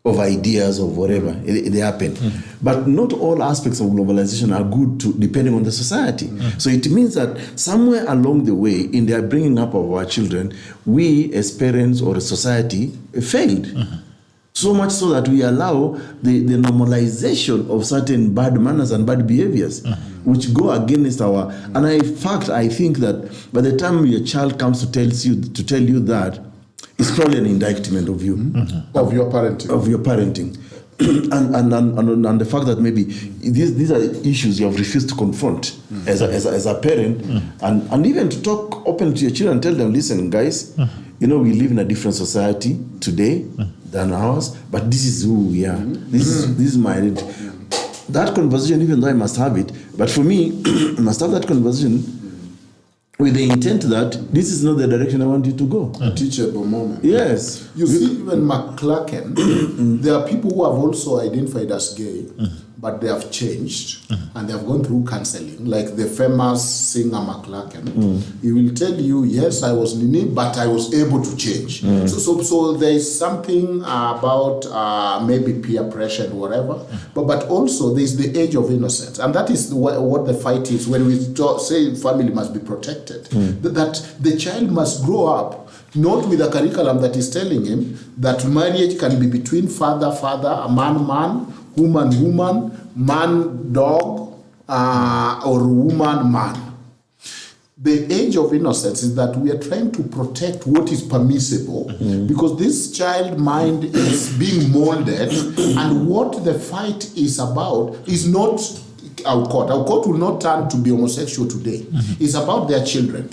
of ideas, of whatever, they happen. But not all aspects of globalization are good depending on the society. So it means that somewhere along the way, in their bringing up of our children, we as parents or a society failed. So much so that we allow the normalization of certain bad manners and bad behaviors, which go against our... And in fact, I think that by the time your child comes to tell you that, it's probably an indictment of you. Of your parenting. Of your parenting. and the fact that maybe these are issues you have refused to confront as a parent, and even to talk openly to your children and tell them, listen, guys, we live in a different society today than ours, but this is who we are. This is my identity. That conversation, even though I must have it, but for me, I must have that conversation with the intent that this is not the direction I want you to go. A teachable moment. Yes. You see, even McClacken, there are people who have also identified as gay, but they have changed and they have gone through counseling, like the famous singer McClacken. He will tell you, yes, I was Nini, but I was able to change. So there is something about maybe peer pressure and whatever, but also there is the age of innocence. And that is what the fight is when we say family must be protected. That the child must grow up not with a curriculum that is telling him that marriage can be between father, a man, woman, man, dog, or woman, man. The age of innocence is that we are trying to protect what is permissible because this child mind is being molded, and what the fight is about is not Aukot. Aukot will not turn to be homosexual today. It's about their children.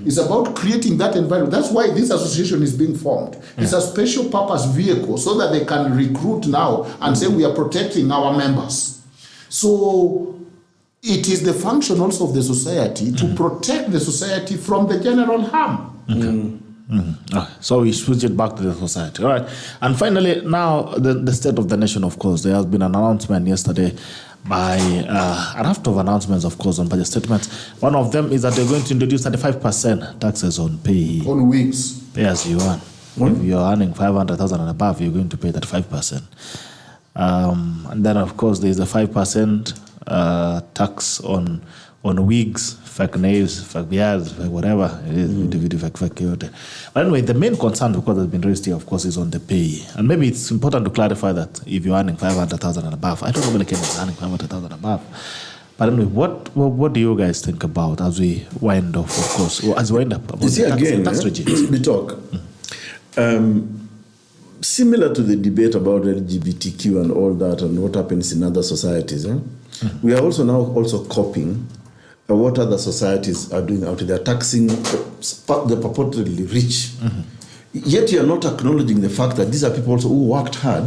It's about creating that environment. That's why this association is being formed. It's a special purpose vehicle so that they can recruit now and say we are protecting our members. So it is the function also of the society to protect the society from the general harm. So we switch it back to the society. All right. And finally, now the state of the nation, of course. There has been an announcement yesterday by a raft of announcements, of course, on budget statements. One of them is that they're going to introduce 35% taxes on pay. On wigs. Pay as you earn. If you're earning 500,000 and above, you're going to pay that 5%. And then, of course, there's a 5% tax on wigs, fake nails, fake beards, fake whatever it is, fake. But anyway, the main concern, because has been raised here, of course, is on the pay. And maybe it's important to clarify that if you're earning 500,000 and above, I don't know when Kenyans are earning 500,000 above. But anyway, what do you guys think about as we wind off, of course, or as we wind up about the tax regimes? We talk. Similar to the debate about LGBTQ and all that and what happens in other societies, we are also now copying what other societies are doing out there. They're taxing the purportedly rich. Yet you are not acknowledging the fact that these are people also who worked hard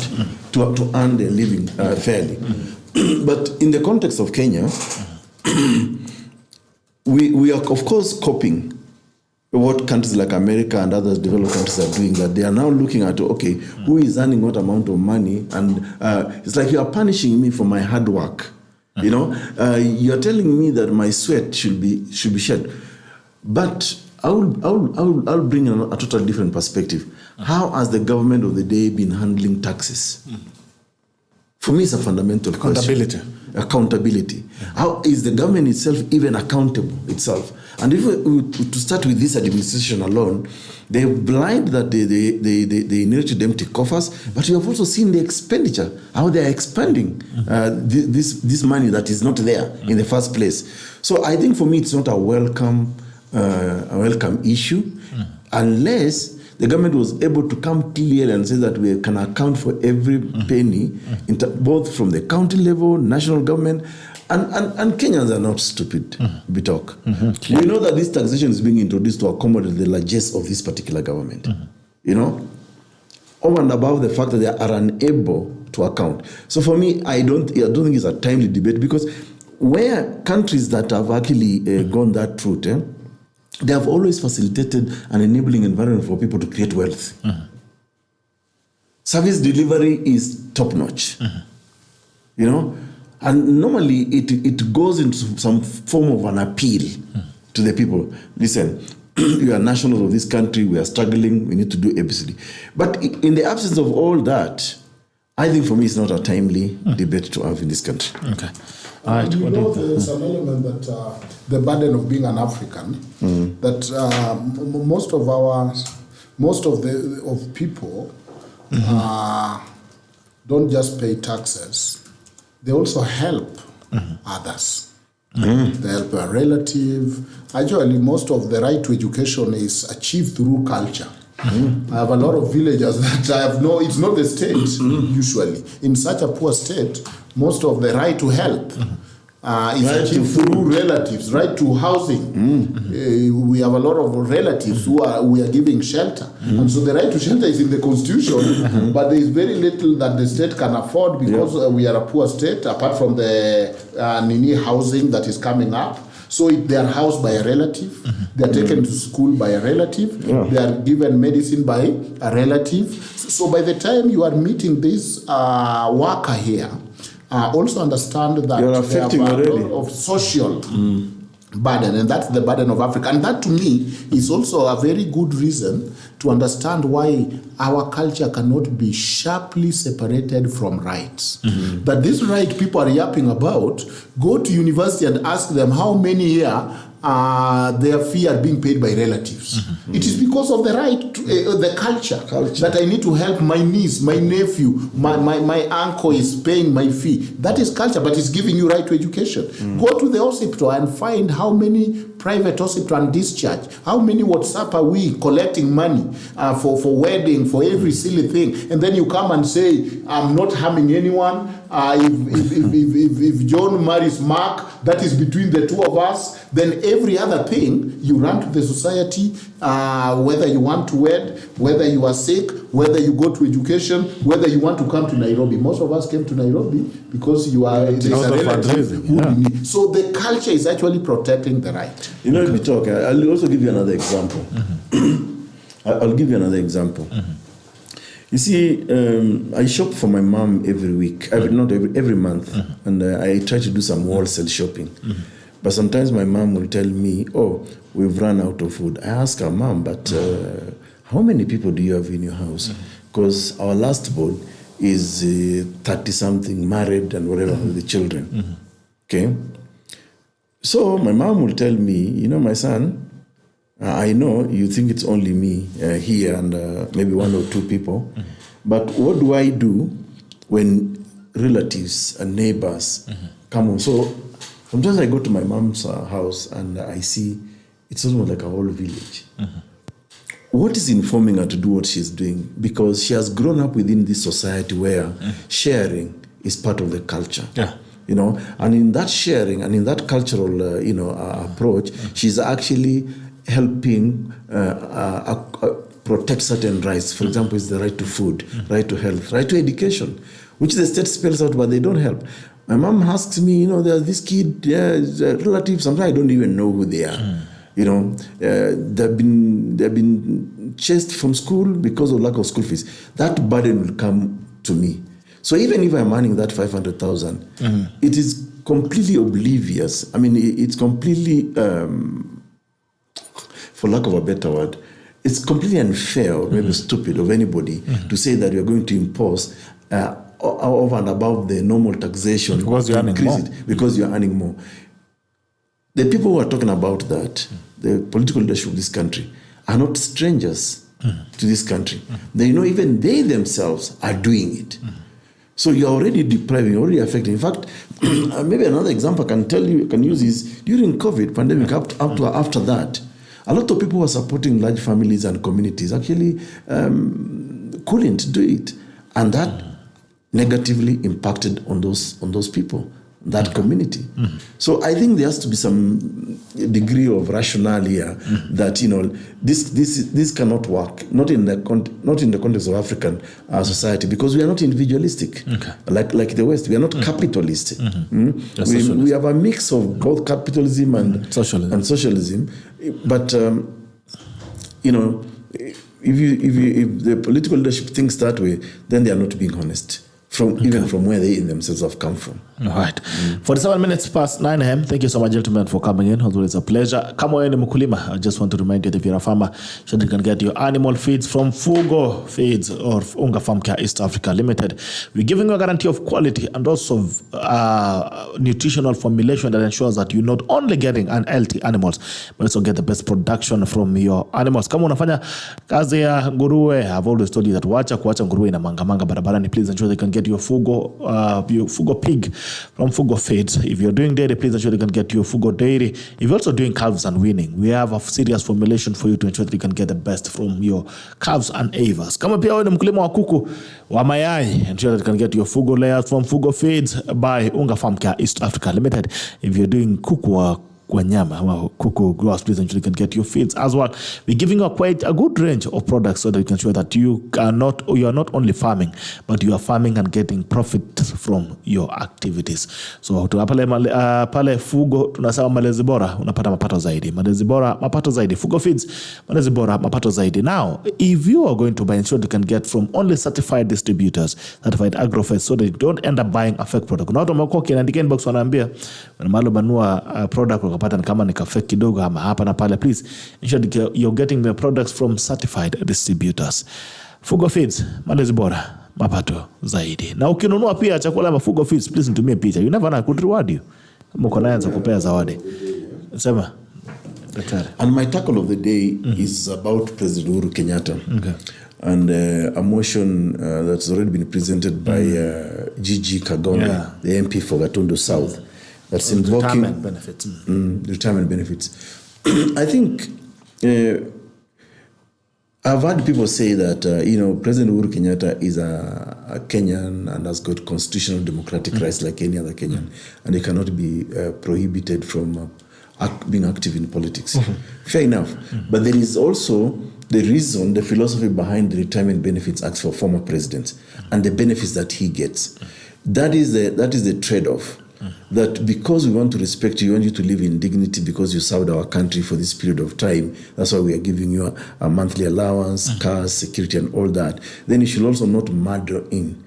to earn their living fairly. But in the context of Kenya, we are, of course, copying what countries like America and other developed countries are doing, that they are now looking at, okay, who is earning what amount of money? And it's like you are punishing me for my hard work. You know, you're telling me that my sweat should be shed. But I'll bring a totally different perspective. How has the government of the day been handling taxes? For me, it's a fundamental question. Accountability. How is the government itself even accountable itself? And if we to start with this administration alone, they're blind that they inherited empty coffers, but you have also seen the expenditure, how they are expanding this money that is not there in the first place. So I think for me, it's not a welcome issue, unless the government was able to come clear and say that we can account for every penny, both from the county level, national government, and Kenyans are not stupid, Bitok. We know that this taxation is being introduced to accommodate the largesse of this particular government. You know, over and above the fact that they are unable to account. So for me, I don't think it's a timely debate, because where countries that have actually gone that route, they have always facilitated an enabling environment for people to create wealth. Service delivery is top-notch. You know, and normally it goes into some form of an appeal to the people. Listen, you are nationals of this country, we are struggling, we need to do ABCD. But in the absence of all that, I think for me it's not a timely debate to have in this country. Okay. All right. You know, there's an element that the burden of being an African, that most of people don't just pay taxes; they also help others. They help a relative. Actually, most of the right to education is achieved through culture. I have a lot of villagers that I have it's not the state usually. In such a poor state, most of the right to help is achieved through relatives, right to housing. We have a lot of relatives we are giving shelter. And so the right to shelter is in the constitution, but there is very little that the state can afford, because we are a poor state, apart from the housing that is coming up. So they are housed by a relative, they are taken to school by a relative, they are given medicine by a relative. So by the time you are meeting this worker here, also understand that you're they have a lot of social burden, and that's the burden of Africa. And that to me is also a very good reason to understand why our culture cannot be sharply separated from rights. That this right people are yapping about, go to university and ask them how many here their fee are being paid by relatives. It is because of the right to the culture that I need to help my niece, my nephew, my uncle is paying my fee. That is culture, but it's giving you right to education. Go to the hospital and find how many private hospital and discharge, how many WhatsApp are we collecting money for wedding, for every silly thing, and then you come and say, I'm not harming anyone. If John marries Mark, that is between the two of us. Then every other thing you run to the society, whether you want to wed, whether you are sick, whether you go to education, whether you want to come to Nairobi. Most of us came to Nairobi because you are relative. So the culture is actually protecting the right. You know, if we talk, I'll also give you another example. I'll give you another example. You see, I shop for my mom every week, not every month, and I try to do some wholesale shopping. But sometimes my mom will tell me, oh, we've run out of food. I ask her, Mom, but how many people do you have in your house? Because our last born is 30-something, married and whatever, with the children. Okay? So my mom will tell me, you know, my son, I know you think it's only me here and maybe one or two people, but what do I do when relatives and neighbors come on? So sometimes I go to my mom's house and I see it's almost like a whole village. What is informing her to do what she's doing? Because she has grown up within this society where sharing is part of the culture. You know, and in that sharing and in that cultural, approach, she's actually helping protect certain rights. For example, it's the right to food, right to health, right to education, which the state spells out, but they don't help. My mom asks me, you know, there's this kid, relatives, sometimes I don't even know who they are. You know, they've been chased from school because of lack of school fees. That burden will come to me. So even if I'm earning that 500,000, it is completely oblivious. I mean, it's completely, for lack of a better word, it's completely unfair or maybe stupid of anybody to say that you're going to impose over and above the normal taxation because you're earning more. Because you're earning more. The people who are talking about that, the political leadership of this country, are not strangers to this country. They know even they themselves are doing it. So you're already depriving, already affecting. In fact, maybe another example I can use is during COVID pandemic, after that, a lot of people who are supporting large families and communities actually couldn't do it. And that negatively impacted on those people, that community. So I think there has to be some degree of rationale here that, you know, this cannot work, not in the context of African society, because we are not individualistic like the West. We are not capitalist. We have a mix of both capitalism and socialism. But you know, if the political leadership thinks that way, then they are not being honest. Even from where they in themselves have come from. All right. 47 minutes past 9 a.m. Thank you so much, gentlemen, for coming in. Although it's a pleasure. Kama wewe ni mkulima, I just want to remind you that if you're a farmer, you can get your animal feeds from Fugo Feeds or Unga Farm Care East Africa Limited. We're giving you a guarantee of quality and also nutritional formulation that ensures that you're not only getting unhealthy animals, but also get the best production from your animals. Kama unafanya kazi ya nguruwe, I've always told you that kuacha nguruwe na manga barabarani, please ensure they can get your Fugo pig from Fugo Feeds. If you're doing dairy, please ensure you can get your Fugo dairy. If you're also doing calves and weaning, we have a serious formulation for you to ensure that you can get the best from your calves and avers. Kama pia wewe ni mkulima wa kuku wa mayai, ensure that you can get your Fugo layers from Fugo Feeds by Unga Farm Care East Africa Limited. If you're doing kuku wa Wanyama, Kuku Gross, please ensure you can get your feeds as well. We're giving you quite a good range of products so that you can ensure that you are not only farming, but you are farming and getting profit from your activities. So pale Fugo tunasema malezi bora unapata mapato zaidi. Malezi bora mapato zaidi. Fugo Feeds malezi bora mapato zaidi. Now, if you are going to buy, ensure you can get from only certified distributors, certified agrofeds, so that you don't end up buying a fake product. Kuna watu wamekuwa kiandika inbox wanaambia mahali banua product ukapata kama ni kafe kidogo ama hapa na pale. Please ensure that you're getting the products from certified distributors. Fugo Feeds, malezi bora mapato zaidi. Na ukinunua pia chakula ya Fugo Feeds, please nitumie picha. You never know, I could reward you. Mko naanza kupea zawadi. Sema daktari. And my tackle of the day is about President Uhuru Kenyatta. And a motion that's already been presented by Gigi Kagome, the MP for Gatundu South. That's invoking retirement benefits. Retirement benefits. I think I've heard people say that President Uhuru Kenyatta is a Kenyan and has got constitutional democratic rights like any other Kenyan, and he cannot be prohibited from being active in politics. Fair enough. But there is also the reason, the philosophy behind the Retirement Benefits Act for former presidents and the benefits that he gets. That is the trade-off. That because we want to respect you, we want you to live in dignity because you served our country for this period of time. That's why we are giving you a monthly allowance, cars, security, and all that. Then you should also not murder in.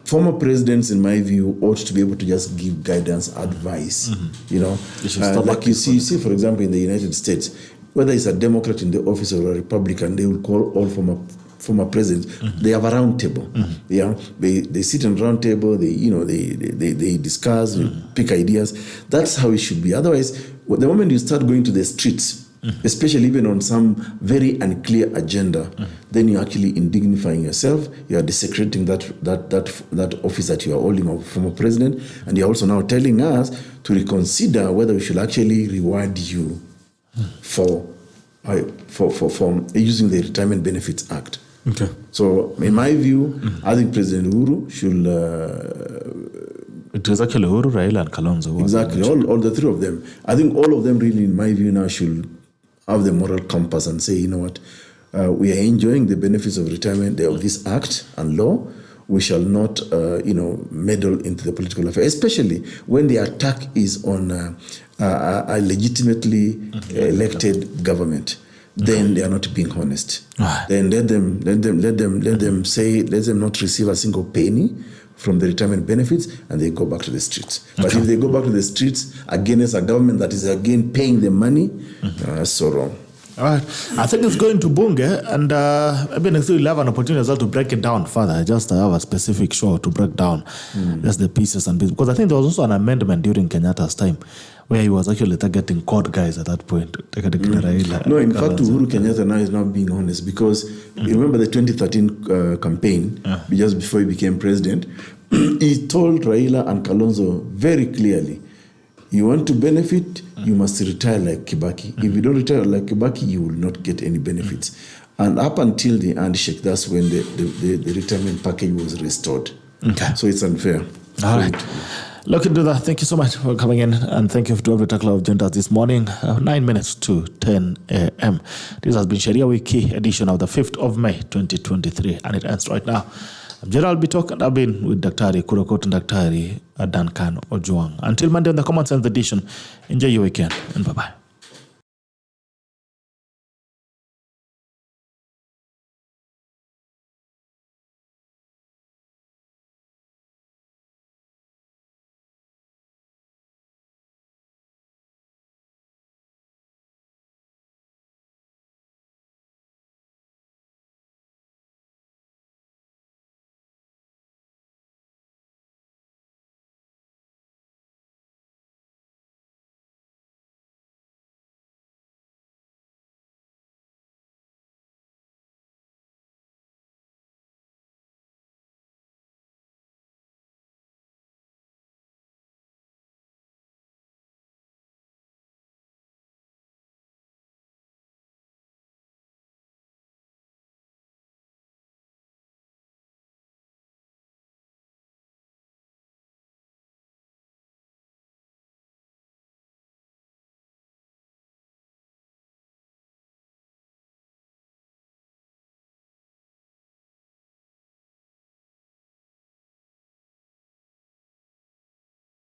Former presidents, in my view, ought to be able to just give guidance, advice. Like you see, for example, in the United States, whether it's a Democrat in the office or a Republican, they will call all former presidents. They have a round table. They sit on round table. They discuss, pick ideas. That's how it should be. Otherwise, the moment you start going to the streets, especially even on some very unclear agenda, then you're actually indignifying yourself. You are desecrating that office that you are holding of former president, and you're also now telling us to reconsider whether we should actually reward you for using the Retirement Benefits Act. Okay. So, in my view, I think President Uhuru should. It was actually Uhuru, Raila, and Kalonzo. Exactly, all the three of them. I think all of them really, in my view, now should have the moral compass and say, you know what, we are enjoying the benefits of retirement of this act and law. we shall not, meddle into the political affair, especially when the attack is on a legitimately elected government. Then they are not being honest. Then let them not receive a single penny from the retirement benefits, and they go back to the streets. But if they go back to the streets against a government that is again paying them money, that's so wrong. All right. I think it's going to Bunge, and maybe next week we'll have an opportunity as well to break it down further. Just have a specific show to break down just the pieces and pieces. Because I think there was also an amendment during Kenyatta's time where he was actually targeting court guys at that point. No, in fact, Uhuru Kenyatta now is not being honest, because you remember the 2013 campaign, just before he became president, he told Raila and Kalonzo very clearly, you want to benefit, you must retire like Kibaki. If you don't retire like Kibaki, you will not get any benefits. And up until the handshake, that's when the retirement package was restored. So it's unfair. All right. Look into that. Thank you so much for coming in, and thank you to every tackler of genders this morning. 9 minutes to 10 a.m. This has been Sheria Wiki edition of the 5th of May 2023, and it ends right now. I'm Gerald Bitok, and I've been with Dr. Ekuru Aukot and Dr. Duncan Ojwang. Until Monday on the Common Sense edition, enjoy your weekend, and bye-bye.